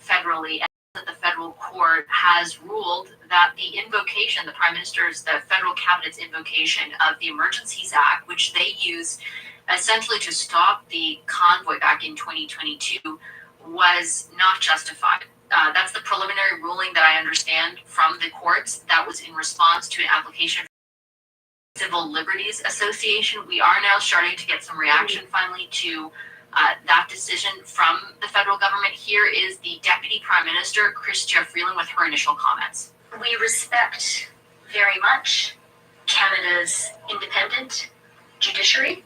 federally. That the federal court has ruled that the invocation, the Prime Minister's, the federal cabinet's invocation of the Emergencies Act, which they used essentially to stop the convoy back in 2022, was not justified. That's the preliminary ruling that I understand from the courts. That was in response to an application from the Civil Liberties Association. We are now starting to get some reaction finally to that decision from the federal government. Here is the Deputy Prime Minister, Chrystia Freeland, with her initial comments. We respect very much Canada's independent judiciary.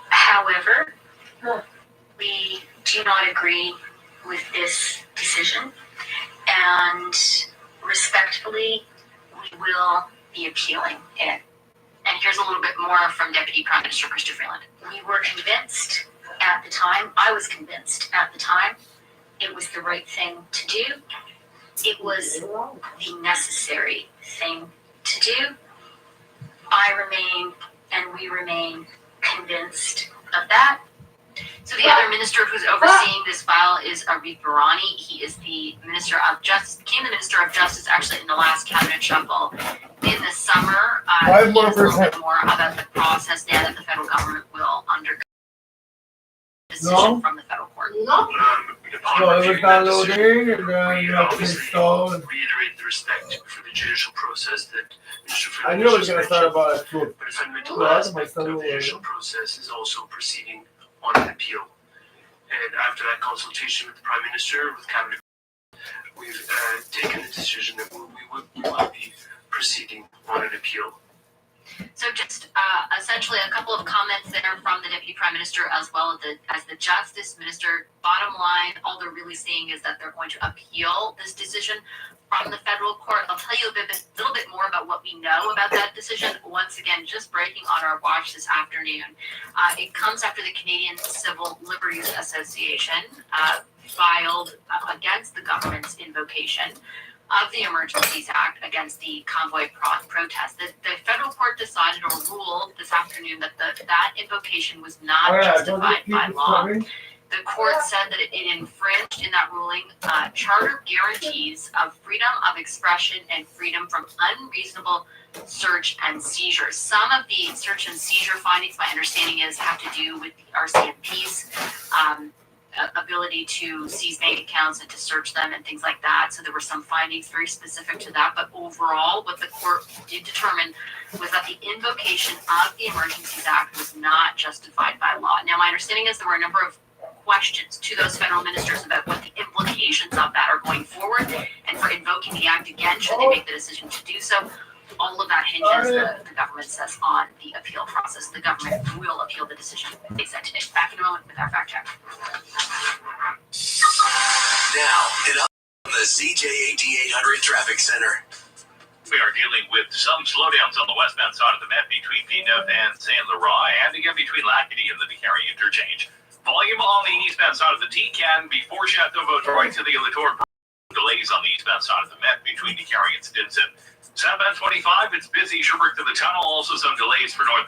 However, we do not agree with this decision, and respectfully, we will be appealing it. And here's a little bit more from Deputy Prime Minister Chrystia Freeland. We were convinced at the time, I was convinced at the time, it was the right thing to do. It was the necessary thing to do. I remain, and we remain, convinced of that. So the other minister who's overseeing this file is Arif Virani. He is the Minister of Justice, became the Minister of Justice actually in the last cabinet shuffle in the summer. A little bit more about the process now that the federal government will undergo a decision from the federal court. No, it was downloading, and then you have to install. Reiterate the respect for the judicial process that Mr. I Freeland knew it was going to start about it too. But a fundamental aspect of the judicial process is also proceeding on an appeal. And after that consultation with the Prime Minister, with Cabinet, we've taken the decision that we will be proceeding on an appeal. So just essentially a couple of comments there from the Deputy Prime Minister as well as the Justice Minister. Bottom line, all they're really saying is that they're going to appeal this decision from the federal court. I'll tell you a little bit more about what we know about that decision. Once again, just breaking on our watch this afternoon. It comes after the Canadian Civil Liberties Association filed against the government's invocation of the Emergencies Act against the convoy protest. The federal court decided or ruled this afternoon that that invocation was not justified by law. The court said that it infringed in that ruling charter guarantees of freedom of expression and freedom from unreasonable search and seizure. Some of the search and seizure findings, my understanding is, have to do with the RCMP's ability to seize bank accounts and to search them and things like that. So there were some findings very specific to that. But overall, what the court did determine was that the invocation of the Emergencies Act was not justified by law. Now, my understanding is there were a number of questions to those federal ministers about what the implications of that are going forward, and for invoking the act again, should they make the decision to do so. All of that hinges, the government says, on the appeal process. The government will appeal the decision they said today. Back in a moment with our fact check. Now, in the CJAD 800 Traffic Center. We are dealing with some slowdowns on the westbound side of the Met between P9 and Saint Laurent, and again between Lacadie and the Décarie interchange. Volume on the eastbound side of the T-Can before Chateau-Vaudreuil to the Latour. Delays on the eastbound side of the Met between Décarie and Stinson. Southbound 25, it's busy. Sherbrooke to the tunnel, also some delays for north.